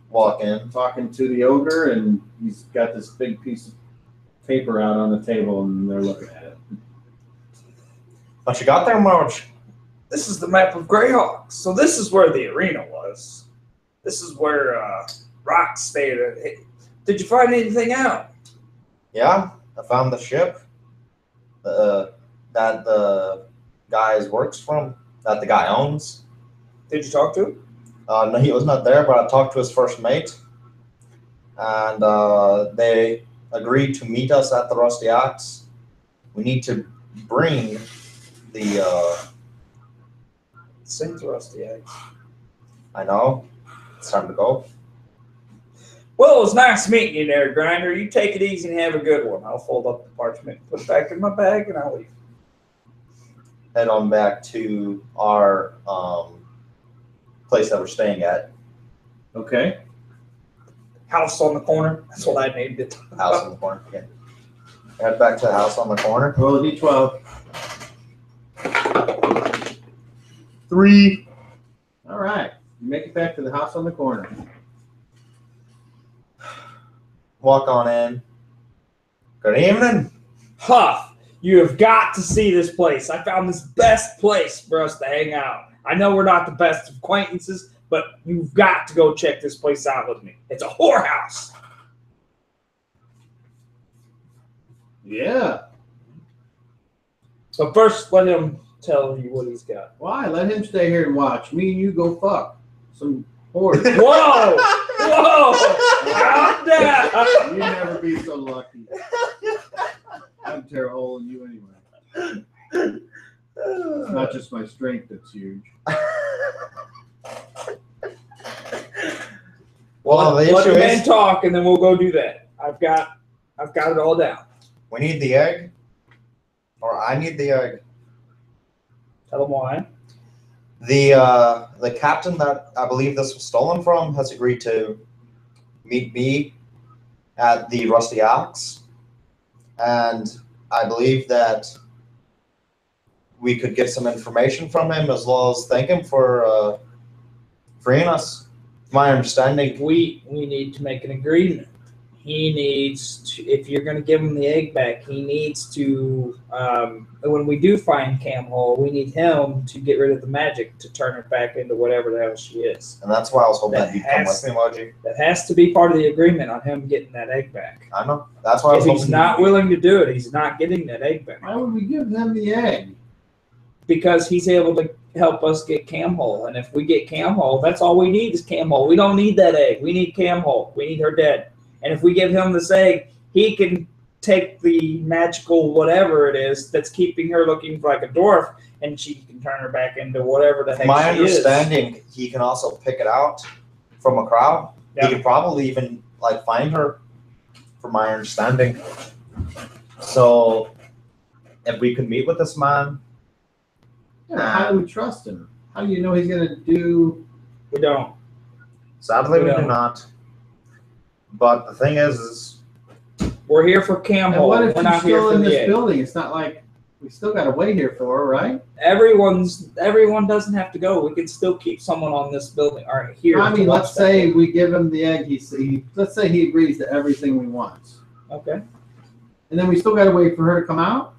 C: Walk in.
A: talking to the ogre, and he's got this big piece of paper out on the table, and they're looking at it.
C: What you got there, Moji?
B: This is the map of Greyhawk. So this is where the arena was. This is where Rock stayed. Did you find anything out?
C: Yeah, I found the ship that the guy works from, that the guy owns.
B: Did you talk to him?
C: No, he was not there, but I talked to his first mate. and they agreed to meet us at the Rusty Ox. We need to bring the.
B: Saints Rusty eggs.
C: I know. It's time to go.
B: Well, it was nice meeting you there, Grinder. You take it easy and have a good one. I'll fold up the parchment, put it back in my bag, and I'll leave.
C: Head on back to our place that we're staying at.
A: Okay.
B: House on the corner. That's what I named it.
C: House on the corner. Yeah. Head back to the house on the corner.
A: Roll a d12.
C: 3.
A: All right. You make it back to the house on the corner.
C: Walk on in. Good evening.
B: Huff, you have got to see this place. I found this best place for us to hang out. I know we're not the best of acquaintances, but you've got to go check this place out with me. It's a whorehouse.
A: Yeah.
B: But first, let him tell you what he's got.
A: Why? Let him stay here and watch. Me and you go fuck some whores.
B: Whoa! Whoa! Calm down.
A: You'd never be so lucky. I'd tear a hole in you anyway. It's not just my strength that's huge.
C: Well, the
B: Let
C: issue
B: the man
C: is
B: talk, and then we'll go do that. I've got it all down.
C: we need the egg, or I need the egg.
B: Tell him why.
C: The captain that I believe this was stolen from has agreed to meet me at the Rusty Ox, and I believe that we could get some information from him as well as thank him for freeing us. My understanding.
B: We need to make an agreement. He needs to, if you're going to give him the egg back, he needs to, when we do find Qamhuul, we need him to get rid of the magic to turn her back into whatever the hell she is.
C: And that's why I was hoping
B: That
C: that you'd come
B: has-
C: with me, Moji.
B: That has to be part of the agreement on him getting that egg back.
C: I know. That's why I was
B: If he's
C: hoping
B: not willing to do it, he's not getting that egg back.
A: Why would we give them the egg?
B: Because he's able to help us get Qamhuul. And if we get Qamhuul, that's all we need is Qamhuul. We don't need that egg. We need Qamhuul. We need her dead. And if we give him this egg, he can take the magical whatever it is that's keeping her looking like a dwarf, and she can turn her back into whatever the heck
C: My
B: she is.
C: understanding, he can also pick it out from a crowd.
B: Yeah.
C: He could probably even like find her, from my understanding. So, if we could meet with this man,
A: Yeah, how do we trust him? How do you know he's going to do?
B: We don't.
C: sadly we
B: Yeah.
C: do not. But the thing is
B: We're here for
A: And
B: Qamhuul.
A: what if
B: We're
A: she's
B: not here
A: still
B: for
A: in
B: the
A: this
B: egg.
A: building? It's not like we still got to wait here for her, right?
B: Everyone doesn't have to go. We can still keep someone on this building or here.
A: I
B: to
A: mean,
B: watch
A: let's
B: that
A: say
B: thing.
A: we give him the egg. Let's say he agrees to everything we want,
B: Okay.
A: and then we still got to wait for her to come out.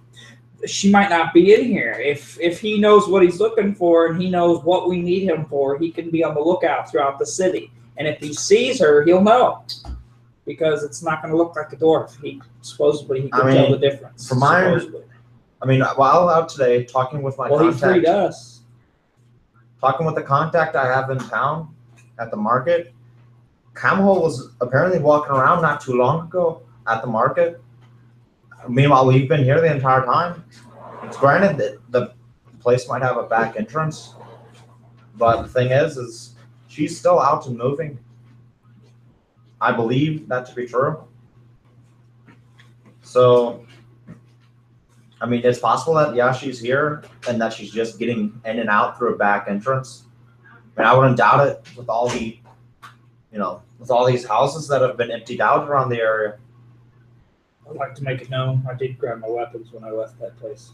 B: She might not be in here. If he knows what he's looking for and he knows what we need him for, he can be on the lookout throughout the city. And if he sees her, he'll know. Because it's not going to look like a dwarf. He can tell the difference.
C: from my-
B: supposedly.
C: I mean, while out today talking with my
B: Well, he freed
C: contact,
B: us.
C: talking with the contact I have in town at the market, Qamhuul was apparently walking around not too long ago at the market. Meanwhile, we've been here the entire time. It's granted that the place might have a back entrance, but the thing is she's still out and moving. I believe that to be true. So, I mean, it's possible that, yeah, she's here and that she's just getting in and out through a back entrance. I mean, I wouldn't doubt it with all the, with all these houses that have been emptied out around the area.
B: I'd like to make it known. I did grab my weapons when I left that place.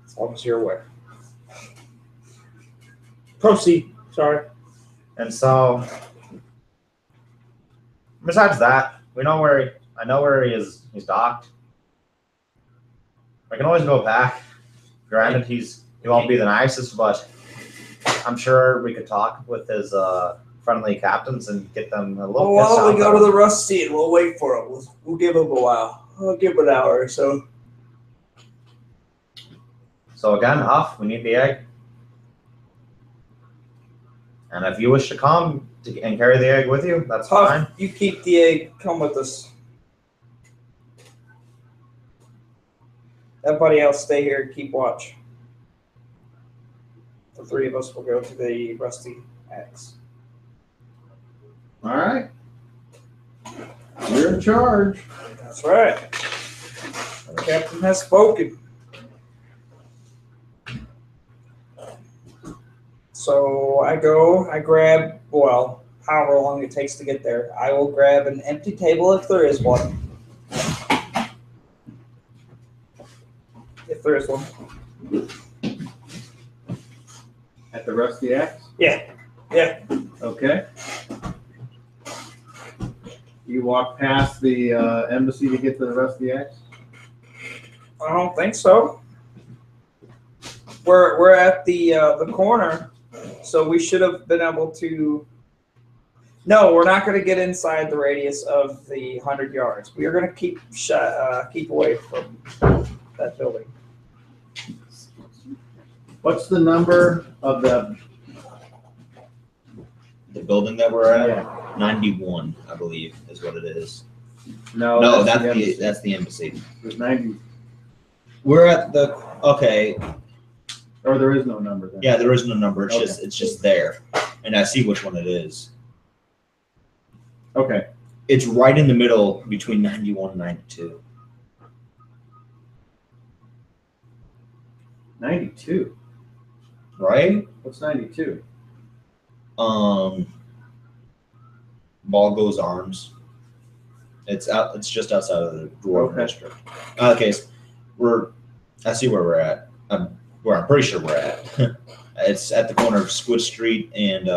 B: As long as you're aware. Proceed. Sorry.
C: And so, besides that, I know where he is. He's docked. I can always go back. Granted, he won't be the nicest, but I'm sure we could talk with his friendly captains and get them a little.
B: Well,
C: pissed
B: why don't we
C: off
B: go
C: at
B: to
C: him.
B: the Rusty and we'll wait for him. We'll give him a while. I'll give him an hour or so.
C: So again, Huff, we need the egg. And if you wish to come and carry the egg with you, that's
B: Huff,
C: fine.
B: you keep the egg. Come with us. Everybody else stay here and keep watch. The three of us will go to the rusty axe.
A: All right. You're in charge.
B: That's right. The captain has spoken. So I grab, well, however long it takes to get there. I will grab an empty table if there is one. If there is one.
A: At the Rusty Axe?
B: Yeah.
A: Okay. You walk past the embassy to get to the Rusty Axe?
B: I don't think so. We're at the corner, so we should have been able to. No, we're not going to get inside the radius of the 100 yards. We are going to keep away from that building.
A: What's the number of the
C: building that we're at?
A: Yeah.
C: 91, I believe, is what it is.
A: No,
C: No,
A: that's
C: that's the embassy.
A: There's 90,
C: We're at the okay.
A: or there is no number then.
C: Yeah, there is no number. It's
A: Okay.
C: it's just there, and I see which one it is.
A: Okay.
C: It's right in the middle between 91 and 92.
A: 92.
C: Right?
A: What's 92?
C: Balgo's Arms. It's out. It's just outside of the Dwarven
A: Okay.
C: district. Okay, so I see where we're at. Where I'm pretty sure we're at. It's at the corner of Squid Street and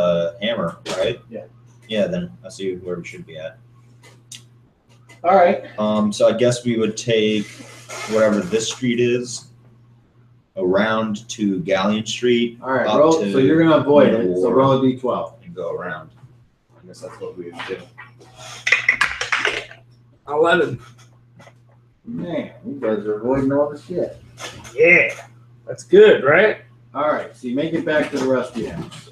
C: Hammer, right?
A: Yeah.
C: Yeah. Then I see where we should be at.
A: All right.
C: So I guess we would take whatever this street is around to Galleon Street.
A: All right.
C: Up
A: Roll,
C: to
A: so you're going to avoid it. So
C: War.
A: roll a d12.
C: And go around. I guess that's what we would do.
B: 11.
A: Man, you guys are avoiding all the shit.
B: Yeah, that's good, right?
A: All right. So you make it back to the Rusty Axe.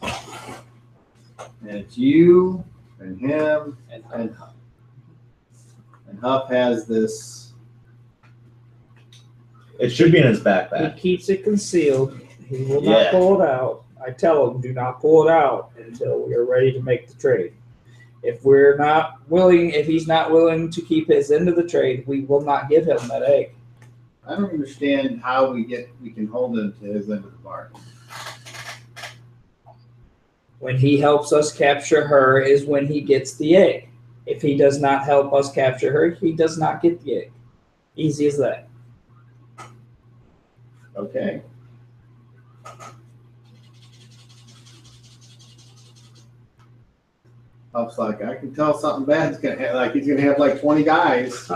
A: And it's you and him and Huff. And Huff has this.
C: It should be in his
B: He
C: backpack.
B: keeps it concealed. He will
C: Yeah.
B: not pull it out. I tell him, do not pull it out until we are ready to make the trade. If he's not willing to keep his end of the trade, we will not give him that egg.
A: I don't understand how we can hold him to his end of the bargain.
B: When he helps us capture her is when he gets the egg. If he does not help us capture her, he does not get the egg. Easy as that.
A: Okay. Huff's like, I can tell something bad's gonna happen. Like he's gonna have like 20 guys.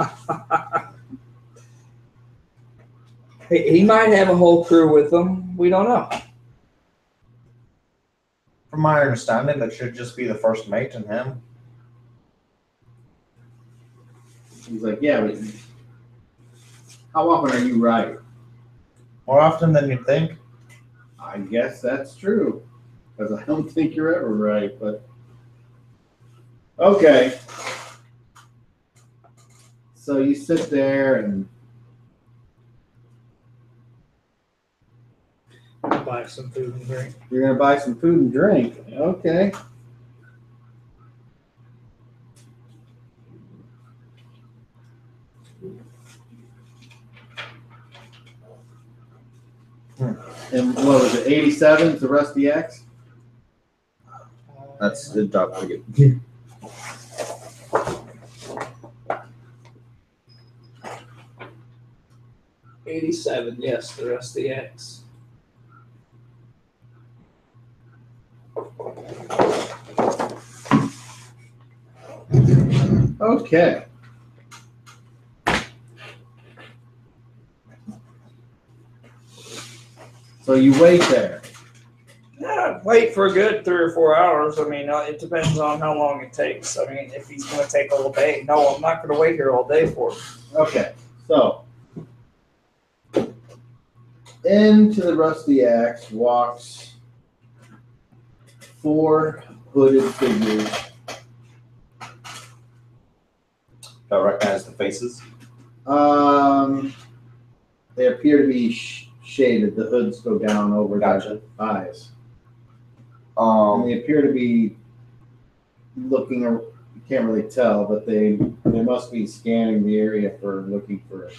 B: He might have a whole crew with him. We don't know.
C: From my understanding, that should just be the first mate and him.
A: He's like, yeah, but how often are you right?
C: More often than you'd think.
A: I guess that's true. Because I don't think you're ever right, but okay. So you sit there and
B: Buy some food and drink.
A: you're gonna buy some food and drink. Okay. And what was it, 87 to Rusty X?
C: That's the dog ticket.
B: 87, yes, the Rusty X.
A: Okay. So you wait there.
B: Yeah, wait for a good 3 or 4 hours. I mean, it depends on how long it takes. I mean, if he's going to take all day. No, I'm not going to wait here all day for him.
A: Okay, so into the Rusty Axe walks 4 hooded figures.
C: Do I recognize the faces?
A: They appear to be shaded. The hoods go down over
C: Gotcha.
A: their eyes. And they appear to be looking. You can't really tell, but they must be scanning the area for looking for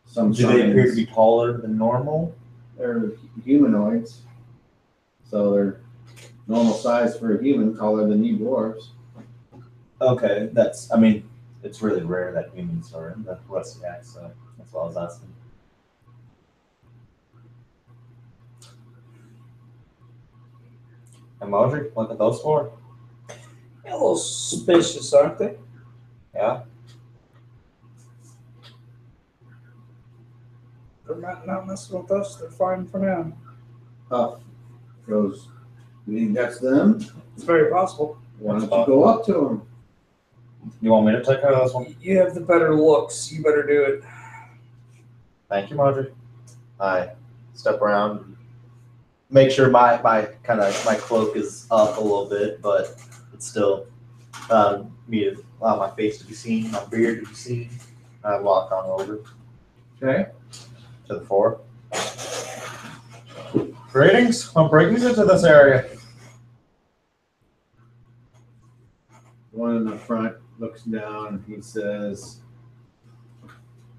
A: some.
C: Do they appear to
A: signs.
C: be taller than normal?
A: They're humanoids, so they're normal size for a human, taller than you dwarves.
C: Okay, that's. I mean, it's really rare that humans are in the rusty axe, so that's what I was asking. And Moji, look at those 4.
B: A little suspicious, aren't they?
C: Yeah.
B: They're not messing with us. They're fine for now.
A: Huff goes, "You think that's them?
B: It's very possible.
A: Why don't you go up to them?"
C: You want me to take care of this one?
B: You have the better looks. You better do it.
C: Thank you, Moji. I step around, make sure my cloak is up a little bit, but it's still me to allow my face to be seen, my beard to be seen. I walk on over
A: Okay.
C: to the 4. Greetings. I'm breaking into this area.
A: One in the front looks down and he says,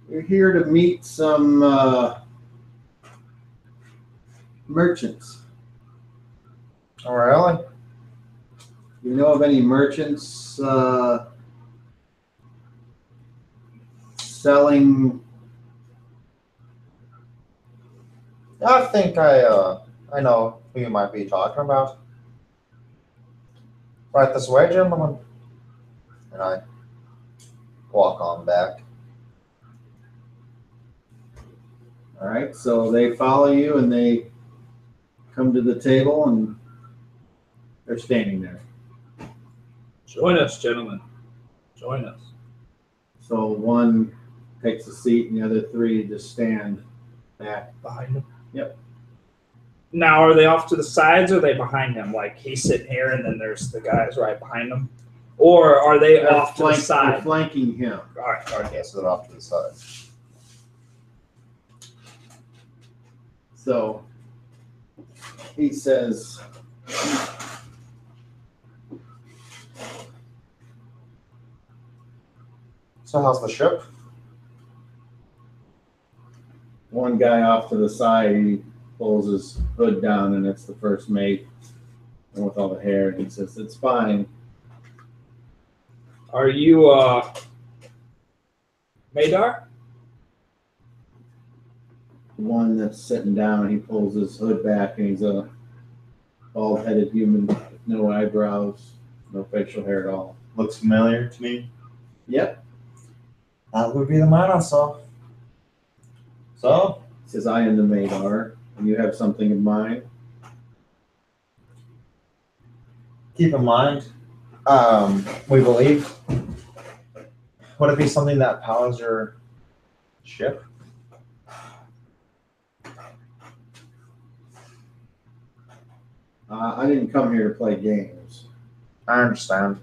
A: "We're here to meet some merchants.
C: Oh, really?
A: You know of any merchants selling?"
C: I think I know who you might be talking about. Right this way, gentlemen. And I walk on back.
A: All right, so they follow you and they come to the table and they're standing there.
B: Join us, gentlemen. Join us.
A: So one takes a seat and the other 3 just stand back.
B: Behind him.
A: Yep.
B: Now, are they off to the sides or are they behind him? Like he's sitting here and then there's the guys right behind him? Or are they
A: They're
B: off to the
A: they're
B: side?
A: flanking him.
B: All right.
C: Yeah, so they're off to the side.
A: So he says,
C: So how's the ship?
A: one guy off to the side, he pulls his hood down and it's the first mate and with all the hair, and he says, "It's fine."
B: Are you Madar?
A: The one that's sitting down, he pulls his hood back and he's a bald-headed human with no eyebrows, no facial hair at all.
C: Looks familiar to me.
A: Yep.
C: That would be the man I saw. So,
A: He says, "I am the Madar, and you have something in mind."
C: keep in mind, we believe, would it be something that powers your ship?
A: I didn't come here to play games.
C: I understand.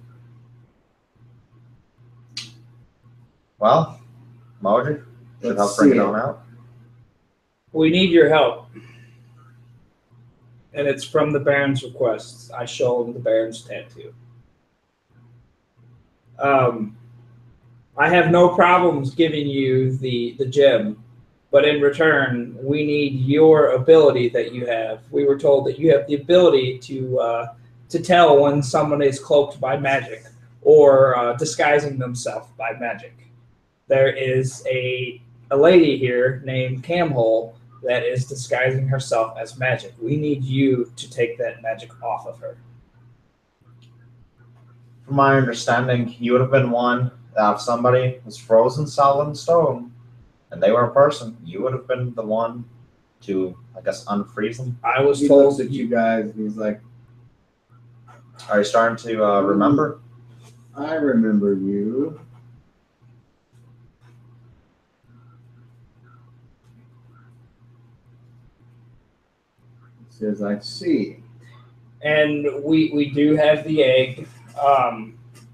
C: Well, Moji, should help bring it on out.
B: We need your help. And it's from the Baron's request. I show him the Baron's tattoo. I have no problems giving you the gem, but in return, we need your ability that you have. We were told that you have the ability to tell when someone is cloaked by magic or disguising themselves by magic. There is a lady here named Qamhuul that is disguising herself as magic. We need you to take that magic off of her.
C: From my understanding, you would have been one that if somebody was frozen solid in stone and they were a person, you would have been the one to, I guess, unfreeze them.
B: I was
A: He
B: told
A: looks at you guys and he's like,
C: Are you starting to remember?
A: "I remember you." He says, "I see."
B: And we do have the egg.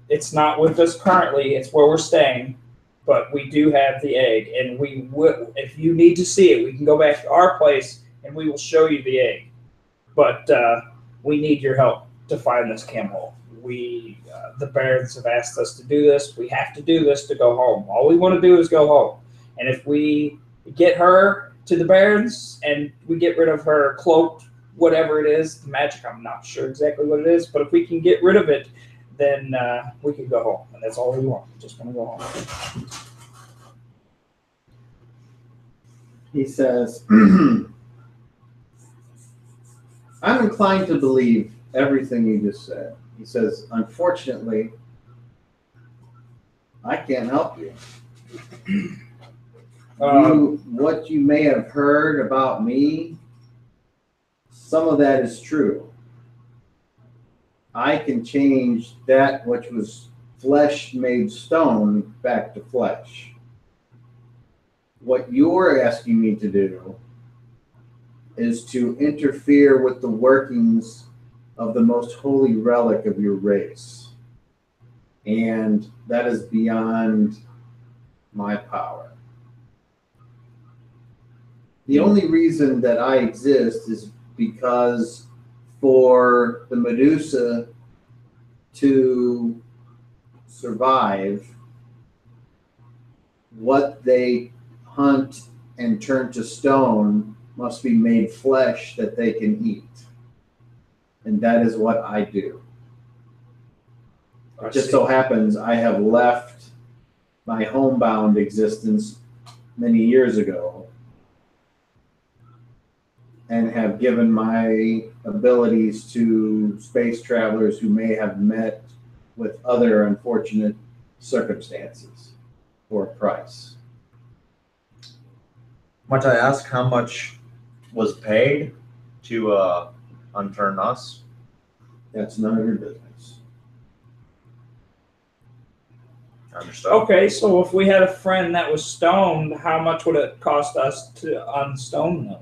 B: It's not with us currently. It's where we're staying, but we do have the egg. And we will, if you need to see it, we can go back to our place and we will show you the egg. But we need your help to find this Qamhuul. The Barons have asked us to do this. We have to do this to go home. All we want to do is go home. And if we get her to the Barons and we get rid of her cloaked, whatever it is, the magic, I'm not sure exactly what it is, but if we can get rid of it, then we can go home. And that's all we want. We just want to go home.
A: He says, I'm inclined to believe everything you just said. He says, unfortunately, I can't help you. What you may have heard about me, some of that is true. I can change that which was flesh made stone back to flesh. What you're asking me to do is to interfere with the workings of the most holy relic of your race. And that is beyond my power. The only reason that I exist is because for the Medusa to survive, what they hunt and turn to stone must be made flesh that they can eat. And that is what I do. It just so happens I have left my homebound existence many years ago and have given my abilities to space travelers who may have met with other unfortunate circumstances for a price.
C: Might I ask how much was paid to unturn us?
A: That's none of your business.
C: Understood.
B: Okay, so if we had a friend that was stoned, how much would it cost us to unstone them?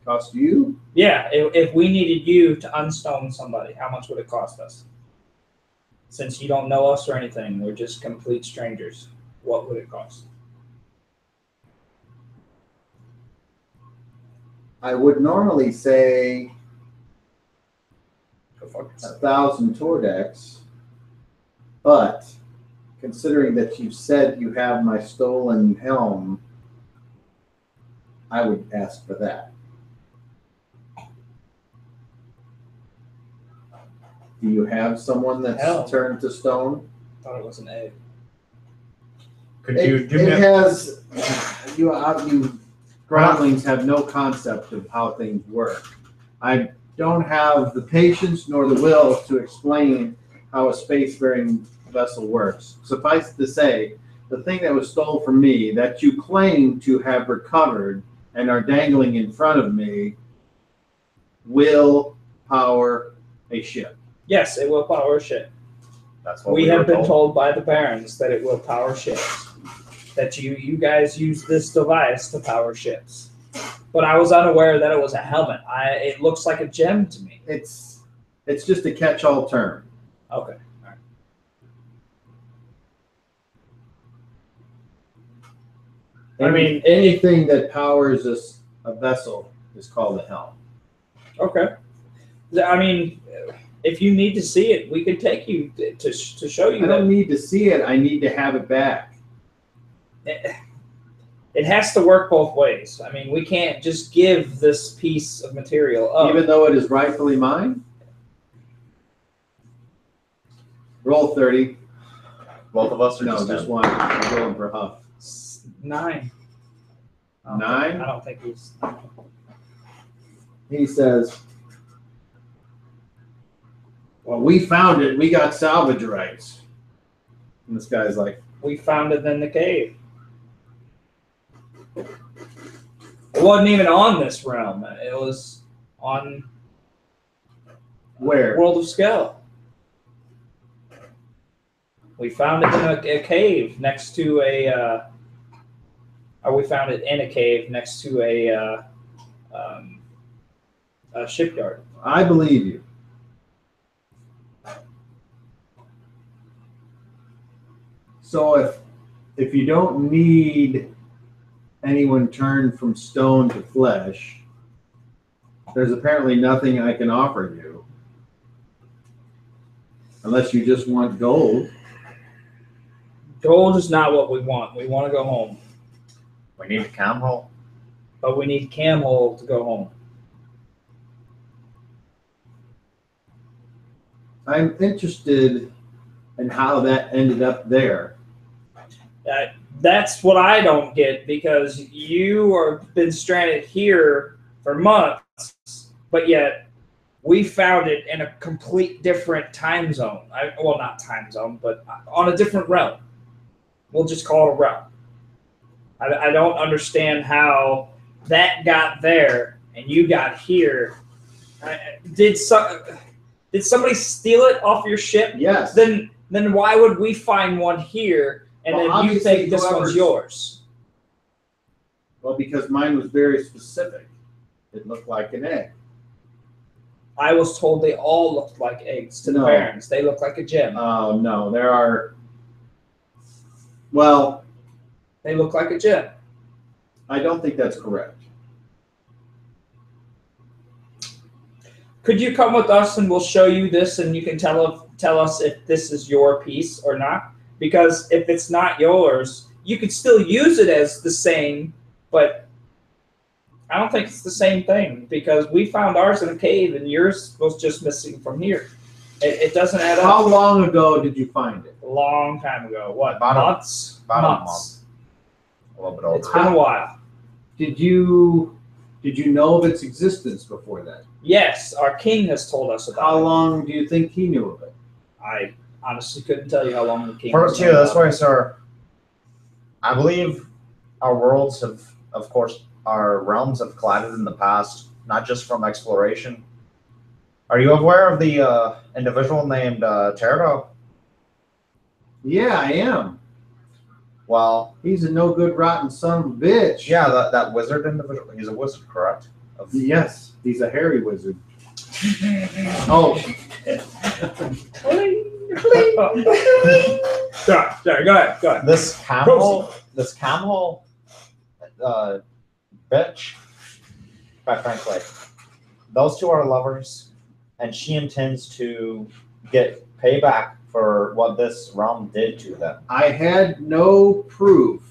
A: Cost you?
B: Yeah, if we needed you to unstone somebody, how much would it cost us? Since you don't know us or anything, we're just complete strangers. What would it cost?
A: I would normally say
B: Go fuck yourself.
A: 1,000 Tordex, but considering that you said you have my stolen helm, I would ask for that. Do you have someone that's
B: Helm.
A: turned to stone?
B: I thought it was an egg.
C: Could you give
A: It
C: me a,
A: has, you groundlings have no concept of how things work. I don't have the patience nor the will to explain how a spacefaring vessel works. Suffice to say, the thing that was stolen from me that you claim to have recovered and are dangling in front of me will power a ship.
B: Yes, it will power a ship.
C: that's what
B: We
C: we
B: have
C: were
B: been
C: told.
B: told by the Barons that it will power ships. That you guys use this device to power ships. But I was unaware that it was a helmet. It looks like a gem to me.
A: It's just a catch-all term.
B: Okay. All right. I mean,
A: Anything that powers a vessel is called a helm.
B: Okay. I mean, if you need to see it, we could take you to show you
A: I
B: that.
A: don't need to see it. I need to have it back.
B: It has to work both ways. I mean, we can't just give this piece of material up.
A: Even though it is rightfully mine? Roll 30.
C: Both of us are
A: No,
C: just
A: just
C: them.
A: one. I'm rolling for Huff.
B: 9.
A: Nine?
B: I don't think he's.
A: He says, well, we found it. We got salvage rights. And this guy's like,
B: We found it in the cave. It wasn't even on this realm. It was on
A: where?
B: World of Skell. We found it in a cave next to or we found it in a cave next to a shipyard.
A: I believe you. So if you don't need anyone turned from stone to flesh, there's apparently nothing I can offer you. Unless you just want gold.
B: Gold is not what we want. We want to go home.
C: We need a Qamhuul.
B: But we need Qamhuul to go home.
A: I'm interested in how that ended up there.
B: That's what I don't get, because you are been stranded here for months, but yet we found it in a complete different time zone. Well, not time zone, but on a different realm. We'll just call it a realm. I don't understand how that got there and you got here. Did somebody steal it off your ship?
A: Yes.
B: Then why would we find one here and
A: Well,
B: then you
A: obviously
B: think this one's
A: whoever's-
B: yours?
A: Well, because mine was very specific. It looked like an egg.
B: I was told they all looked like eggs to the
A: No.
B: Barons. They look like a gem.
A: Oh, no. There are. Well,
B: They look like a gem.
A: I don't think that's correct.
B: Could you come with us and we'll show you this and you can tell us if this is your piece or not? Because if it's not yours, you could still use it as the same, but I don't think it's the same thing, because we found ours in a cave and yours was just missing from here. It doesn't add
A: How
B: up.
A: long ago did you find it?
B: A long time ago. What?
C: About a-
B: months?
C: about a
B: months.
C: A little bit over.
B: It's been a while.
A: Did you know of its existence before that?
B: Yes, our king has told us about
A: How
B: it.
A: long do you think he knew of it?
B: I honestly couldn't tell you how long the king
C: Put it
B: has
C: to you
B: known
C: this
B: about
C: way,
B: it.
C: sir. I believe our worlds have, of course, our realms have collided in the past, not just from exploration. Are you aware of the individual named Terdo?
A: Yeah, I am.
C: Well,
A: He's a no good, rotten son of a bitch.
C: yeah, that wizard individual. He's a wizard, correct? Of-
A: Yes, he's a hairy wizard. Oh,
B: Sorry, go ahead.
C: This Qamhuul, bitch. Quite frankly, those two are lovers, and she intends to get payback for what this realm did to them.
A: I had no proof,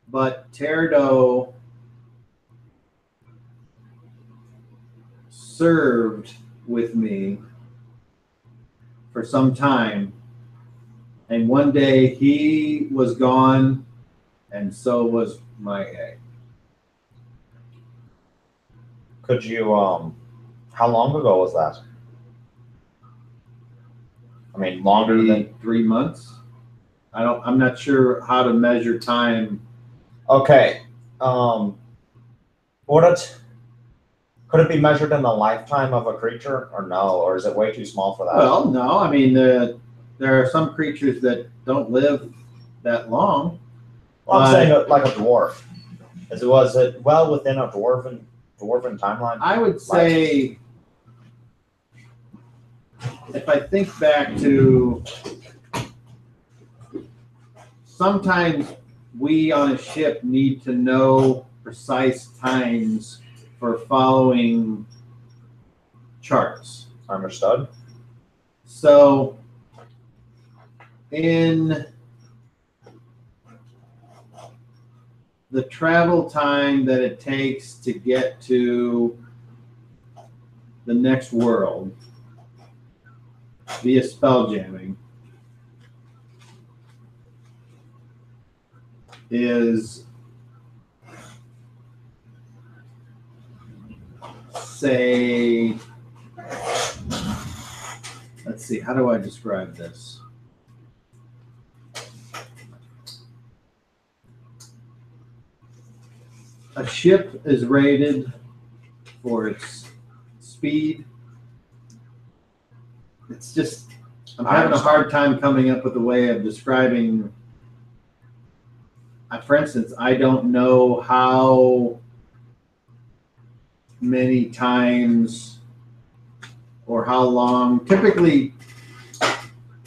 A: but Terdo served with me for some time, and one day he was gone, and so was my egg.
C: Could you, how long ago was that? I mean, longer than.
A: Maybe 3 months. I'm not sure how to measure time.
C: Okay. Could it be measured in the lifetime of a creature, or no? Or is it way too small for that?
A: Well, no, I mean, there are some creatures that don't live that long.
C: I'm saying like a dwarf. Was it well within a dwarven timeline?
A: I would say, if I think back to, sometimes we on a ship need to know precise times for following charts.
C: Understood.
A: So in the travel time that it takes to get to the next world via spell jamming is, say, let's see, how do I describe this? A ship is rated for its speed. It's just, I'm having a hard time coming up with a way of describing. For instance, I don't know how many times or how long. Typically,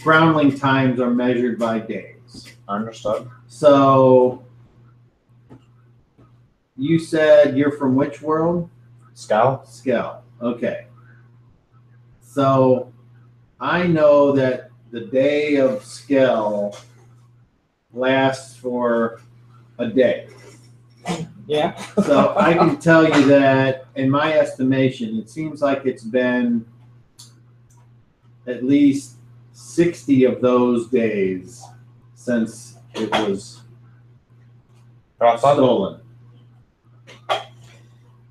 A: groundling times are measured by days.
C: Understood.
A: So you said you're from which world?
C: Skell?
A: Skell. Okay. So I know that the day of Skell lasts for a day.
B: Yeah.
A: So I can tell you that in my estimation, it seems like it's been at least 60 of those days since it was stolen.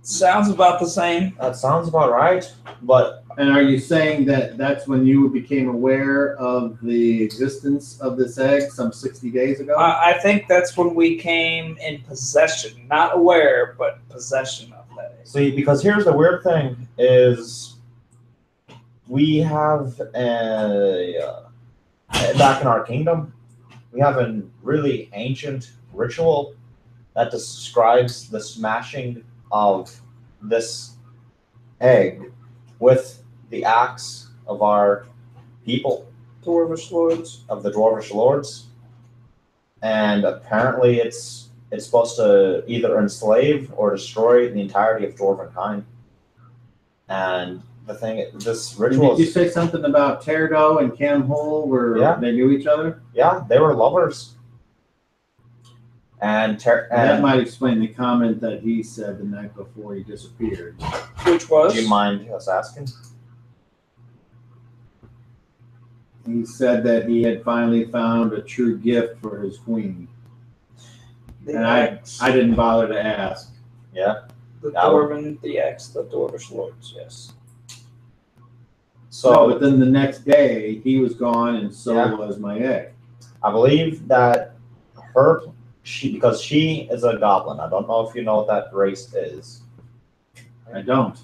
B: Sounds about the same.
C: That sounds about right. But
A: And are you saying that that's when you became aware of the existence of this egg some 60 days ago?
B: I think that's when we came in possession, not aware, but possession of that egg.
C: see, because here's the weird thing is we have back in our kingdom, we have a really ancient ritual that describes the smashing of this egg with the axe of our people,
B: Dwarvish lords.
C: of the Dwarvish lords. And apparently it's supposed to either enslave or destroy the entirety of dwarven kind. And the thing, this ritual
A: Did you say something about Teardo and Qamhuul where
C: Yeah.
A: they knew each other?
C: yeah, they were lovers. And
A: That might explain the comment that he said the night before he disappeared.
B: Which was?
C: do you mind us asking?
A: He said that he had finally found a true gift for his queen.
B: The
A: And I
B: X,
A: didn't bother to ask.
C: Yeah.
B: the
C: that would-
B: Dwarven, the X, the Dwarvish lords, yes.
C: So
A: No, but then the next day he was gone and so
C: Yeah.
A: was my egg.
C: I believe that because she is a goblin. I don't know if you know what that race is.
A: I don't.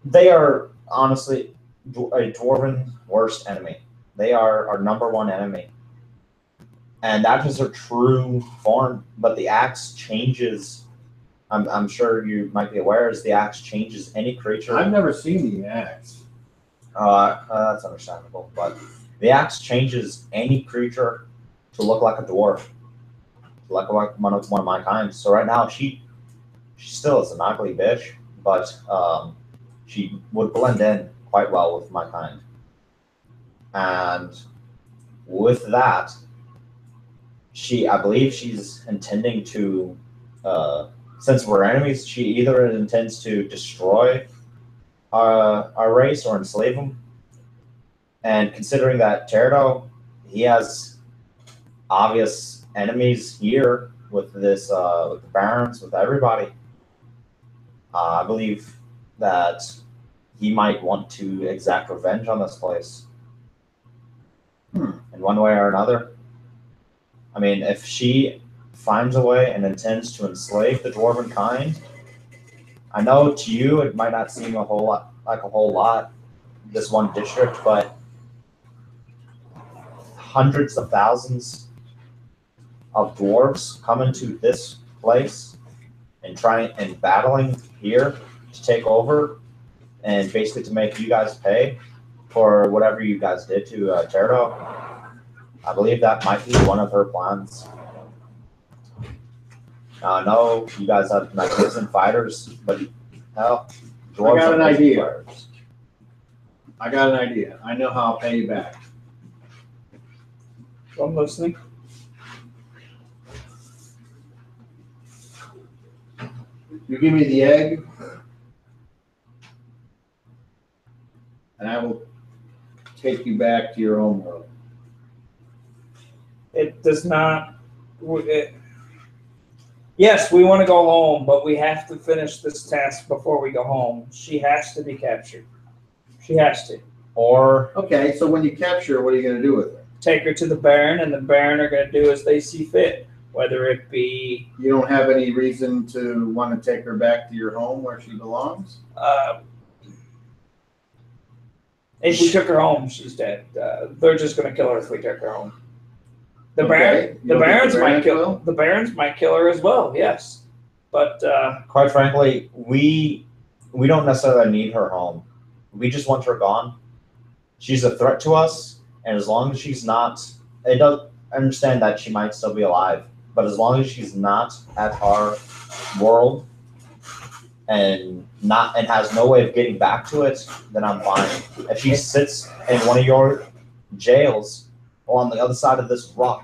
C: They are honestly a dwarven worst enemy. They are our number one enemy. And that is their true form, but the axe changes. I'm sure you might be aware, is the axe changes any creature.
A: I've never seen the axe.
C: That's understandable, but the axe changes any creature to look like a dwarf, like one of my kind. So right now, she still is an ugly bitch, but she would blend in quite well with my kind. And with that, I believe she's intending to, since we're enemies, she either intends to destroy our race or enslave them. And considering that Teardo, he has obvious enemies here with this, with the barons, with everybody. I believe that he might want to exact revenge on this place in one way or another. I mean, if she finds a way and intends to enslave the dwarven kind, I know to you it might not seem a whole lot, this one district, but hundreds of thousands of dwarves come into this place and battling here to take over and basically to make you guys pay for whatever you guys did to Teardo. I believe that might be one of her plans. Now, I know you guys have magnificent fighters, but hell, dwarves
A: I got
C: are
A: an
C: amazing
A: idea.
C: fighters.
A: I got an idea. I know how I'll pay you back.
B: I'm listening.
A: You give me the egg, and I will take you back to your own world.
B: It does not. Yes, we want to go home, but we have to finish this task before we go home. She has to be captured. She has to.
C: Or
A: Okay, so when you capture her, what are you going to do with her?
B: Take her to the Baron, and the Baron are going to do as they see fit. Whether it be,
A: You don't have any reason to want to take her back to your home where she belongs?
B: if we took her home, she's dead. They're just going to kill her if we took her home. The
A: Okay, you don't think
B: Barons
A: the
B: might
A: Barons
B: kill.
A: will?
B: The Barons might kill her as well. Yes, but
C: quite frankly, we don't necessarily need her home. We just want her gone. she's a threat to us, and as long as she's not, I understand that she might still be alive, but as long as she's not at our world and has no way of getting back to it, then I'm fine. If she sits in one of your jails or on the other side of this rock,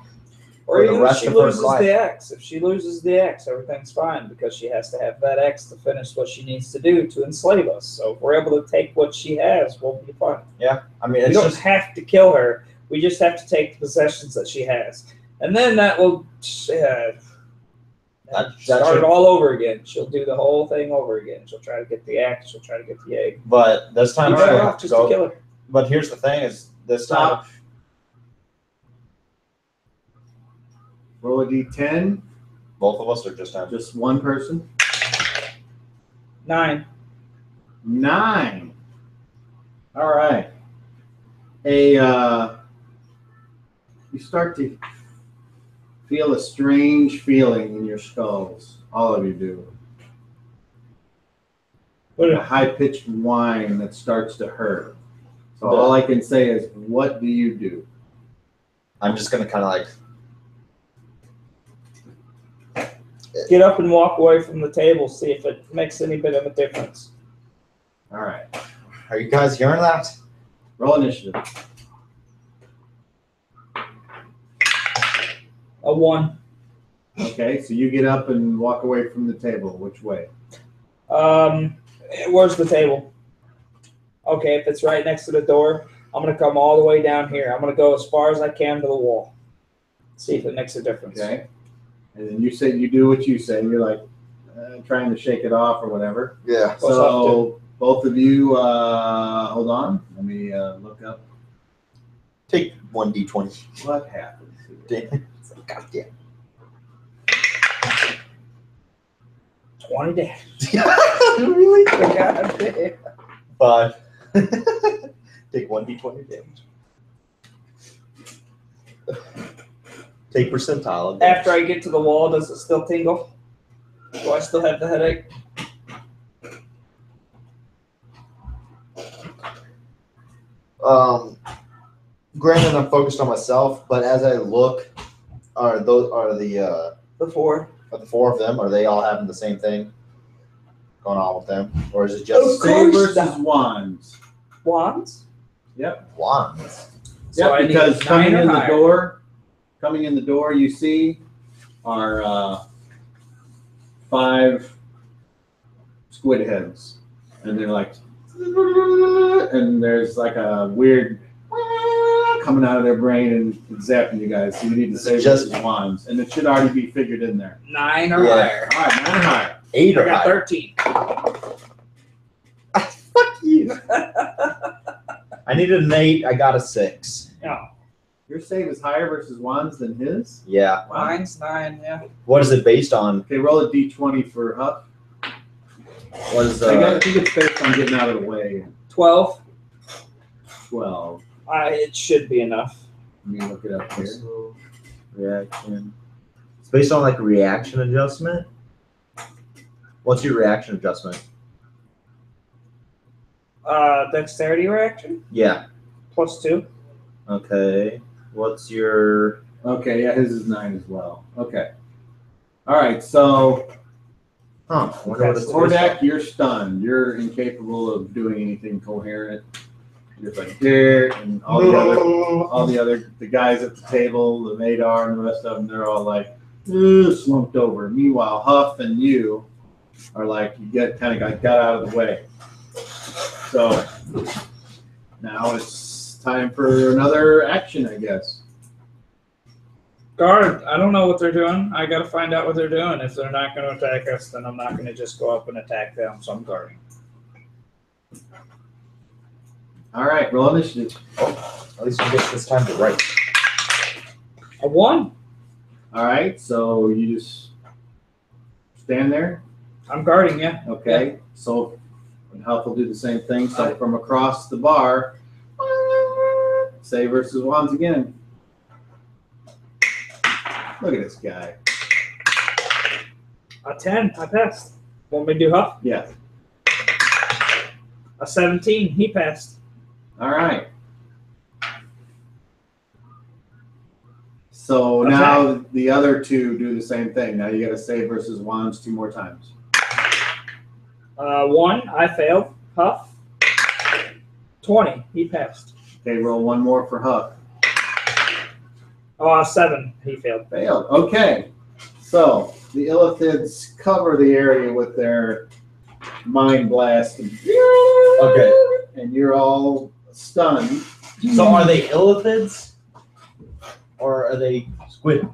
B: Or
C: for the
B: even if
C: rest
B: she
C: of her
B: loses
C: life.
B: the X. If she loses the X, everything's fine because she has to have that X to finish what she needs to do to enslave us. So if we're able to take what she has, we'll be fine.
C: Yeah, I mean,
B: We
C: it's
B: don't
C: just
B: have to kill her. We just have to take the possessions that she has. And then that will
C: that
B: start
C: should-
B: it all over again. She'll do the whole thing over again. She'll try to get the X. She'll try to get the egg.
C: But this time,
B: Be
C: she'll
B: better
C: have
B: off
C: to
B: just to
C: go.
B: kill her.
C: But here's the thing: is this time
A: Stop. Roll a d10.
C: both of us are just on.
A: Just one person.
B: 9.
A: 9. All right. You start to feel a strange feeling in your skulls. All of you do. A high-pitched whine that starts to hurt. So all I can say is, what do you do?
C: I'm just gonna kind of like.
B: Get up and walk away from the table. See if it makes any bit of a difference.
A: All right.
C: Are you guys hearing that?
A: Roll initiative.
B: A 1.
A: Okay, so you get up and walk away from the table. Which way?
B: Where's the table? Okay, if it's right next to the door, I'm gonna come all the way down here. I'm gonna go as far as I can to the wall. See if it makes a difference.
A: Okay. And then you say you do what you say. You're like trying to shake it off or whatever.
C: Yeah.
A: So both of you, hold on. Let me look up
C: Take 1d20.
A: what happens.
C: God damn.
B: 20 days.
C: Really?
B: God damn.
C: 5. Take 1d20 damage. Take percentile.
B: After I get to the wall, does it still tingle? Do I still have the headache?
C: Granted, I'm focused on myself, but as I look, are the
B: The 4.
C: the 4 of them? Are they all having the same thing going on with them, or is it just
B: Of course
A: versus
B: not.
A: wands.
B: Wands?
C: wands?
B: So I
A: Yeah,
B: need
A: because
B: 9
A: coming
B: or
A: in the
B: higher.
A: door, you see are 5 squid heads, and they're like, and there's like a weird coming out of their brain and zapping you guys. So you need to say
C: Just-
A: versus wands, and it should already be figured in there.
B: 9 or
C: Yeah.
B: higher.
A: All right, 9 higher.
C: 8
B: I
C: or
B: got
C: higher.
B: 13.
C: Fuck you. I needed an 8. I got a 6.
B: No.
A: Your save is higher versus wands than his.
C: Yeah.
A: Wow.
B: Mine's 9, yeah.
C: What is it based on?
A: Okay, roll a d20 for Huff.
C: What is
A: I think it's based on getting out of the way.
B: 12.
A: 12.
B: It should be enough.
A: Let me look it up here.
C: reaction? It's based on like reaction adjustment. What's your reaction adjustment?
B: Dexterity reaction,
C: Yeah.
B: +2.
C: Okay. What's your?
A: Okay, yeah, his is 9 as well. Okay. All right, so
C: Huh. I wonder what it's based on.
A: Hordak, you're stunned. You're incapable of doing anything coherent. You're just like there, and all the guys at the table, the Madar and the rest of them, they're all like slumped over. Meanwhile, Huff and you are like you got out of the way. So now it's time for another action, I guess.
B: Guard, I don't know what they're doing. I gotta find out what they're doing. If they're not gonna attack us, then I'm not gonna just go up and attack them, so I'm guarding.
A: All right, roll initiative.
C: At least we get this time to write.
B: A 1.
A: All right, so you just stand there.
B: I'm guarding, yeah.
A: Okay, so Huff will do the same thing. So from across the bar, say versus wands again. Look at this guy.
B: A 10, I passed. Want me to do Huff?
A: Yeah.
B: A 17, he passed.
A: All right. So now the other two do the same thing. Now you got to save versus wands 2 more times.
B: 1, I failed. Huff. 20, he passed.
A: Okay, roll 1 more for Huck.
B: 7, he failed.
A: Failed. Okay. So the Illithids cover the area with their mind blast.
C: Okay.
A: And you're all stunned.
C: So are they illithids? Or are they squid?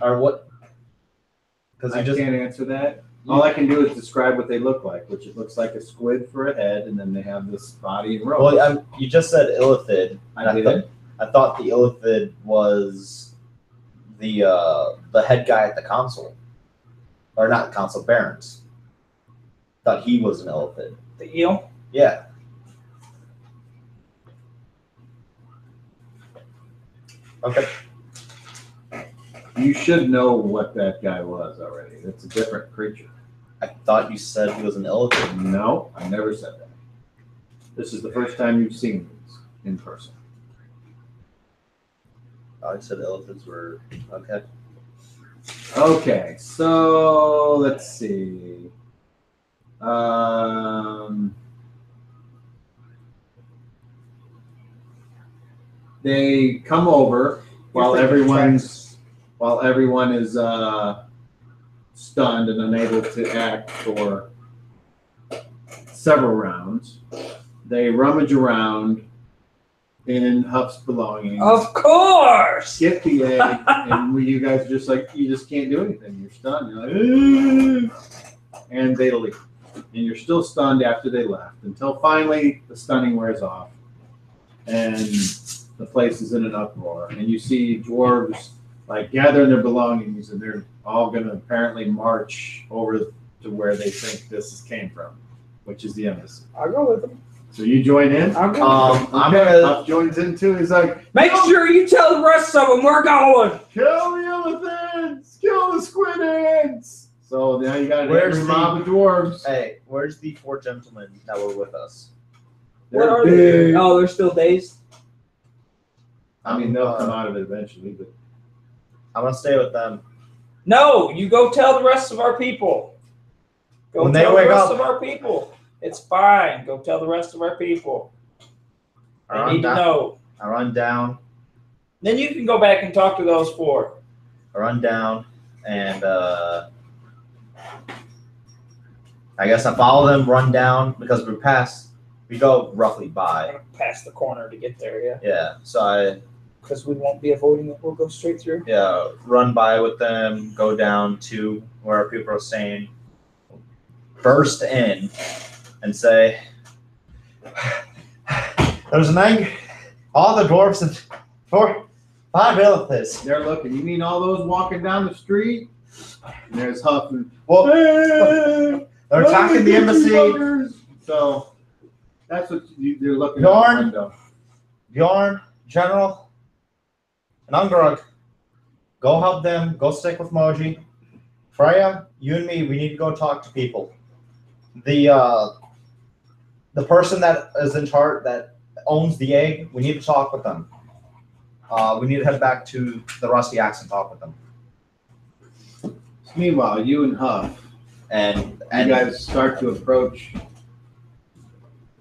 C: Or what? Because
A: I can't answer that. All I can do is describe what they look like, which it looks like a squid for a head, and then they have this body and rope.
C: Well, you just said illithid.
A: I did.
C: I thought the illithid was the head guy at the council, or not the council, Barons. Thought he was an illithid.
B: The eel?
C: Yeah. Okay.
A: You should know what that guy was already. It's a different creature.
C: I thought you said he was an illithid.
A: No, I never said that. This is the first time you've seen these in person.
C: I said illithids were okay.
A: Okay, so let's see. They come over while everyone is stunned and unable to act for several rounds. They rummage around in Huff's belongings.
B: Of course!
A: Get the egg, and you guys are just like, you just can't do anything. You're stunned. You're like, "Ugh," and they leave. And you're still stunned after they left until finally the stunning wears off and the place is in an uproar. And you see dwarves like gathering their belongings, and they're all going to apparently march over to where they think this came from, which is the embassy.
B: I'll go with them.
A: So you join in?
B: I'll go with them.
C: I'm
A: Okay,
C: gonna.
A: Huff joins in too. He's like,
B: Make sure you tell the rest of them we're going.
A: kill the elephants! Kill the squid ants! So now you got an
C: Where's
A: angry
C: the-
A: mob of dwarves.
C: Hey, where's the 4 gentlemen that were with us?
B: What are
A: big.
B: they? Oh, they're still dazed?
A: I mean, they'll come out of it eventually, but
C: I'm gonna stay with them.
B: No, you go tell the rest of our people. Go
C: When they
B: tell the
C: wake
B: rest
C: up.
B: of our people. It's fine. Go tell the rest of our people. They need to know.
C: I run down.
B: Then you can go back and talk to those 4.
C: I run down, and I guess I follow them. Run down because we go roughly by.
B: Past the corner to get there, yeah.
C: Yeah. So
B: Because we won't be avoiding it. We'll go straight through.
C: run by with them. Go down to where our people are staying. Burst in and say, "There's an angry. All the dwarves and 5 illithids."
A: they're looking. You mean all those walking down the street? And there's Huff and
C: Well, they're attacking the embassy.
A: So that's what they're looking
C: Bjorn?
A: out the window.
C: Bjorn, General, and Ungrug, go help them. Go stick with Moji. Freya, you and me, we need to go talk to people. The person that is in charge, that owns the egg, we need to talk with them. We need to head back to the Rusty Axe and talk with them.
A: Meanwhile, you and Huff,
C: And
A: you guys start to approach.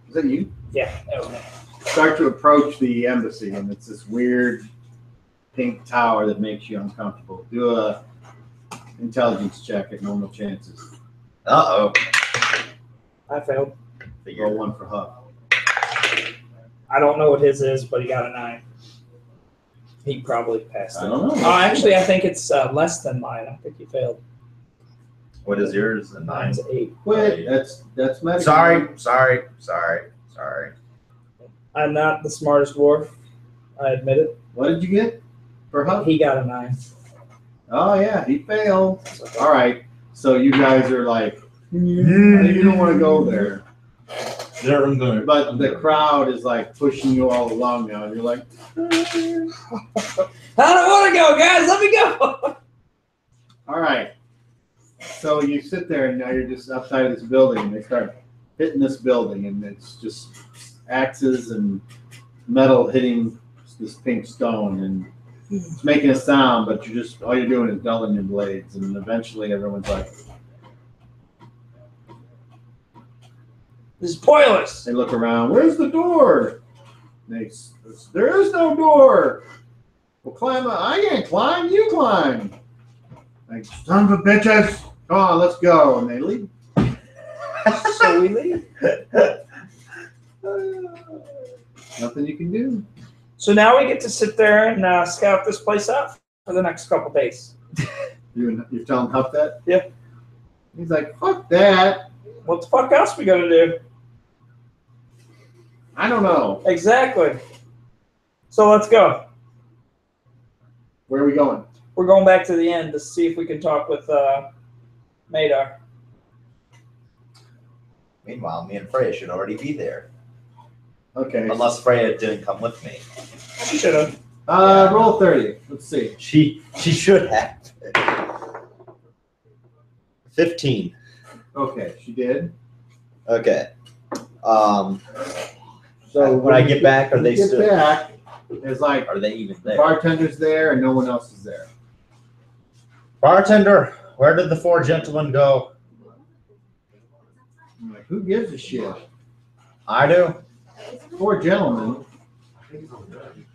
A: Is that you?
B: Yeah. That was me.
A: Start to approach the embassy, and it's this weird pink tower that makes you uncomfortable. Do a intelligence check at normal chances.
C: Uh-oh.
B: I failed.
A: Roll 1 for Huff.
B: I don't know what his is, but he got a 9. He probably passed
A: I
B: it.
A: don't know.
B: Oh, actually, I think it's less than mine. I think he failed.
C: What is yours? A 9.
B: Mine's 8.
A: Quit. That's medical.
C: Sorry.
B: I'm not the smartest dwarf. I admit it.
A: What did you get for Huff?
B: He got a 9.
A: Oh yeah, he failed. All right. So you guys are like, you don't want to go there. But the crowd is like pushing you all along now, and you're like,
B: I don't want to go, guys. Let me go.
A: all right. So you sit there, and now you're just outside of this building, and they start hitting this building, and it's just axes and metal hitting this pink stone, and it's making a sound, but you're just, all you're doing is dulling your blades. And then eventually everyone's like,
B: This is pointless.
A: they look around, where's the door? There is no door. Well, climb up. I can't climb, you climb. Like, son of a bitches. Come on, let's go. And they leave.
B: So we leave.
A: Nothing you can do.
B: So now we get to sit there and scout this place out for the next couple days.
A: You're telling Huff that?
B: Yeah.
A: He's like, fuck that.
B: What the fuck else we gonna do?
A: I don't know.
B: Exactly. So let's go.
A: Where are we going?
B: We're going back to the end to see if we can talk with Madar.
C: Meanwhile, me and Freya should already be there.
A: Okay.
C: Unless Freya didn't come with me.
B: She should have.
A: Roll 30. Let's see.
C: She should have. 15.
A: Okay, she did.
C: Okay.
A: So
C: when I get back, are
A: when
C: they
A: you get
C: still?
A: back, there's like
C: Are they even
A: the
C: there?
A: bartender's there and no one else is there.
C: Bartender, where did the 4 gentlemen go?
A: I'm like, who gives a shit?
C: I do.
A: 4 gentlemen.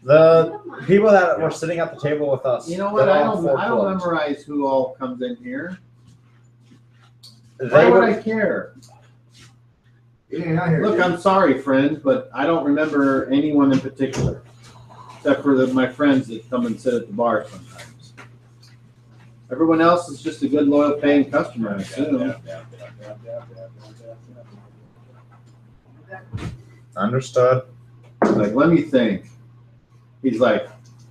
C: The people that were sitting at the table with us.
A: You know what?
C: they're
A: I
C: all
A: don't
C: 4 cloaked.
A: memorize who all comes in here.
C: They
A: Why would
C: were,
A: I care?
F: Yeah, I hear
A: Look,
F: you.
A: I'm sorry, friends, but I don't remember anyone in particular, except for my friends that come and sit at the bar sometimes. Everyone else is just a good, loyal, paying customer, I assume.
C: Understood.
A: Like, let me think. He's like,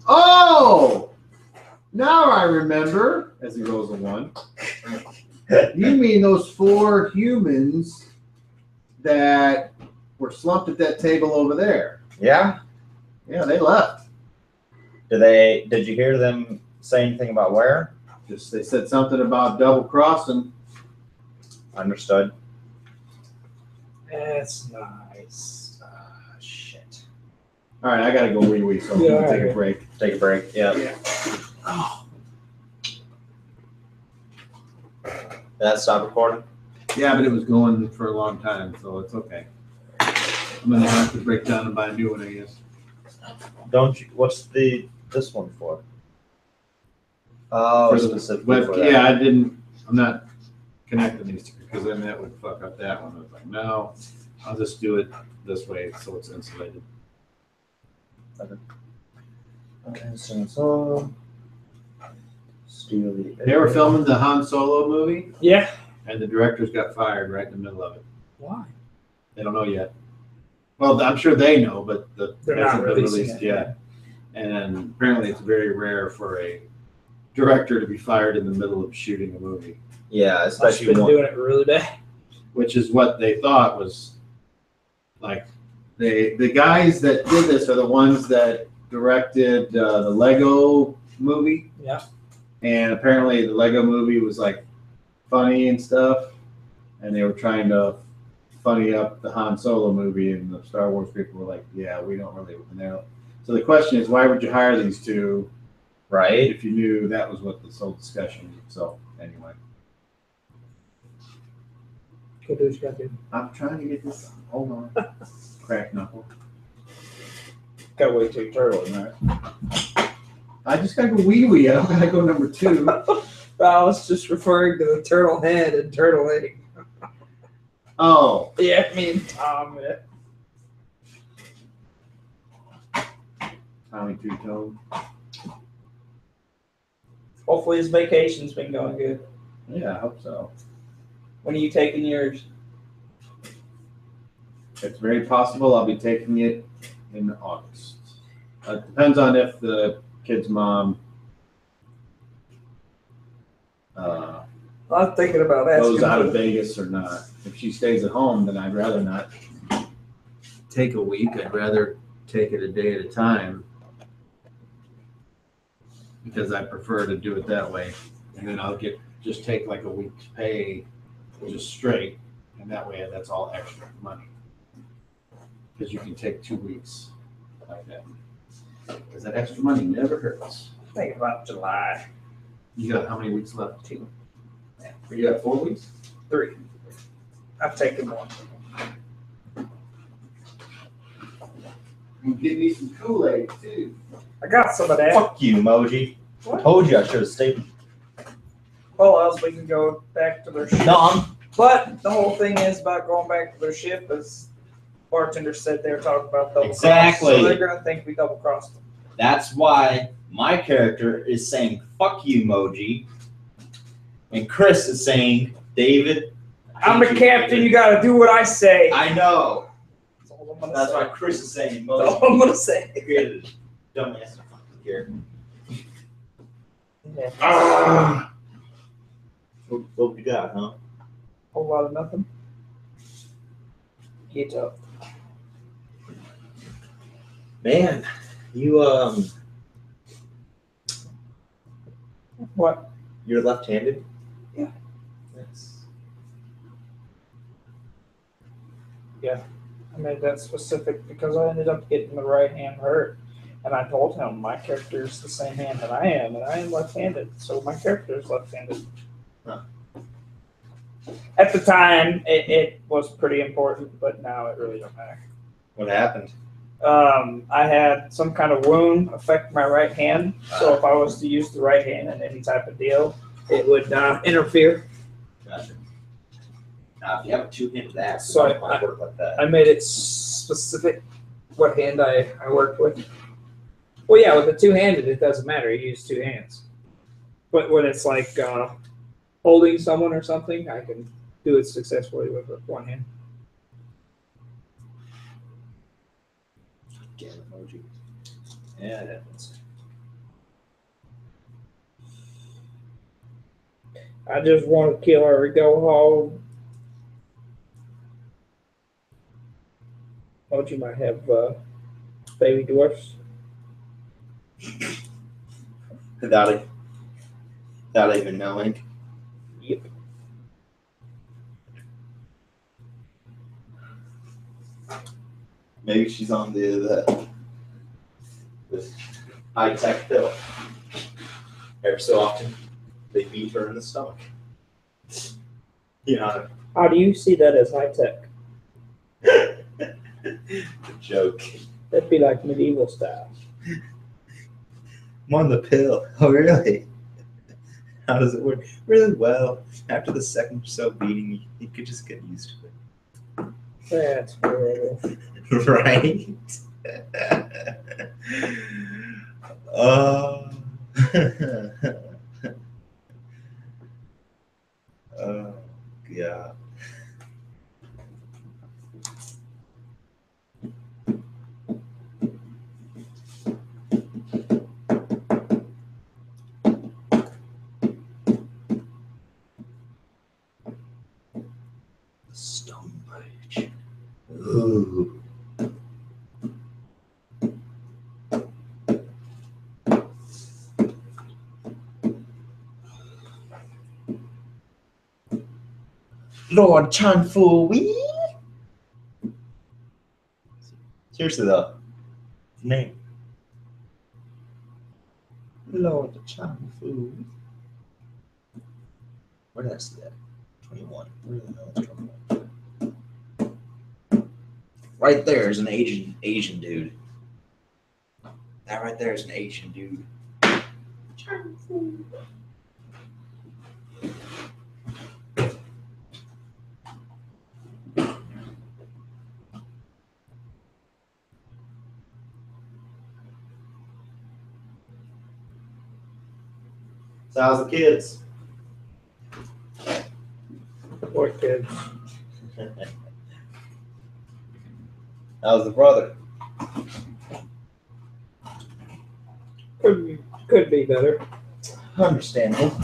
A: oh, now I remember, as he rolls a 1. You mean those 4 humans that were slumped at that table over there?
C: Yeah.
A: Yeah, they left.
C: Did you hear them say anything about where?
A: Just they said something about double crossing.
C: Understood.
B: That's nice.
C: Shit.
A: All right, I gotta go wee wee, so I'm
B: Yeah,
A: gonna take a
B: alright.
A: break.
C: Take a break. Yeah. Did that stop recording?
A: Yeah, but it was going for a long time, so it's okay. I'm gonna have to break down and buy a new one, I guess.
C: Don't you? What's this one for? Oh,
A: For the
C: specifically for that.
A: Yeah, I'm not connecting these because then that would fuck up that one. I was like, no, I'll just do it this way so it's insulated.
C: Okay, so steal the.
A: They were filming the Han Solo movie,
B: Yeah.
A: and the directors got fired right in the middle of it.
B: Why?
A: They don't know yet. Well, I'm sure they know, but
B: They're not
A: hasn't been
B: releasing
A: released
B: it.
A: yet. And apparently, it's very rare for a director to be fired in the middle of shooting a movie,
C: Yeah,
B: I've
C: especially
B: been
C: one.
B: doing it really bad.
A: which is what they thought was like. The guys that did this are the ones that directed the Lego movie.
B: Yeah.
A: And apparently, the Lego movie was like funny and stuff, and they were trying to funny up the Han Solo movie, and the Star Wars people were like, "Yeah, we don't really know." So the question is, why would you hire these two
C: Right?
A: if you knew that was what this whole discussion? So anyway,
B: Go do what you gotta do.
A: I'm trying to get this. Hold on, crack knuckle.
B: Gotta wait till you turtle, right?
A: I just gotta go wee wee. I don't gotta go number 2.
B: I was just referring to the turtle head and turtle egg.
A: Oh,
B: Yeah, me and Tom. Yeah.
A: Tommy Two Tone.
B: Hopefully his vacation's been going good.
A: Yeah, I hope so.
B: When are you taking yours?
A: It's very possible I'll be taking it in August. It depends on if the kid's mom
B: I'm thinking about asking.
A: goes out of Vegas or not. If she stays at home, then I'd rather not take a week. I'd rather take it a day at a time because I prefer to do it that way. And then I'll just take like a week's pay just straight, and that way that's all extra money. Because you can take 2 weeks like that. Because that extra money never hurts.
B: Think about July.
A: You got how many weeks left?
B: 2.
A: You got 4 weeks?
B: 3. I've taken 1.
A: You can get me some Kool-Aid too.
B: I got some of that.
C: Fuck you, Moji.
B: What?
C: Told you I should have stayed.
B: Well, else we can go back to their ship.
C: No,
B: But the whole thing is about going back to their ship, as bartender said they were talking about double
C: Exactly.
B: cross. So they're gonna think we double crossed them.
C: that's why my character is saying "fuck you, Moji," and Chris is saying, "David, I
B: I'm the
C: hate you,
B: captain.
C: David."
B: You gotta do what I say.
C: I know.
B: That's all I'm gonna
C: That's
B: say.
C: why Chris is saying
B: That's
C: Moji
B: all I'm gonna say.
C: created a dumbass fucking character.
B: Yeah.
C: Ah. What we got, huh?
B: Whole lot of nothing. Get up.
C: Man, you
B: What?
C: you're left-handed.
B: Yeah.
C: That's
B: I made that specific because I ended up getting the right hand hurt. And I told him my character is the same hand that I am, and I am left-handed, so my character is left-handed.
C: Huh.
B: At the time, it was pretty important, but now it really don't matter.
C: what happened.
B: I had some kind of wound affect my right hand, so if I was to use the right hand in any type of deal, it would interfere.
C: Gotcha. Now, if you have a two-handed axe,
B: So
C: it might work like that.
B: I made it specific what hand I worked with. Well, yeah, with the two-handed, it doesn't matter. You use 2 hands. But when it's like holding someone or something, I can do it successfully with 1 hand.
C: Damn it, Moji. Yeah, it happens.
B: I just want to kill her and go home. Moji might have baby dwarfs.
C: Without even knowing.
B: Yep.
C: Maybe she's on the this high-tech pill. Every so often, they beat her in the stomach. You know,
B: How do you see that as high tech?
C: the joke.
B: That'd be like medieval style.
C: I'm on the pill. Oh, really? How does it work? Really well. After the second or so beating, you could just get used to it.
B: That's horrible.
C: Right? Oh. Oh, God. Stone Bridge. Ooh. Lord Qamhuul, wee. Seriously though, name. Lord Qamhuul. Where did I see that? 21. Where the hell is 21? Right there is an Asian dude. That right there is an Asian dude. So how's the kids?
B: Poor kids.
C: How's the brother?
B: Could be better.
C: Understandable.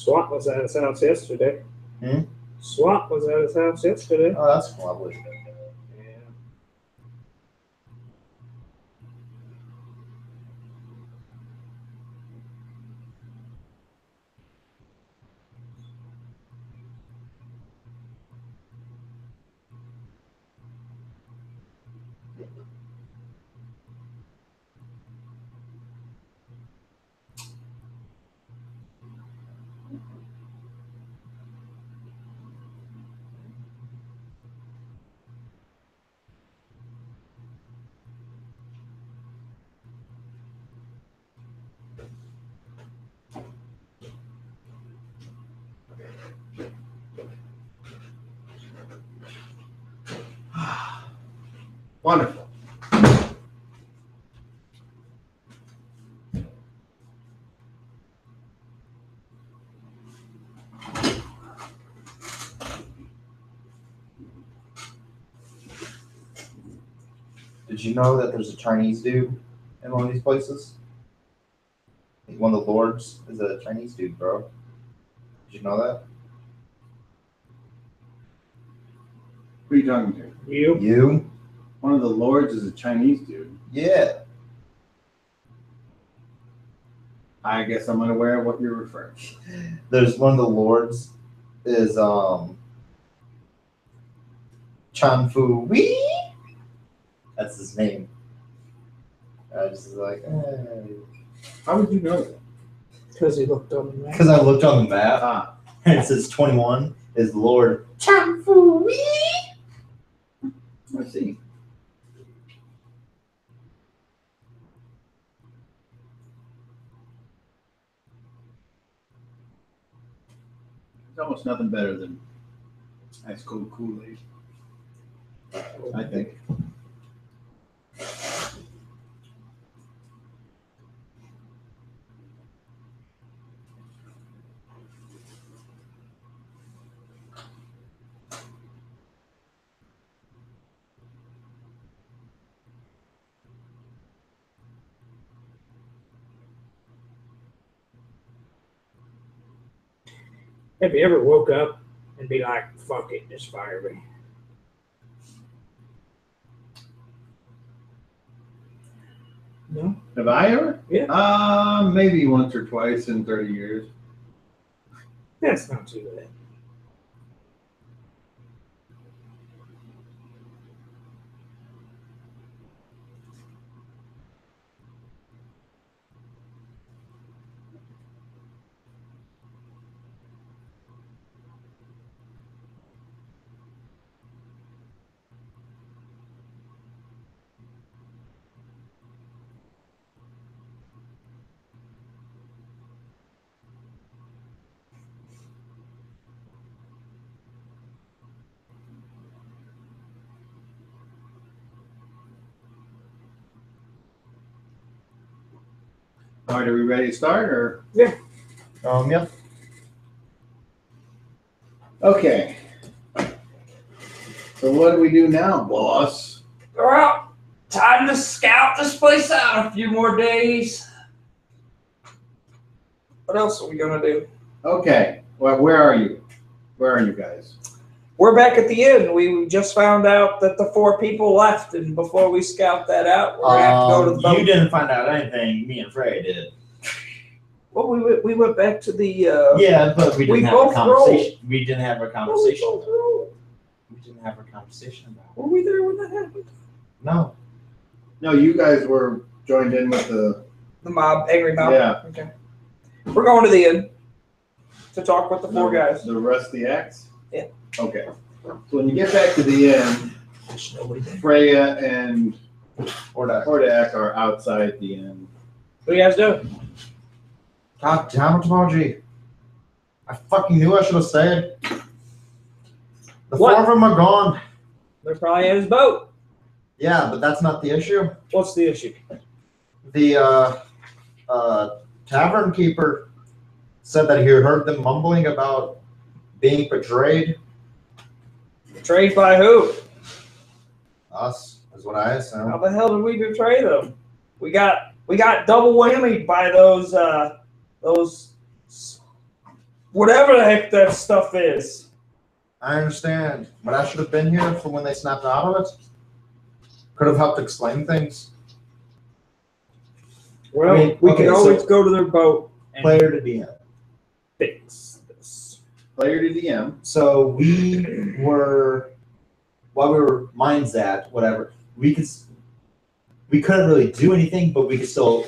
G: Swat was at his house yesterday.
C: Hmm?
G: Swat was at his house yesterday.
C: Oh, that's lovely.
G: Yeah.
A: Wonderful.
C: Did you know that there's a Chinese dude in one of these places? One of the lords is a Chinese dude, bro. Did you know that?
A: Who are you talking to?
G: You?
C: You?
A: One of the lords is a Chinese dude.
C: Yeah.
A: I guess I'm unaware of what you're referring to.
C: There's one of the lords is Qamhuul. That's his name. I was just like,
A: How would you know that?
G: Because he looked on the map.
C: because I looked on the map
A: Ah,
C: and it says 21 is Lord Qamhuul.
A: I see. There's almost nothing better than ice cold Kool-Aid, I think.
G: Have you ever woke up and be like, fuck it, just fire me? No?
A: Have I ever?
G: Yeah.
A: Maybe once or twice in 30 years.
G: That's not too bad.
A: All right, are we ready to start? Or
C: Yeah.
A: okay. So what do we do now, boss?
B: Well, time to scout this place out a few more days. What else are we gonna do?
A: Okay. Well, where are you? Where are you guys?
B: We're back at the inn. We just found out that the 4 people left, and before we scout that out, we're gonna have to go to the boat.
C: You didn't find out anything. Me and Frey did.
B: Well, we went back to the.
C: Yeah, but we
B: we
C: didn't have a
B: both
C: conversation. We didn't have a conversation.
B: Well, we both rolled.
C: We didn't have a conversation about it.
B: Were we there when that happened?
C: No.
A: No, you guys were joined in with the.
B: The mob, angry mob.
A: Yeah.
B: Okay. We're going to the inn to talk with the 4 guys.
A: The Rusty Axe?
B: Yeah.
A: Okay. So when you get back to the inn, Freya and Hordak are outside the inn.
B: What are you guys doing?
C: God damn it, Moji. I fucking knew I should have stayed. The
B: What?
C: 4 of them are gone.
B: They're probably in his boat.
C: Yeah, but that's not the issue.
B: What's the issue?
C: The tavern keeper said that he heard them mumbling about being betrayed.
B: Betrayed by who?
C: Us, is what I
B: How
C: assume.
B: the hell did we betray them? We got double whammied by those Whatever the heck that stuff is.
C: I understand, but I should have been here for when they snapped out of it. Could have helped explain things.
G: Well,
C: I mean,
G: we
C: okay,
G: could always
C: so-
G: go to their boat and
C: Player to DM.
G: fix this.
A: Player to DM.
C: So we were, while we were mines at whatever, we couldn't really do anything, but we saw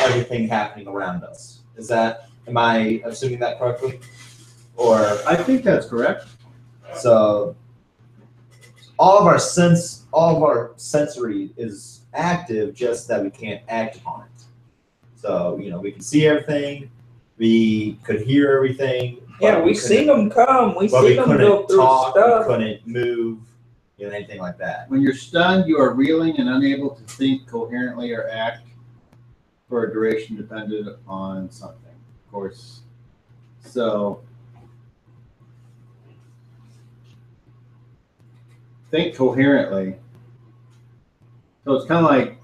C: everything happening around us. Am I assuming that correctly? Or
A: I think that's correct.
C: so all of our sensory is active, just that we can't act upon it. So, we can see everything, we could hear everything.
B: Yeah,
C: but
B: we seen them come. We seen them go
C: couldn't
B: through
C: talk, we
B: stuff.
C: couldn't move, anything like that.
A: When you're stunned, you are reeling and unable to think coherently or act for a duration dependent upon something. Of course. So think coherently. So it's kind of like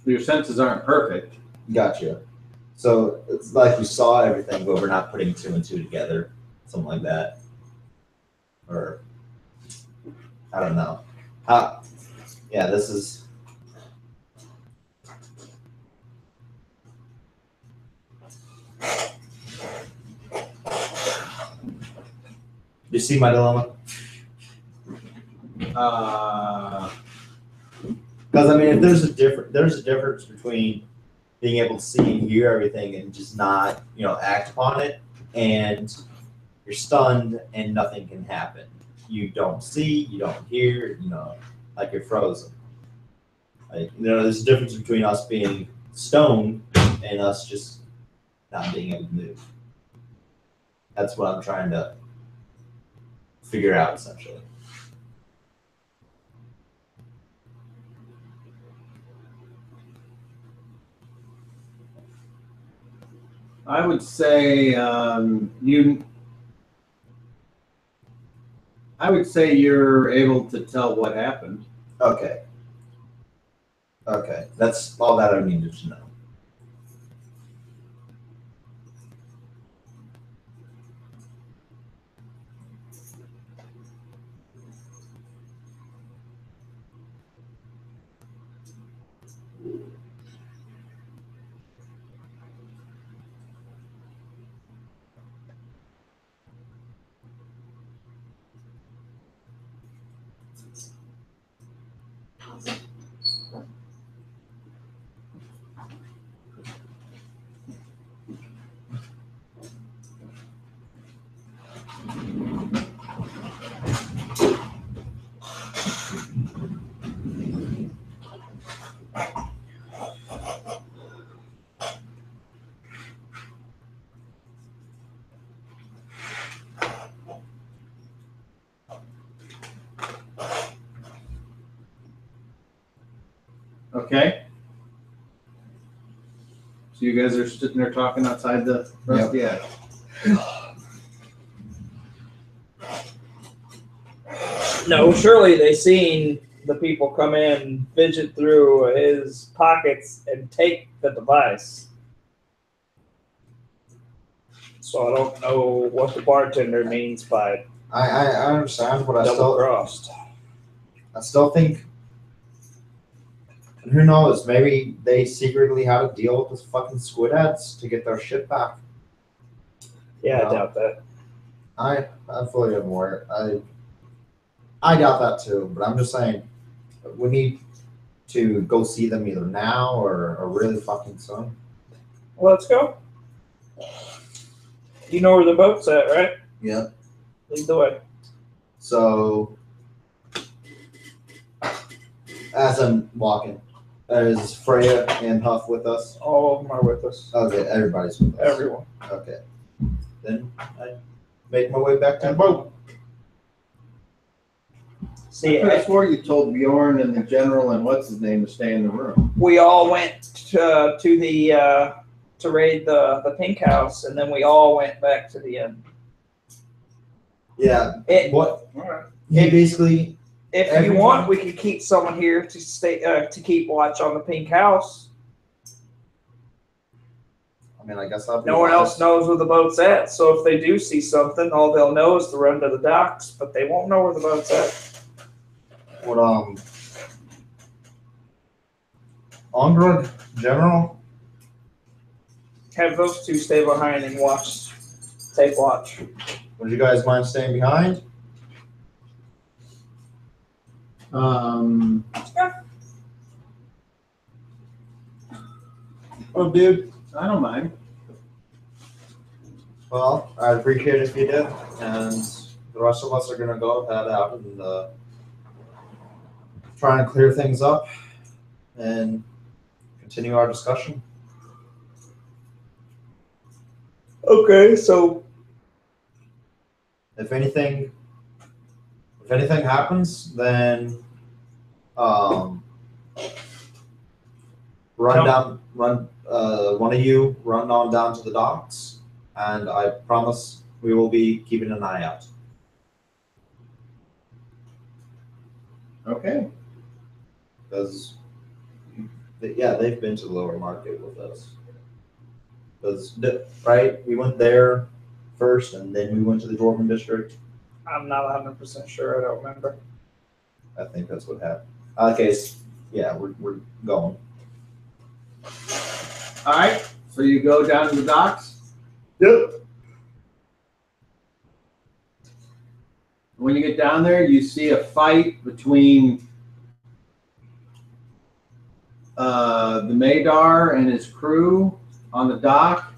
A: your senses aren't perfect.
C: Gotcha. So it's like we saw everything, but we're not putting two and two together, something like that. Or I don't know. Yeah, this is. You see my dilemma? Because if there's a difference between being able to see and hear everything and just not, act upon it, and you're stunned and nothing can happen. You don't see, you don't hear, like you're frozen. There's a difference between us being stoned and us just not being able to move. That's what I'm trying to figure out, essentially.
A: I would say you're able to tell what happened.
C: Okay. That's all that I needed to know.
A: Okay. So you guys are sitting there talking outside the rusty attic.
B: No, surely they seen the people come in, fidget through his pockets, and take the device. So I don't know what the bartender means by
C: I understand, but
B: double crossed.
C: I still think. Who knows? Maybe they secretly had a deal with those fucking squid heads to get their shit back.
B: Yeah,
C: No.
B: I doubt that.
C: I'm fully aware. I doubt that too, but I'm just saying we need to go see them either now or really fucking soon.
B: Let's go. You know where the boat's at, right?
C: Yeah.
B: Lead the way.
C: So as I'm walking, is Freya and Huff with us?
B: All of them are with us.
C: Okay, everybody's with us.
B: Everyone.
C: Okay. Then I make my way back to the boat.
B: See,
A: I could have swore you told Bjorn and the general and what's his name to stay in the room.
B: we all went to the to raid the pink house, and then we all went back to the inn.
C: Yeah. What?
A: All right.
C: He basically.
B: If you
C: Everyone-
B: want, we could keep someone here to stay to keep watch on the pink house.
C: I mean, I guess I'll be
B: No one else
C: wise.
B: knows where the boat's at, so if they do see something, all they'll know is to run to the docks, but they won't know where the boat's at.
C: What, Ongrud, General?
B: Have those two stay behind and watch. Take watch.
C: Would you guys mind staying behind? Oh, dude.
A: I don't mind.
C: Well, I'd appreciate it if you did, and the rest of us are gonna go head out and try and clear things up and continue our discussion.
B: Okay, so
C: If anything happens, then one of you run on down to the docks, and I promise we will be keeping an eye out.
A: Okay.
C: Because, yeah, they've been to the lower market with us. Because, right, we went there first, and then we went to the Dwarven District.
B: I'm not 100% sure. I don't remember.
C: I think that's what happened. Okay, yeah, we're going.
A: All right. So you go down to the docks.
C: Yep.
A: When you get down there, you see a fight between the Madar and his crew on the dock,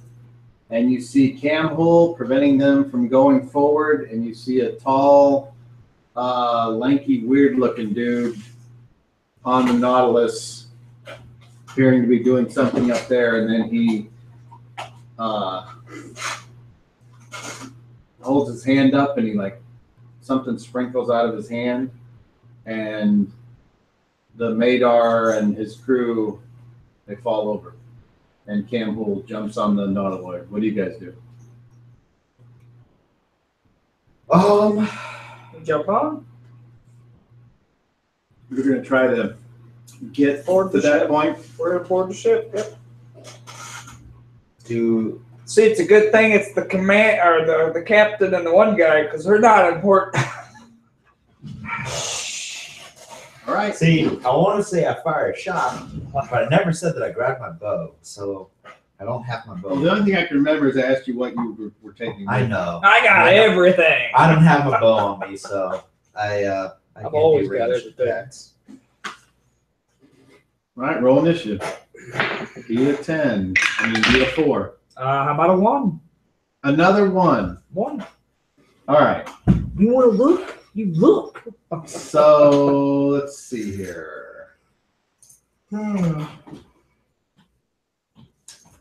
A: and you see Qamhuul preventing them from going forward, and you see a tall, lanky, weird-looking dude on the Nautilus, appearing to be doing something up there, and then he holds his hand up, and he something sprinkles out of his hand, and the Madar and his crew, they fall over. And Qamhuul jumps on the Nautiloid. What do you guys do?
B: Jump on.
A: We're going to try to get
B: Board
A: to
B: the
A: that
B: ship.
A: point.
B: We're gonna board the ship. Yep.
C: See,
B: it's a good thing it's the command or the captain and the one guy because they're not important.
A: All right.
C: See, I want to say I fired a shot, but I never said that I grabbed my bow, so I don't have my
A: Well, the
C: bow.
A: only thing I can remember is I asked you what you were taking.
C: I know.
B: I got everything.
C: I don't have my bow on me, so I can't
B: always
C: do
B: got
C: ranged
B: everything.
C: attacks.
A: All right, roll initiative. Beat a 10. I mean, beat a 4.
B: How about a 1?
A: Another 1.
B: 1.
A: All right.
B: You want to look? You look.
A: So let's see here.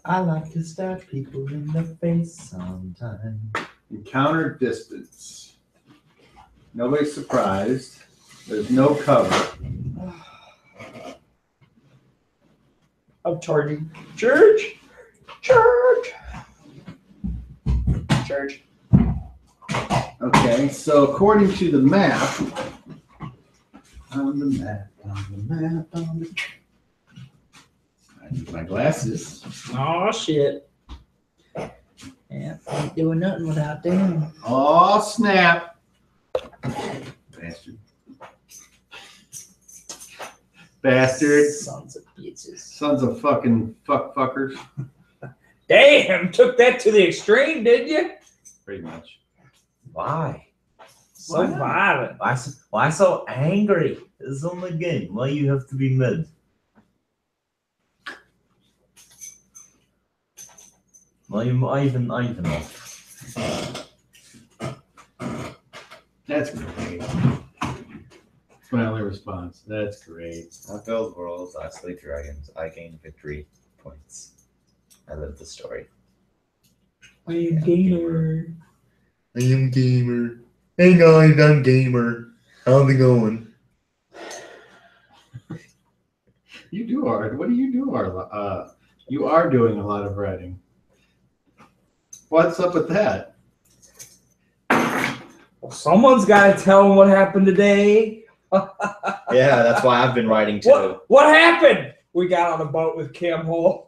C: I like to stab people in the face sometimes.
A: Encounter distance. Nobody's surprised. There's no cover.
B: I'm charging. Church. Church. Church.
A: Okay, so according to the map, on the map, I need my glasses.
B: Oh shit. Yeah, ain't doing nothing without them.
A: Oh, snap. Bastard. Bastard.
B: Sons of bitches.
A: Sons of fucking fuckers.
B: Damn, took that to the extreme, did you?
A: Pretty much.
C: Why?
B: So
A: Why not?
B: violent.
C: Why so angry? It's only a game. Why you have to be mad? Why you even know?
A: That's great. That's my only response. That's great.
C: I build worlds, I slay dragons, I gain victory points. I live the story.
B: I am gamer.
C: I am gamer. Hey guys, I'm gamer. How's it going?
A: You do art. What do you do, Arla? You are doing a lot of writing. What's up with that?
B: Well, someone's got to tell them what happened today.
C: Yeah, that's why I've been writing too.
B: What happened? we got on a boat with Qamhuul.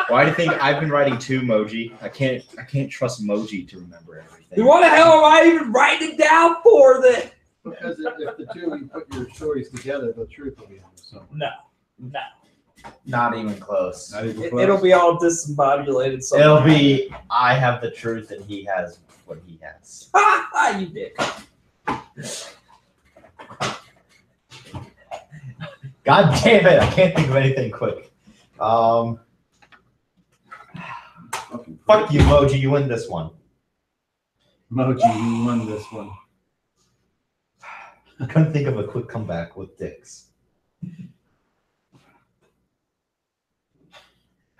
C: Why do you think I've been writing 2 Moji? I can't trust Moji to remember everything.
B: What the hell am I even writing it down for then?
A: Because if the two of you put your stories together, the truth will be in there somewhere.
B: No.
C: Not even close.
A: Not even close.
B: It'll be all discombobulated.
C: It'll be I have the truth and he has what he has.
B: You dick.
C: God damn it! I can't think of anything quick. Fuck you, Moji. You win this one.
A: Moji, you won this one.
C: I couldn't think of a quick comeback with dicks.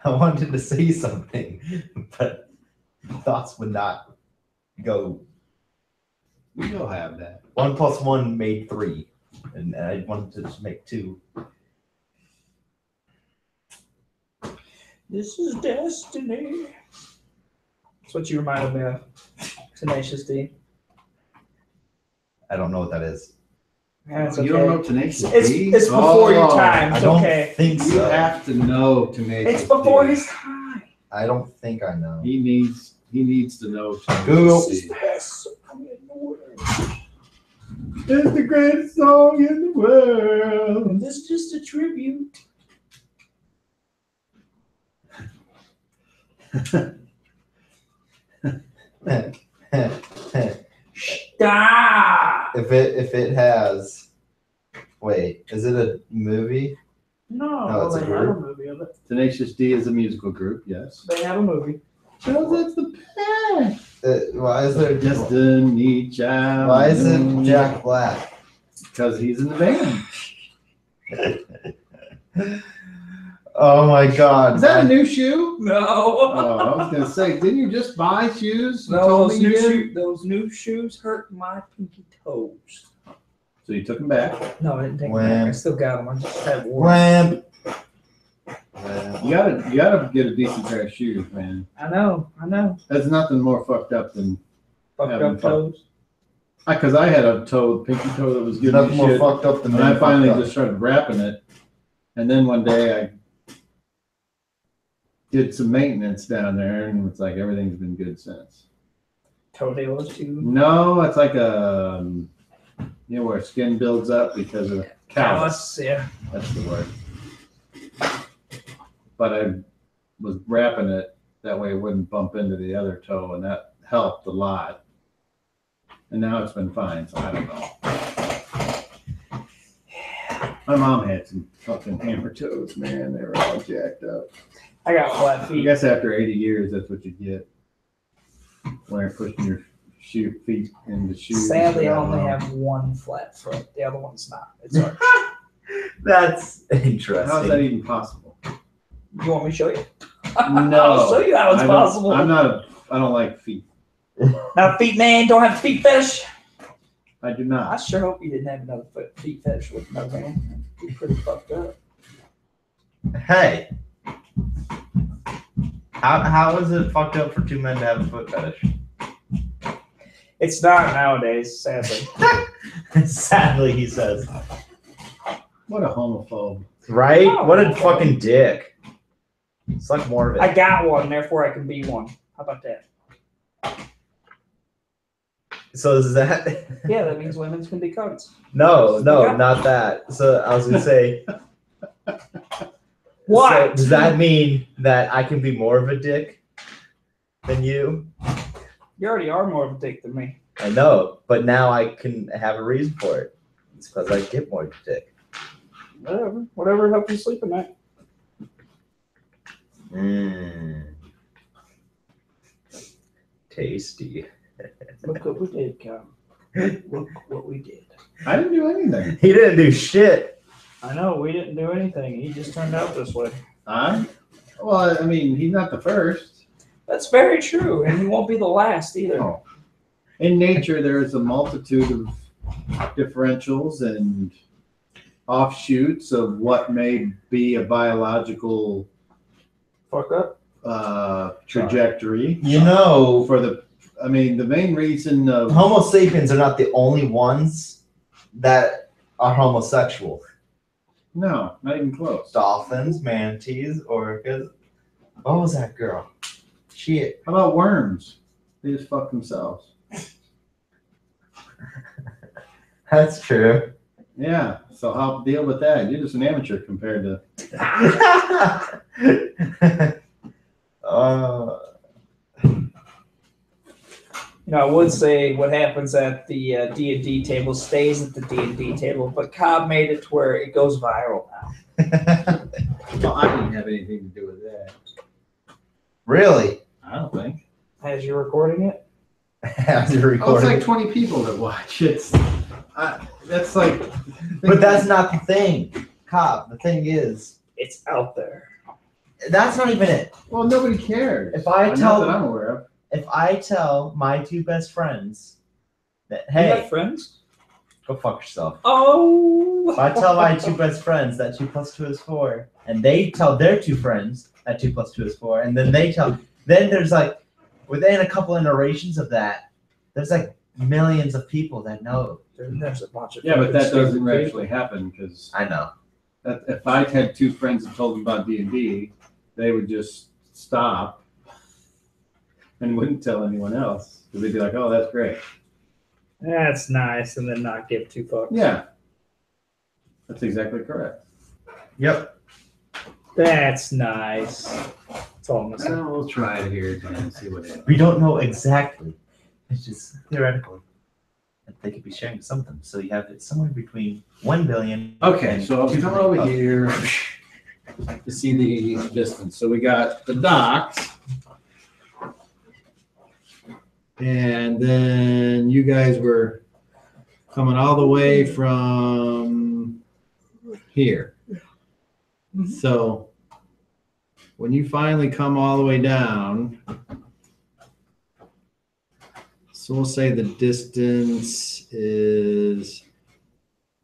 C: I wanted to say something, but thoughts would not go.
A: You'll have that.
C: 1 + 1 made 3, and I wanted to just make 2.
B: This is destiny. That's what you reminded me of. Tenacious D.
C: I don't know what that is.
B: Yeah, it's okay.
A: You don't know Tenacious
B: It's
A: D?
B: before your time.
C: I
B: It's
C: don't
B: okay.
C: think
A: You
C: so.
A: have to know Tenacious
B: It's before
A: D.
B: his time.
C: I don't think I know.
A: He needs to know Tenacious
C: Google.
A: D.
B: It's the best song in the world.
A: It's the greatest song in the world.
B: And this is just a tribute. Stop!
C: If it has, wait, is it a movie?
B: No,
C: it's a
B: they have a
C: group.
B: movie of it.
A: Tenacious D is a musical group, yes.
B: They have a movie.
A: So that's the past.
C: Why is there
A: Destiny Child.
C: Why is it Jack Black?
A: Because he's in the band.
C: Oh my God!
A: Is that a new shoe?
B: No.
A: Oh, I was gonna say, didn't you just buy shoes? You
B: No,
A: told
B: those
A: me you
B: new,
A: did?
B: those new shoes hurt my pinky toes.
A: So you took them back.
B: No, I didn't take them
C: Wham.
B: back. I still got them. I just had one.
C: Wham!
A: You gotta get a decent pair of shoes, man.
B: I know.
A: There's nothing more fucked up than
B: Fucked
A: Having
B: up
A: fun.
B: toes.
A: because I had a pinky toe that was giving
C: Nothing
A: me
C: more
A: shit,
C: fucked up than
A: and I
C: being
A: finally
C: fucked up.
A: just started wrapping it. And then one day I did some maintenance down there, and it's like everything's been good since.
B: Toenails too.
A: No, it's like a where skin builds up because of callus.
B: Callus, yeah.
A: That's the word. But I was wrapping it that way it wouldn't bump into the other toe, and that helped a lot. And now it's been fine, so I don't know. My mom had some fucking hammer toes, man. They were all jacked up.
B: I got flat
A: I
B: feet.
A: guess after 80 years, that's what you get. Pushing your feet into shoes.
B: Sadly, I
A: don't
B: only
A: know.
B: have one flat foot. The other one's not. It's hard.
C: That's interesting.
A: How is that even possible?
B: You want me to show you?
A: No.
B: I'll show you how it's
A: I don't-
B: possible.
A: I don't like feet.
B: Now, feet man, don't have feet fetish.
A: I do
B: I
A: not.
B: sure hope you didn't have another feet fetish with no man. You'd be pretty fucked up.
C: Hey, how is it fucked up for 2 men to have a foot fetish?
B: It's not nowadays, sadly.
C: Sadly, he says.
A: What a homophobe.
C: Right?
B: Oh,
C: What a
B: okay.
C: fucking dick. Suck more of it.
B: I got one, therefore I can be one. How about that?
C: So is that?
B: Yeah, that means women can be cunts.
C: No,
B: Yeah.
C: not that. So I was gonna say.
B: What?
C: So does that mean that I can be more of a dick than you?
B: You already are more of a dick than me.
C: I know, but now I can have a reason for it. It's because I get more dick.
B: Whatever helps you sleep at night.
C: Tasty.
B: Look what we did, Cam. Look what we did.
A: I didn't do anything.
C: He didn't do shit.
B: I know, we didn't do anything. He just turned out this way.
A: Well, I mean, he's not the first.
B: That's very true, and he won't be the last either.
A: No. In nature, there is a multitude of differentials and offshoots of what may be a biological
B: Fuck up.
A: trajectory.
C: You know,
A: The main reason of
C: Homo sapiens are not the only ones that are homosexual.
A: No, not even close.
C: Dolphins, manatees, orcas. What was that girl? She.
A: How about worms? They just fuck themselves.
C: That's true.
A: Yeah, so how deal with that? You're just an amateur compared to.
B: I would say what happens at the D&D table stays at the D&D table, but Cobb made it to where it goes viral now.
A: Well, I didn't have anything to do with that.
C: Really?
A: I don't think.
B: As you're recording it?
C: As you're
A: Oh, it's
C: recording.
A: like 20 people that watch. That's like.
C: But that's not the thing, Cobb. The thing is,
B: It's out there.
C: that's not even it.
A: Well, nobody cares.
C: If I
A: Not
C: tell-
A: that I'm aware of.
C: If I tell my two best friends that,
B: You have
C: hey,
B: friends?
C: go fuck yourself.
B: Oh!
C: If I tell my two best friends that 2 + 2 is 4, and they tell their two friends that 2 + 2 is 4, and then then there's like, within a couple iterations of that, there's like millions of people that know.
B: There's a bunch of
A: Yeah, but that doesn't
B: people.
A: actually happen because
C: I know.
A: if I had two friends that told them about D&D, they would just stop and wouldn't tell anyone else because they'd be like, "Oh, that's great."
B: That's nice, and then not give 2 fucks.
A: Yeah, that's exactly correct.
C: Yep.
B: That's nice. That's all I'm gonna say.
A: So we'll try it here and see what happens.
C: We don't know exactly. It's just theoretical. That they could be sharing something. So you have it somewhere between 1 billion.
A: Okay,
C: and
A: so I'll
C: 2
A: come
C: billion.
A: over here to see the distance. So we got the docks. And then you guys were coming all the way from here. So when you finally come all the way down, so we'll say the distance is,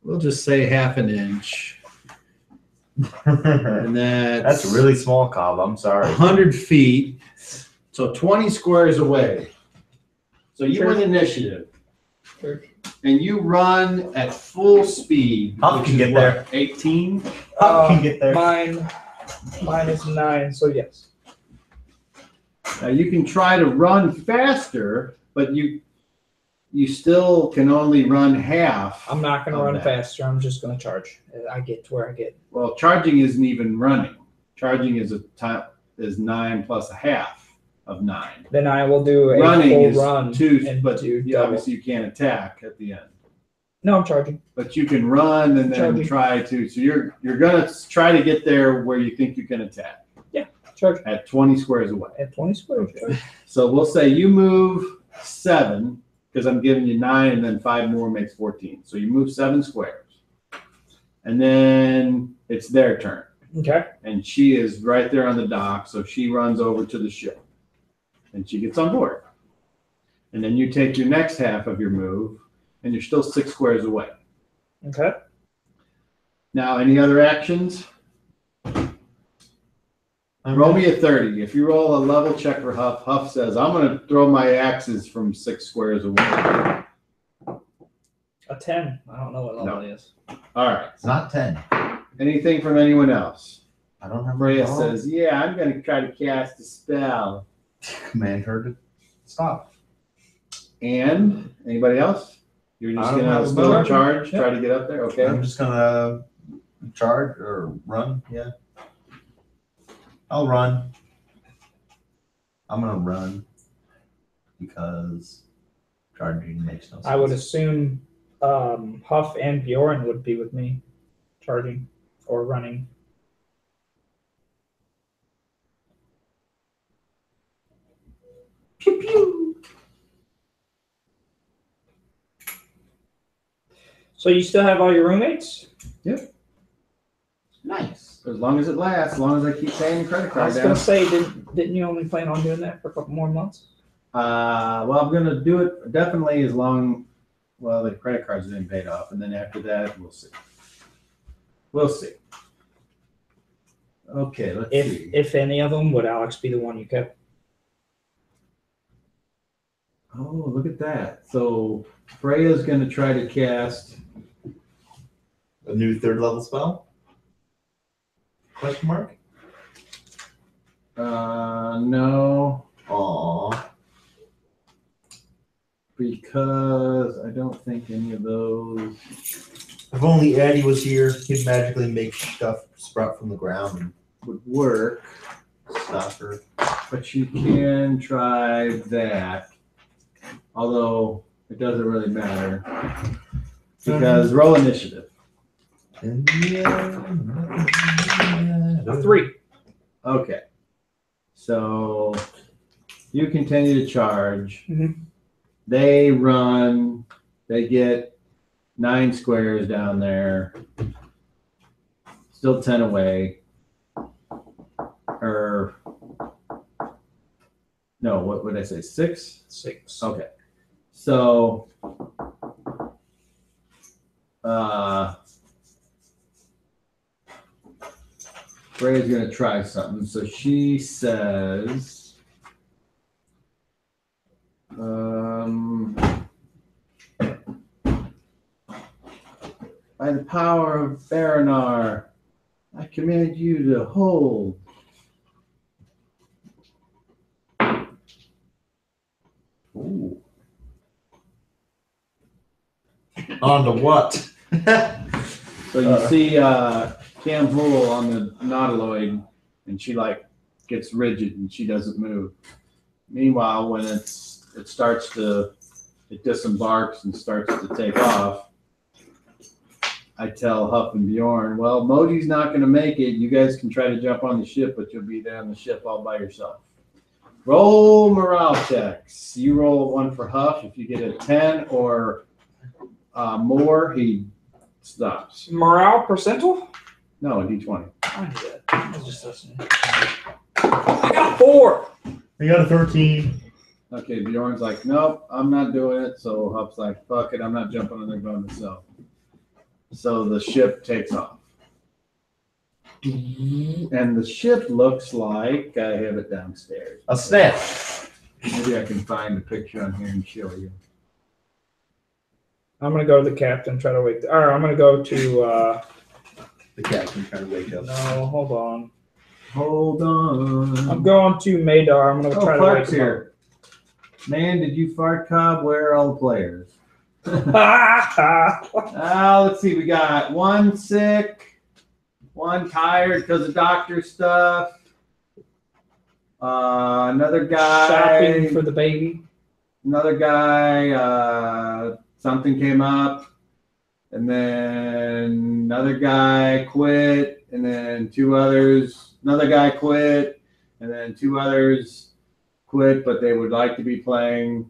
A: we'll just say 1/2 inch. And
C: That's really small, Cobb. I'm sorry.
A: 100 feet, so 20 squares away. So you win initiative.
B: Sure.
A: And you run at full speed.
C: Huff
A: which
C: can
A: is
C: get
A: what,
C: there.
A: 18?
C: Huff can get there.
B: Mine is 9, so yes.
A: Now you can try to run faster, but you still can only run half.
B: I'm not gonna
A: of
B: run
A: that.
B: faster. I'm just gonna charge. I get to where I get.
A: Well, charging isn't even running. Charging is 9 plus a half of 9.
B: Then I will do a
A: Running
B: full
A: is
B: run
A: 2,
B: and
A: but
B: do
A: you,
B: double.
A: obviously you can't attack at the end.
B: No, I'm charging.
A: But you can run and then
B: Charging.
A: try to. So you're gonna try to get there where you think you can attack
B: Charge
A: at 20 squares away.
B: at 20 squares.
A: Okay. So we'll say you move 7 because I'm giving you 9 and then 5 more makes 14. So you move 7 squares, and then it's their turn.
B: Okay.
A: And she is right there on the dock, so she runs over to the ship, and she gets on board. And then you take your next half of your move, and you're still 6 squares away.
B: Okay.
A: Now, any other actions? Roll me a 30. If you roll a level check for Huff, Huff says, I'm going to throw my axes from 6 squares away.
B: A 10. I don't know what level it is.
A: All right.
C: It's not 10.
A: Anything from anyone else?
C: I don't have
A: Freya
C: a
A: says, yeah, I'm going to try to cast a spell.
C: command her to stop.
A: And anybody else? You're just
C: I don't
A: going
C: have
A: to
C: a
A: still
C: bow.
A: charge,
B: Yep.
A: try to get up there? Okay.
C: I'm just gonna charge or run. Yeah. I'll run. I'm gonna run because charging makes no sense.
B: I would assume Huff and Bjorn would be with me, charging or running.
C: Pew pew.
B: So you still have all your roommates?
C: Nice.
A: As long as it lasts, as long as I keep paying the credit
B: I
A: card
B: was
A: down.
B: gonna say, didn't you only plan on doing that for a couple more months?
A: Well, I'm gonna do it definitely as long, well, the credit card's been paid off, and then after that, we'll see. We'll see. Okay, let's see.
B: If any of them, would Alex be the one you kept?
A: Oh, look at that. So Freya's gonna try to cast,
C: A new 3rd level spell? Question mark?
A: No,
C: Aw.
A: because I don't think any of those.
C: If only Eddie was here, he'd magically make stuff sprout from the ground and
A: would work,
C: stop her.
A: but you can try that. Although it doesn't really matter because roll initiative.
G: A 3.
A: Okay, so you continue to charge.
G: Mhm.
A: They run. They get 9 squares down there. Still 10 away. Or no, what would I say? 6?
G: 6.
A: Okay. So Ray's gonna try something. So she says by the power of Baranar, I command you to hold.
C: Ooh. On to what?
A: So you see Qamhuul on the nautiloid, and she like gets rigid and she doesn't move. Meanwhile, when it disembarks and starts to take off, I tell Huff and Bjorn, well, Moji's not going to make it. You guys can try to jump on the ship, but you'll be there on the ship all by yourself. Roll morale checks. You roll 1 for Huff. If you get a 10 or more, he stops.
B: Morale percentile?
A: No, a D20.
B: I knew that. I was just listening. I got 4.
C: I got a 13.
A: Okay, Bjorn's like, nope, I'm not doing it. So Huff's like, fuck it, I'm not jumping on there by myself. So the ship takes off. And the ship looks like, I have it downstairs.
C: A snail.
A: Maybe I can find a picture on here and show you.
G: I'm gonna go to the captain, try to wake. Or I'm gonna go to.
C: The captain trying to wake up.
G: No, hold on.
A: Hold on.
G: I'm going to Madar. I'm gonna try to wake
A: Clark's
G: him
A: here. Man, did you fart, Cobb? Where are all the players?
G: up.
A: Let's see. We got 1 sick, 1 tired because of doctor stuff. Another guy.
G: Shopping for the baby.
A: Another guy. Something came up, and then another guy quit, and then 2 others. Another guy quit, and then 2 others quit, but they would like to be playing.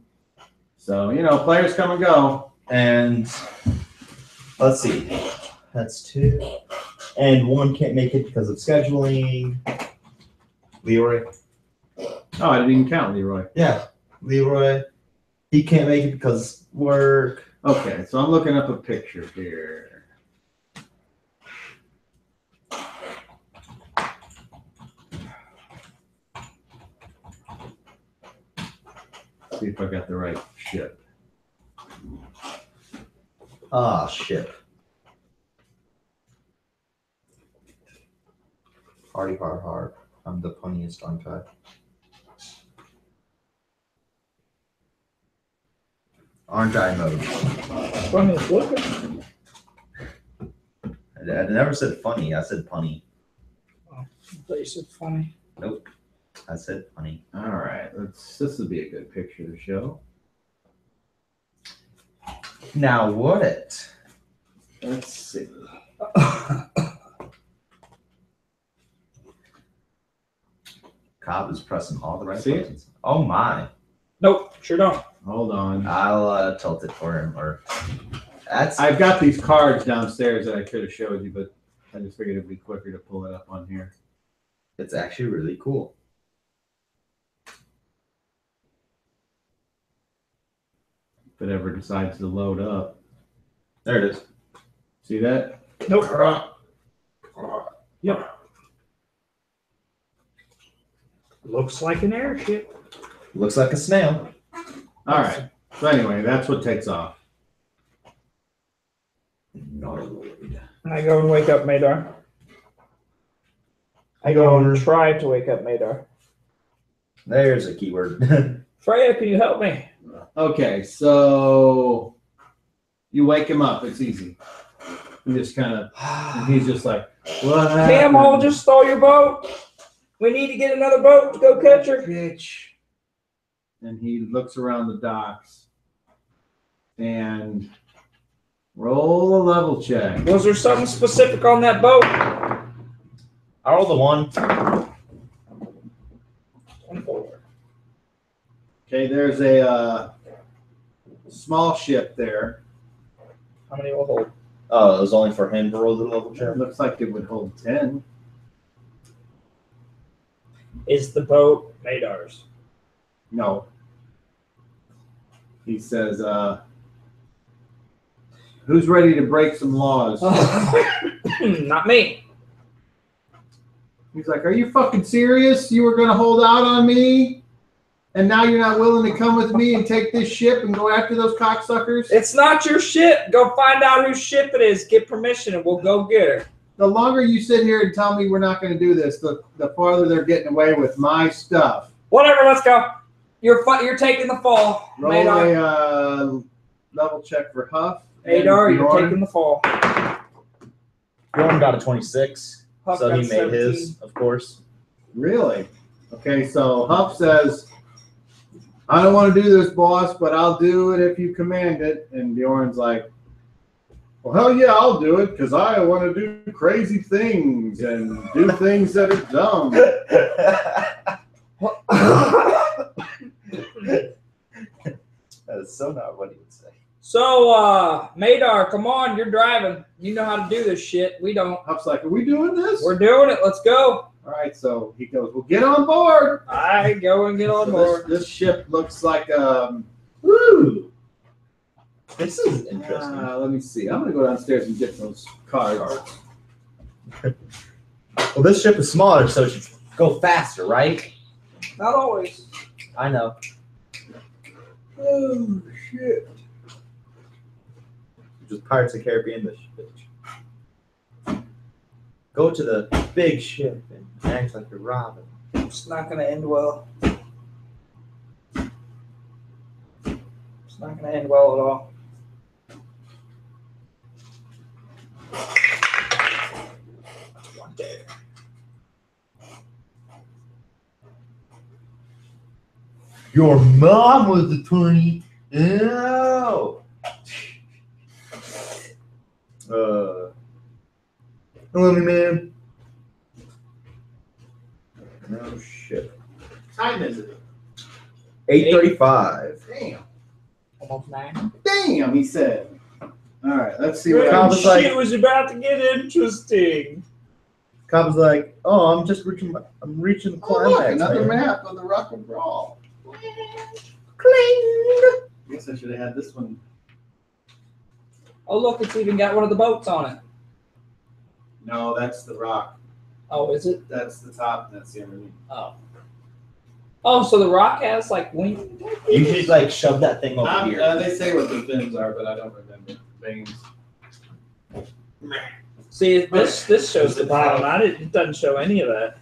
A: So, players come and go.
C: And let's see. That's 2. And 1 can't make it because of scheduling. Leroy.
A: Oh, I didn't even count Leroy.
C: Yeah, Leroy. He can't make it because work.
A: Okay, so I'm looking up a picture here. See if I got the right ship.
C: Ah, shit. Hardy, hard. I'm the punniest, aren't I? Aren't I mode?
G: Funny as looking.
C: I never said funny. I said punny.
G: I thought you said funny.
C: Nope. I said punny.
A: All right, this would be a good picture to show.
C: Now would it?
A: Let's see.
C: Cobb is pressing all the right
A: See it?
C: buttons. Oh my.
G: Nope, sure don't.
A: Hold on.
C: I'll tilt it for him. Or that's.
A: I've got these cards downstairs that I could have showed you, but I just figured it'd be quicker to pull it up on here.
C: It's actually really cool.
A: If it ever decides to load up.
C: There it is.
A: See that?
G: Nope. Yep. Looks like an airship.
C: Looks like a snail.
A: All right. So anyway, that's what takes off.
C: Nautiloid.
G: And I go and wake up Madar.
B: I go and try to wake up Madar.
C: There's a keyword.
B: Freya, can you help me?
A: Okay, so you wake him up. It's easy. You just kind of, and he's just like, what happened?
B: Qamhuul just stole your boat. We need to get another boat to go catch her.
A: Bitch. And he looks around the docks and roll a level check.
B: Was there something specific on that boat?
C: I rolled the 1.
B: 24.
A: Okay, there's a small ship there.
B: How many will hold?
C: Oh, it was only for him to roll the level check.
A: It looks like it would hold 10.
B: Is the boat Madar's?
A: No. He says, who's ready to break some laws?
B: Not me.
A: He's like, are you fucking serious? You were going to hold out on me? And now you're not willing to come with me and take this ship and go after those cocksuckers?
B: It's not your ship. Go find out whose ship it is. Get permission and we'll go get her.
A: The longer you sit here and tell me we're not going to do this, the farther they're getting away with my stuff.
B: Whatever, let's go. You're taking the fall.
A: Roll
B: Madar.
A: a level check for Huff.
B: Madar, you're
A: Bjorn.
B: taking the fall.
C: Bjorn got a 26,
B: Huff
C: so
B: got
C: he made
B: 17.
C: his, of course.
A: Really? Okay, so Huff says, I don't want to do this, boss, but I'll do it if you command it. And Bjorn's like, well, hell yeah, I'll do it because I want to do crazy things and do things that are dumb.
C: That is so not what he would say.
B: So, Madar, come on, you're driving. You know how to do this shit. We don't.
A: Huff's like, are we doing this?
B: We're doing it. Let's go.
A: All right, so he goes, well, get on board.
B: I go and get on
A: So
B: board.
A: this ship looks like,
C: Woo! This is interesting.
A: let me see. I'm going to go downstairs and get those cards.
C: Well, this ship is smaller, so it should go faster, right?
B: Not always.
C: I know.
B: Oh, shit.
C: Just Pirates of the Caribbean, this bitch. Go to the big ship and act like you're robbing.
B: It's not going to end well. It's not going to end well at all. One day.
C: Your mom was the 20. No. Hello, man. No shit.
A: Time is it?
C: 8:35.
A: Damn.
B: Almost 9.
A: Damn, he said. All right, let's see
C: Good
A: what
C: job.
A: I
C: was like-
B: Shit was about to get interesting.
C: Cop was like, "Oh, I'm reaching the
A: Oh, look,
C: climax."
A: another
C: man."
A: map of the Rock and Brawl.
C: Cling.
A: I guess I should have had this one.
B: Oh, look, it's even got one of the boats on it.
A: No, that's the rock.
B: Oh, is it?
A: That's the top, and that's the underneath.
B: Oh. Oh, so the rock has like wings.
C: You should like shove that thing over here.
A: They say what the fins are, but I don't remember. Veins.
B: See, this shows the bottom. It doesn't show any of that.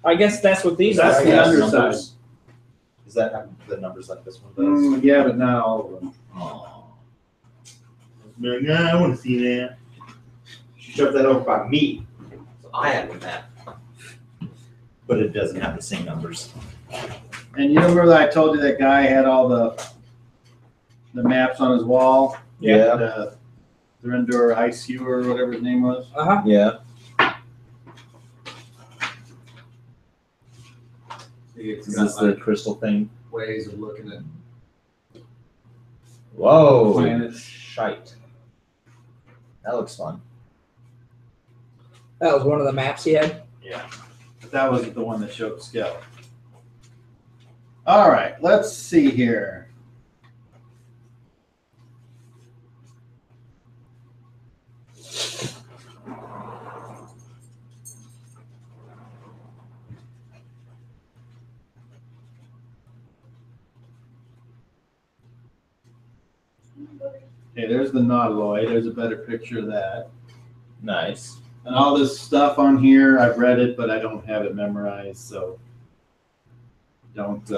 B: I guess that's what these
A: That's
B: are.
A: the
B: I guess.
A: underside.
C: Numbers. Does that have the numbers like this one does?
A: Yeah, but not all of them.
C: Oh. I want to see that. Shove that over by me. So I have the map. But it doesn't have the same numbers.
A: And you remember that I told you that guy had all the maps on his wall?
C: Yeah.
A: The Threndur ICU or whatever his name was.
B: Uh-huh.
C: Yeah.
A: It's
C: Is
A: got
C: this the crystal thing?
A: ways of looking at
C: Whoa.
A: planets.
C: Shite. That looks fun.
B: That was one of the maps he had.
A: Yeah. But that wasn't the one that showed Skell. All right, let's see here. Okay, there's the nautiloid. There's a better picture of that.
C: Nice.
A: And all this stuff on here, I've read it, but I don't have it memorized, so don't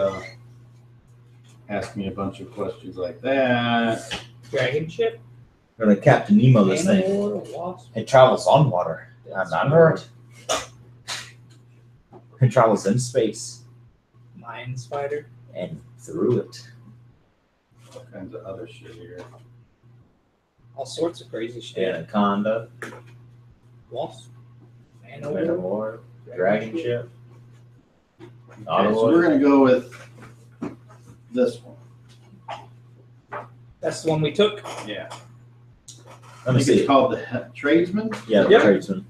A: ask me a bunch of questions like that.
G: Dragon ship?
C: We're gonna Captain Nemo this thing.
G: Animal, wasp?
C: It travels on water. I've not heard. It travels in space
G: Mine spider?
C: and through it.
A: All kinds of other shit here.
G: All sorts of crazy shit.
C: Anaconda,
G: Wasp?
C: Man of
G: Animal?
C: War, Dragon Ship.
A: Okay, so we're gonna go with this one.
G: That's the one we took?
A: Yeah.
C: Let
A: I
C: me
A: think it's
C: see.
A: called the Tradesman.
C: Yeah, the
G: Yep.
C: tradesman.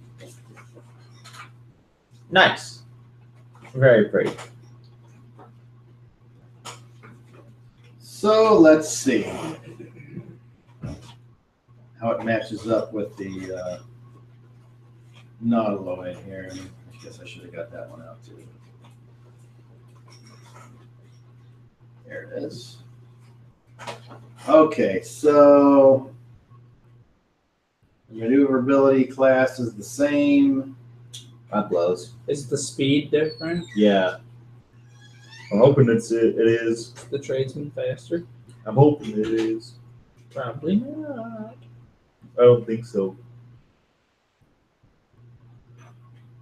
C: Nice. Very pretty.
A: So let's see how it matches up with the Nautiloid here. I guess I should have got that one out too. There it is. Okay, so the maneuverability class is the same.
C: That blows.
G: Is the speed different?
C: Yeah. I'm hoping it is.
G: The tradesman faster?
C: I'm hoping it is.
G: Probably not.
C: I don't think so.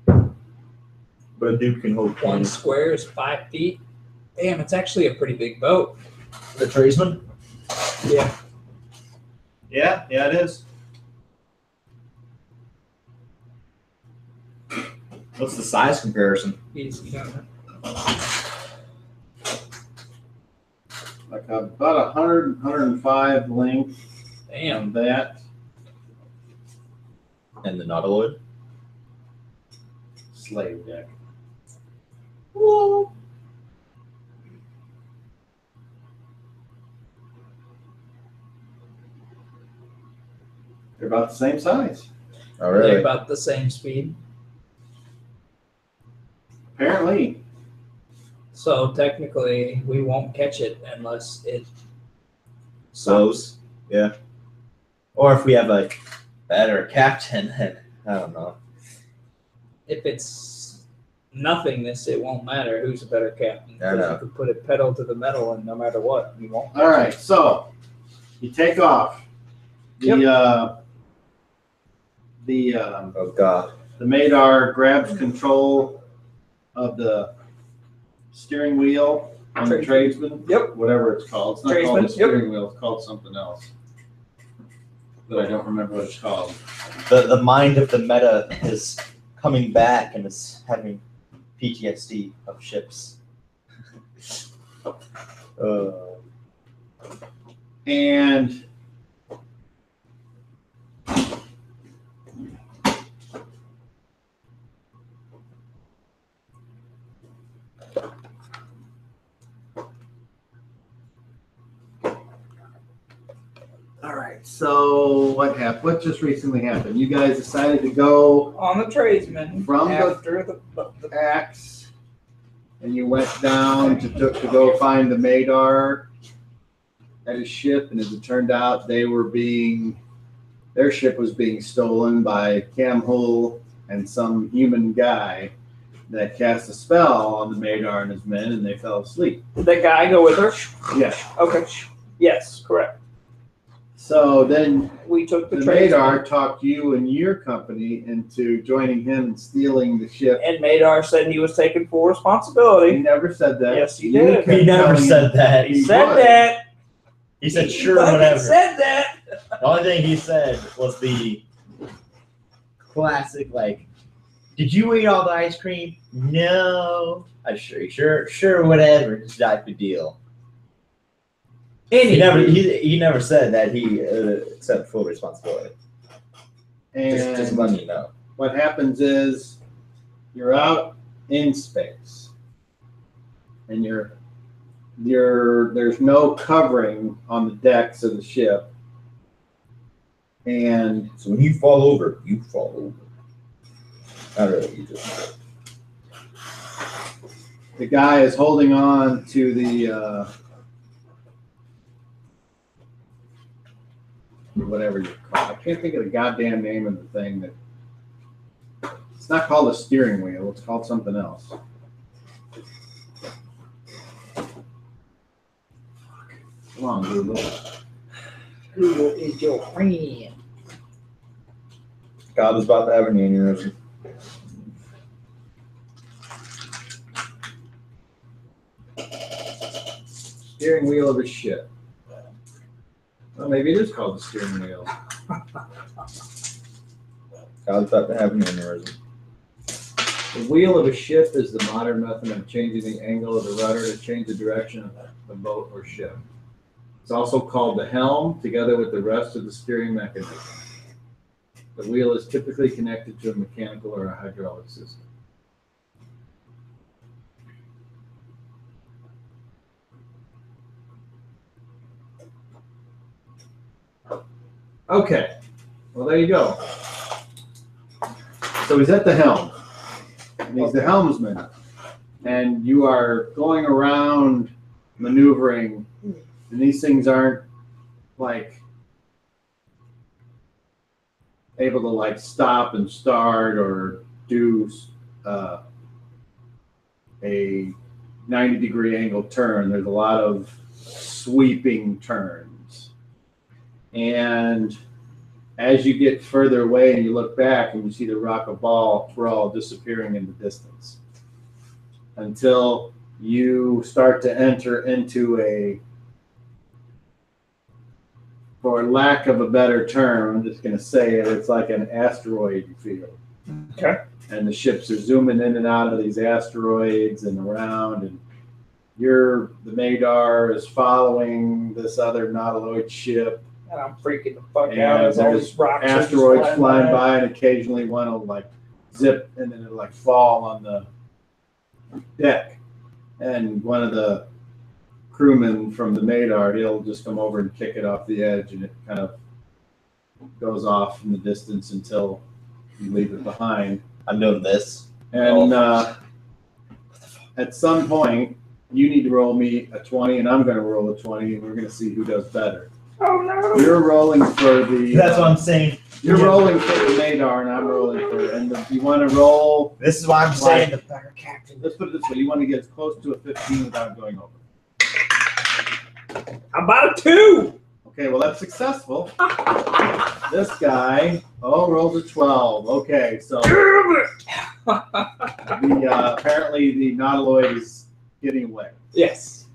C: But a dude can hope.
G: One square is 5 feet. Damn, it's actually a pretty big boat.
C: The tradesman?
G: Yeah.
C: Yeah, it is. What's the size comparison?
G: He's gonna.
A: Like about 105 length
G: Damn.
A: on that.
C: And the Nautiloid?
A: Slave deck. They're about the same size.
C: Oh,
G: They're
C: really?
G: about the same speed.
A: Apparently.
G: So technically, we won't catch it unless it.
C: Slows? Yeah. Or if we have a better captain, then I don't know.
G: If it's nothingness, it won't matter who's a better captain.
C: I know.
G: Because you could put it pedal to the metal, and no matter what, you won't.
A: All right, so you take off.
C: Oh, God.
A: The Madar grabs control of the steering wheel on the tradesman.
G: Yep.
A: Whatever it's called. It's not called
G: Tradesman,
A: the steering wheel. It's called something else. But I don't remember what it's called.
C: The mind of the meta is coming back and is having PTSD of ships.
A: And all right, so what happened? What just recently happened? You guys decided to go
B: On the tradesman
A: From the-
B: after the
A: axe, and you went down to go find the Madar at his ship, and as it turned out, their ship was being stolen by Qamhuul and some human guy that cast a spell on the Madar and his men, and they fell asleep.
B: Did that guy go with her?
A: Yeah.
B: Okay. Yes, correct.
A: So then
B: We took the
A: the
B: tradesman.
A: Madar talked you and your company into joining him and stealing the ship.
B: And Madar said he was taking full
A: He
B: responsibility.
A: never said that.
B: Yes, he
A: You
B: did.
A: kept
C: He never
A: telling
C: said that.
B: He
A: He
B: said
A: was.
B: that.
C: He said,
B: He
C: sure,
B: fucking
C: whatever.
B: said that.
C: The only thing he said was the classic, like, did you eat all the ice cream? No. I sure, whatever. Just type of deal. He never said that he accepted full responsibility.
A: And
C: Just letting you know.
A: what happens is you're out in space, and there's no covering on the decks of the ship, and
C: So when you fall over, you fall over. Not really, you just.
A: the guy is holding on to the whatever you call it. I can't think of the goddamn name of the thing that It's not called a steering wheel. It's called something else. Come on, Google.
G: Google is your friend.
C: God was about to have an aneurysm.
A: Steering wheel of a ship. Well, maybe it is called the steering wheel.
C: God was about to have an aneurysm.
A: The wheel of a ship is the modern method of changing the angle of the rudder to change the direction of the boat or ship. It's also called the helm, together with the rest of the steering mechanism. The wheel is typically connected to a mechanical or a hydraulic system. Okay, well, there you go. So he's at the helm. And he's the helmsman. And you are going around maneuvering, and these things aren't like able to like stop and start or do a 90-degree angle turn. There's a lot of sweeping turns. And as you get further away and you look back and you see the rock of Brawl disappearing in the distance until you start to enter into a, for lack of a better term, I'm just going to say it, it's like an asteroid field.
B: Okay.
A: And the ships are zooming in and out of these asteroids and around, and the Madar is following this other Nautiloid ship.
B: And I'm freaking the fuck
A: And
B: out as all
A: there's
B: these rocks are just
A: asteroids flying by, and occasionally one will like zip and then it'll like fall on the deck. And one of the crewmen from the Madar, he'll just come over and kick it off the edge, and it kind of goes off in the distance until you leave it behind.
C: I'm doing this.
A: And at some point, you need to roll me a 20, and I'm going to roll a 20, and we're going to see who does better.
B: Oh no!
A: You're rolling for the.
C: That's what I'm saying.
A: You're rolling for the Madar, and I'm rolling for. And you want to roll.
C: This is why I'm saying the better captain.
A: Let's put it this way: you want to get as close to a 15 without going over.
B: About a 2.
A: Okay, well that's successful. This guy, rolls a 12. Okay, so apparently the Nautiloid is getting away.
B: Yes.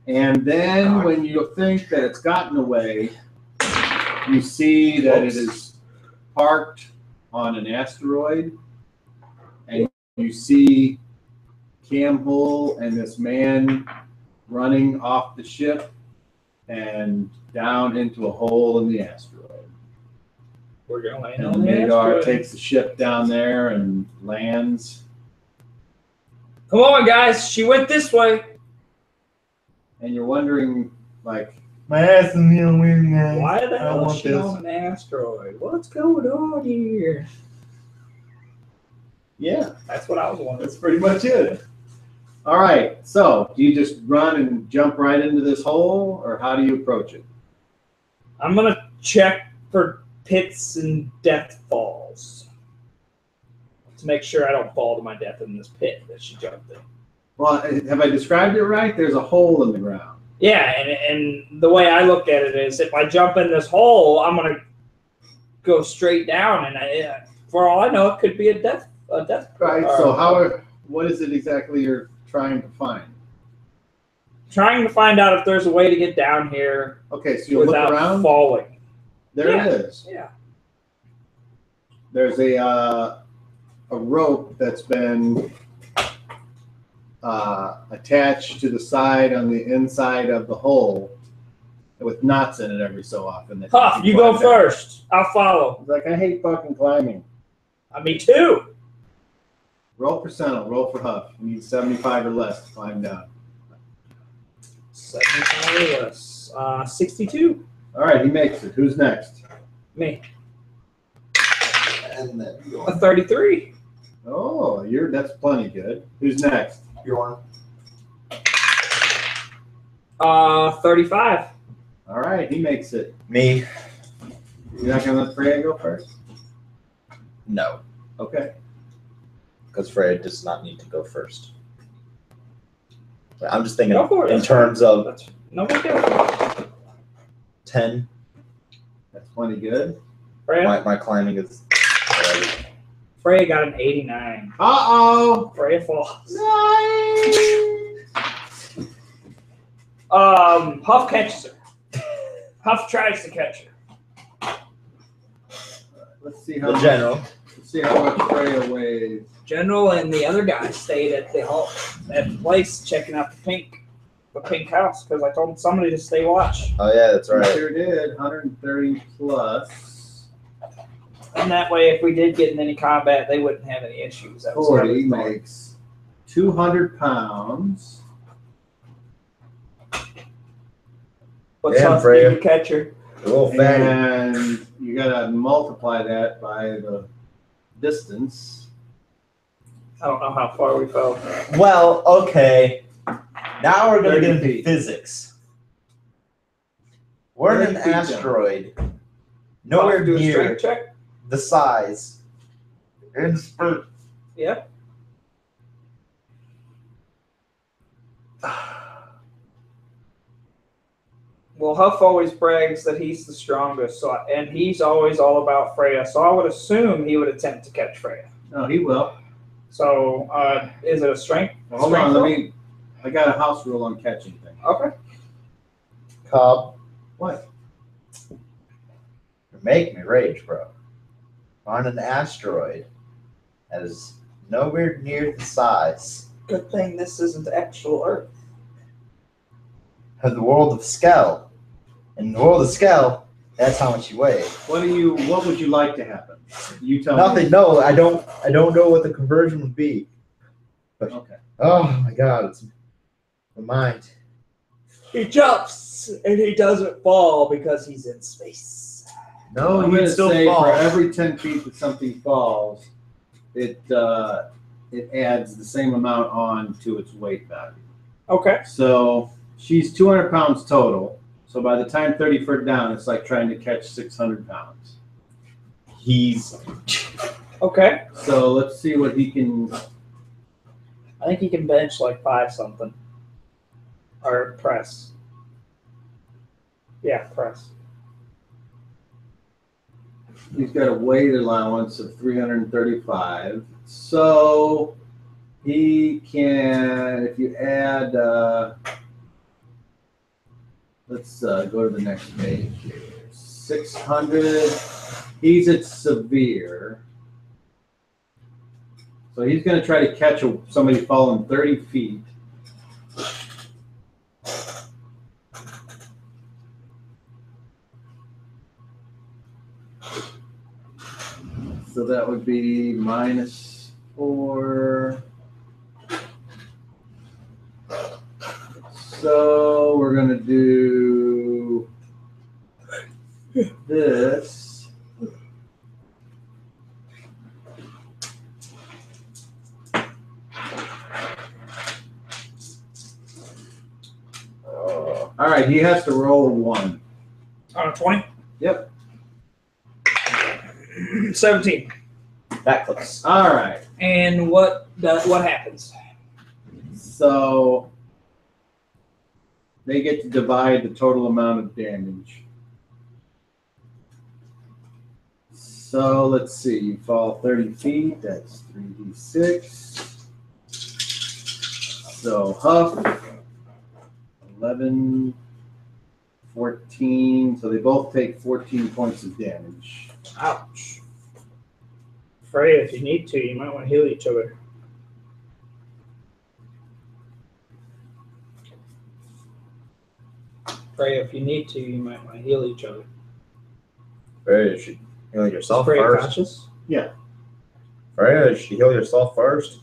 A: And then when you think that it's gotten away, you see that it is parked on an asteroid, and you see Qamhuul and this man running off the ship and down into a hole in the asteroid.
B: We're going to land
A: And the
B: on the
A: Madar
B: asteroid.
A: takes the ship down there and lands.
B: Come on, guys. She went this way.
A: And you're wondering, like,
C: My ass in the wind, guys.
B: Why the
C: I
B: hell is
C: want
B: she
C: this.
B: on an asteroid? What's going on here?
A: yeah,
B: That's what I was wondering.
A: that's pretty much it. All right, so do you just run and jump right into this hole, or how do you approach it?
B: I'm going to check for pits and death falls to make sure I don't fall to my death in this pit that she jumped in.
A: Well, have I described it right? There's a hole in the ground.
B: Yeah, and the way I look at it is if I jump in this hole, I'm going to go straight down, and for all I know, it could be a death.
A: Right, so what is it exactly you're trying to find?
B: Trying to find out if there's a way to get down here
A: Okay, so you'll look
B: without
A: around.
B: falling.
A: There
B: Yeah.
A: it is.
B: Yeah.
A: There's a rope that's been attached to the side on the inside of the hole with knots in it every so often. that
B: Huff, you go
A: climb down.
B: first. I'll follow.
A: He's like, I hate fucking climbing.
B: Me too.
A: Roll percentile, roll for Huff. You need 75 or less to climb down.
B: 75 or less. 62.
A: All right, he makes it. Who's next?
B: Me.
C: And then
B: A 33.
A: Oh, that's plenty good. Who's next?
C: Bjorn.
B: 35.
A: All right, he makes it.
C: Me.
A: You're not gonna let Freya go first?
C: No.
A: Okay.
C: because Freya does not need to go first. But I'm just thinking
B: Go for it,
C: in
B: that's
C: terms of
B: That's no big deal.
C: 10.
A: That's plenty good.
B: Freya,
C: My climbing is.
B: Freya got an 89.
A: Uh-oh.
B: Freya falls.
A: Nice.
B: Huff catches her. Huff tries to catch her.
A: Let's see how
C: The general.
A: Let's see how much Freya weighs.
B: General and the other guy stayed at the place checking out the pink house because I told somebody to stay watch.
C: Oh yeah, that's
A: You
C: right.
A: sure did. 130 plus.
B: And that way, if we did get in any combat, they wouldn't have any issues. That was the
A: 40
B: other thought.
A: makes 200 pounds.
B: What's
C: Damn,
B: Huff
C: Freya.
B: need to catch her?
C: A little fatty.
A: And you gotta multiply that by the distance.
B: I don't know how far we fell.
C: Well, okay. Now we're gonna get
A: 30
C: into
A: feet.
C: physics. We're in
A: 30
C: an
A: feet down.
C: asteroid. Nowhere
B: Do a
C: near
B: strength check.
C: the size. And spurt.
B: Yep. Well, Huff always brags that he's the strongest, and he's always all about Freya. So I would assume he would attempt to catch Freya.
A: No, he will.
B: So is it a strength?
A: Well, hold on,
B: strength
A: I got a house rule on catching things.
B: roll? Okay.
C: Cobb,
A: What?
C: you make me rage, bro. On an asteroid that is nowhere near the size
B: Good thing this isn't actual Earth.
C: of the world of Skell. In the world of Skell, that's how much you weigh.
A: What would you like to happen? You tell
C: Nothing.
A: me.
C: No, I don't know what the conversion would be.
A: Okay.
C: Oh my god, it's my mind.
B: He jumps and he doesn't fall because he's in space.
C: No,
A: I'm
C: he'd
A: gonna
C: still
A: say
C: fall.
A: for every 10 feet that something falls, it adds the same amount on to its weight value.
B: Okay.
A: So she's 200 pounds total. So by the time 30 foot down, it's like trying to catch 600 pounds.
C: He's
B: Okay.
A: So let's see what he can.
B: I think he can bench like 5 something. Or press. Yeah, press.
A: He's got a weight allowance of 335. So he can, if you add, let's go to the next page here. 600. He's at severe. So he's going to try to catch somebody falling 30 feet. So that would be -4. So we're going to do this. All right, he has to roll a 1.
B: On a 20?
A: Yep.
B: 17.
C: that close.
A: All right.
B: And what happens?
A: So they get to divide the total amount of damage. So let's see, you fall 30 feet, that's 3d6. So Huff, 11, 14, so they both take 14 points of damage.
B: Ouch. Freya, if you need to, you might want to heal each other. Freya, if you need to, you might want to heal each other.
C: Freya, you should heal yourself
B: Freya
C: first.
B: conscious?
C: Freya, you should heal yourself first.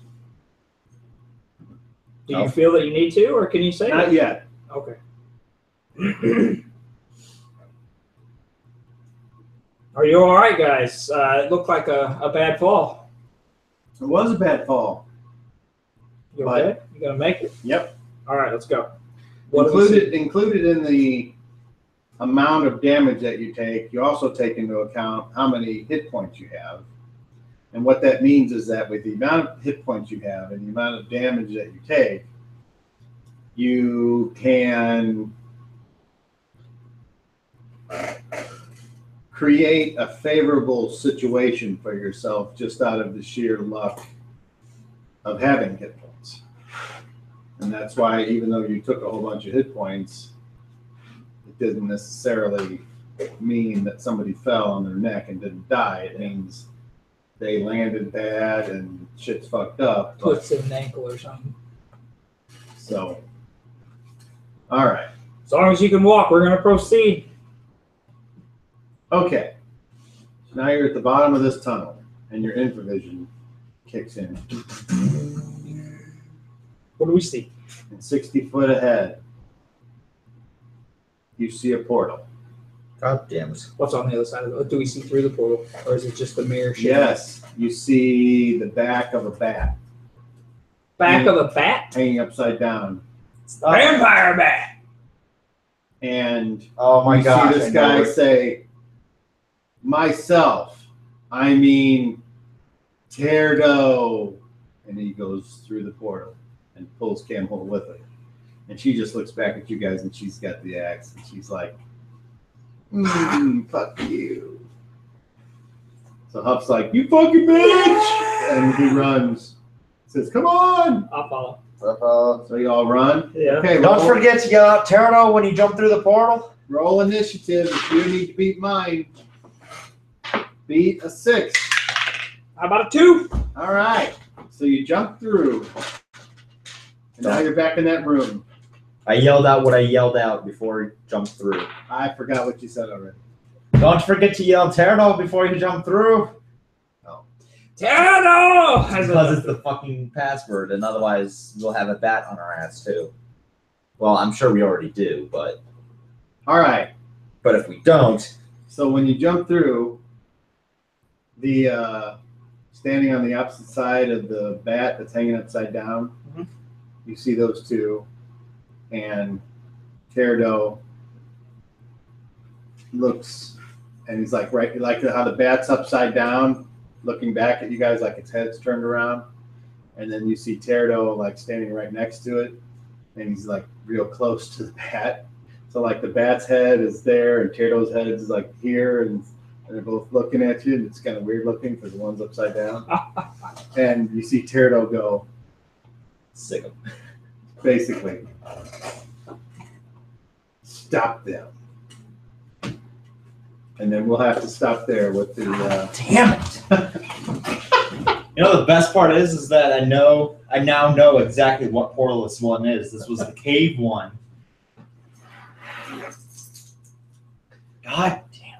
B: Do
C: No.
B: you feel that you need to, or can you say
A: Not
B: it?
A: yet.
B: Okay. Are you all right, guys? It looked like a bad fall.
A: It was a bad fall.
B: You
A: But-
B: okay? You gonna make it?
A: Yep.
B: All right, let's go. What do we see?
A: Included in the amount of damage that you take, you also take into account how many hit points you have. And what that means is that with the amount of hit points you have and the amount of damage that you take, you can create a favorable situation for yourself just out of the sheer luck of having hit points. And that's why, even though you took a whole bunch of hit points, it didn't necessarily mean that somebody fell on their neck and didn't die. It means they landed bad and shit's fucked up.
G: Puts in an ankle or something.
A: So, all right.
G: As long as you can walk, we're gonna proceed.
A: Okay. Now you're at the bottom of this tunnel and your infravision kicks in.
G: What do we see?
A: And 60 foot ahead, you see a portal.
C: God damn it.
G: What's on the other side of it? Do we see through the portal, or is it just a mirror shape?
A: Yes, you see the back of a bat
G: Back of a bat?
A: hanging upside down.
G: Vampire bat!
A: And
C: Oh my
A: you
C: god.
A: see this guy say, myself, I mean, Teardo. And he goes through the portal and pulls Qamhuul with her. And she just looks back at you guys and she's got the axe and she's like, fuck you. So Huff's like, you fucking bitch! And he runs. Says, come on!
G: I'll follow.
A: So you all run.
G: Yeah.
A: Okay,
C: Don't
A: roll,
C: forget to yell out Terno when you jump through the portal.
A: roll initiative if you need to beat mine. Beat a 6.
G: How about a 2?
A: All right. So you jump through. And now you're back in that room.
C: I yelled out what I yelled out before he jumped through.
A: I forgot what you said already.
C: Don't forget to yell Terno before you jump through.
G: Terno!
C: Because it's the fucking password, and otherwise we'll have a bat on our ass too. Well, I'm sure we already do, but
A: All right.
C: if we don't,
A: So when you jump through, the standing on the opposite side of the bat that's hanging upside down,
G: Mhm.
A: you see those two, and Teardo looks, and he's like, right, like how the bat's upside down, looking back at you guys like its head's turned around, and then you see Teardo like standing right next to it, and he's like real close to the bat. So like the bat's head is there, and Teardo's head is like here, and they're both looking at you, and it's kind of weird looking because the one's upside down. And you see Teardo go,
C: sick him.
A: basically, stop them. And then we'll have to stop there with the.
C: Damn it! You know the best part is that I now know exactly what portal this one is. This was the cave one. God damn.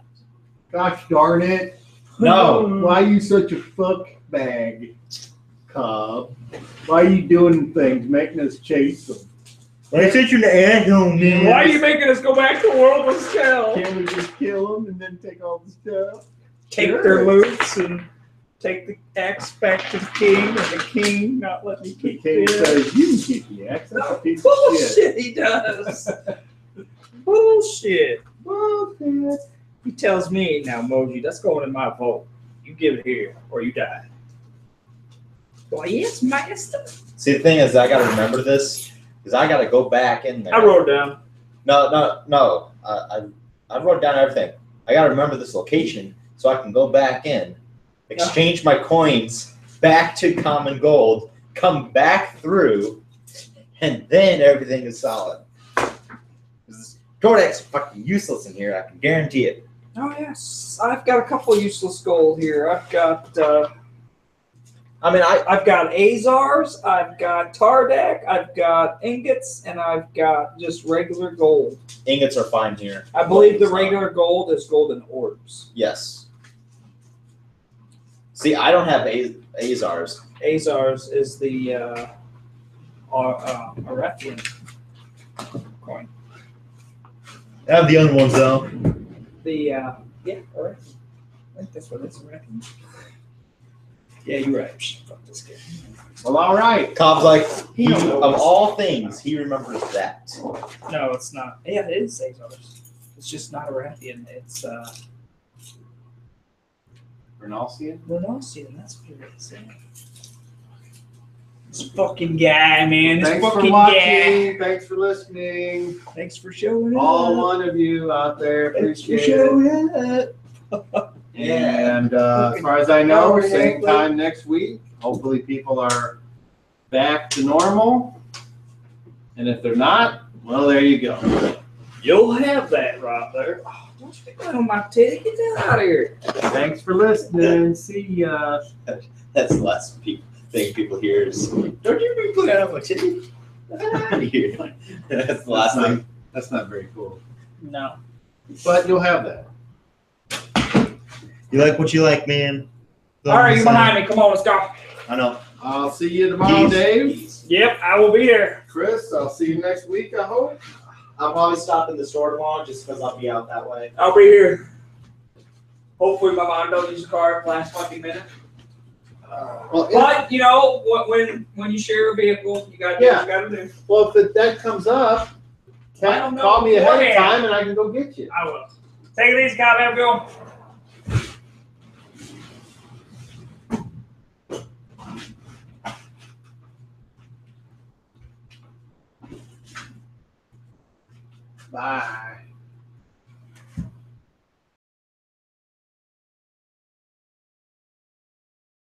A: Gosh darn it!
C: No.
A: Why are you such a fuck bag, Cobb? Why are you doing things, making us chase them?
C: I sent you the asshole, man.
G: Why are you making us go back to World of Skell?
A: Can't we just kill them and then take all the stuff?
G: Take
A: Sure.
G: their loots and take the axe back to the king, and the king not let me
A: The
G: keep
A: king
G: it.
A: says, you can keep the axe. That's a piece of shit.
G: Bullshit, he does. Bullshit.
A: Bullshit.
G: He tells me, now, Moji, that's going in my vault. You give it here, or you die. Why, yes, master.
C: See, the thing is, I gotta remember this because I gotta go back in there.
G: I wrote it down.
C: No. I wrote down everything. I gotta remember this location so I can go back in, exchange my coins back to common gold, come back through, and then everything is solid. Kodak's fucking useless in here. I can guarantee it.
G: Oh, yes. I've got a couple useless gold here. I've got I've got Azars, I've got Tardak, I've got ingots, and I've got just regular gold.
C: Ingots are fine here.
G: I believe the
C: Gold's not.
G: regular gold is golden orbs.
C: Yes. See, I don't have Azars.
G: Azars is the Arethian coin.
C: I have the other ones though.
G: The yeah, Arethian. I think that's what it's Arethian. Yeah, you're right. Fuck this kid.
A: Well, all right.
C: Cobb's like,
G: He don't know
C: of
G: this.
C: all things, he remembers that.
G: No, it's not. Yeah, it is Azars. It's just not Arethian. It's
A: Bernalsian?
G: Bernalsian, that's what it is. This fucking guy, man. This
A: Thanks for
G: fucking
A: watching.
G: guy.
A: Thanks for listening.
G: Thanks for showing up.
A: All one of you out there,
G: Thanks for
A: appreciate it.
G: showing up.
A: And as far as I know, same time next week. Hopefully people are back to normal. And if they're not, well, there you go.
G: You'll have that right there. Oh, don't you get on my titty. Get that out of here.
A: Thanks for listening. See ya.
C: That's the last thing people hear is, don't you be putting out my titty? Get out of here. That's the last thing.
A: That's not very cool.
B: No.
A: But you'll have that.
C: You like what you like, man.
B: All right, you're behind me. Come on, let's go.
C: I know.
A: I'll see you tomorrow, Dave.
B: Yep, I will be there.
A: Chris, I'll see you next week, I hope.
C: I'll probably stop in the store tomorrow just because I'll be out that way.
B: I'll be here. Hopefully my mom don't use the car last fucking minute.
A: Well,
B: But you know, when you share a vehicle, you gotta do what you gotta do.
A: well, if that comes up,
B: I don't know
A: call me ahead of
B: beforehand.
A: time and I can go get you.
B: I will. Take it easy, guys. Have a good one.
A: Bye.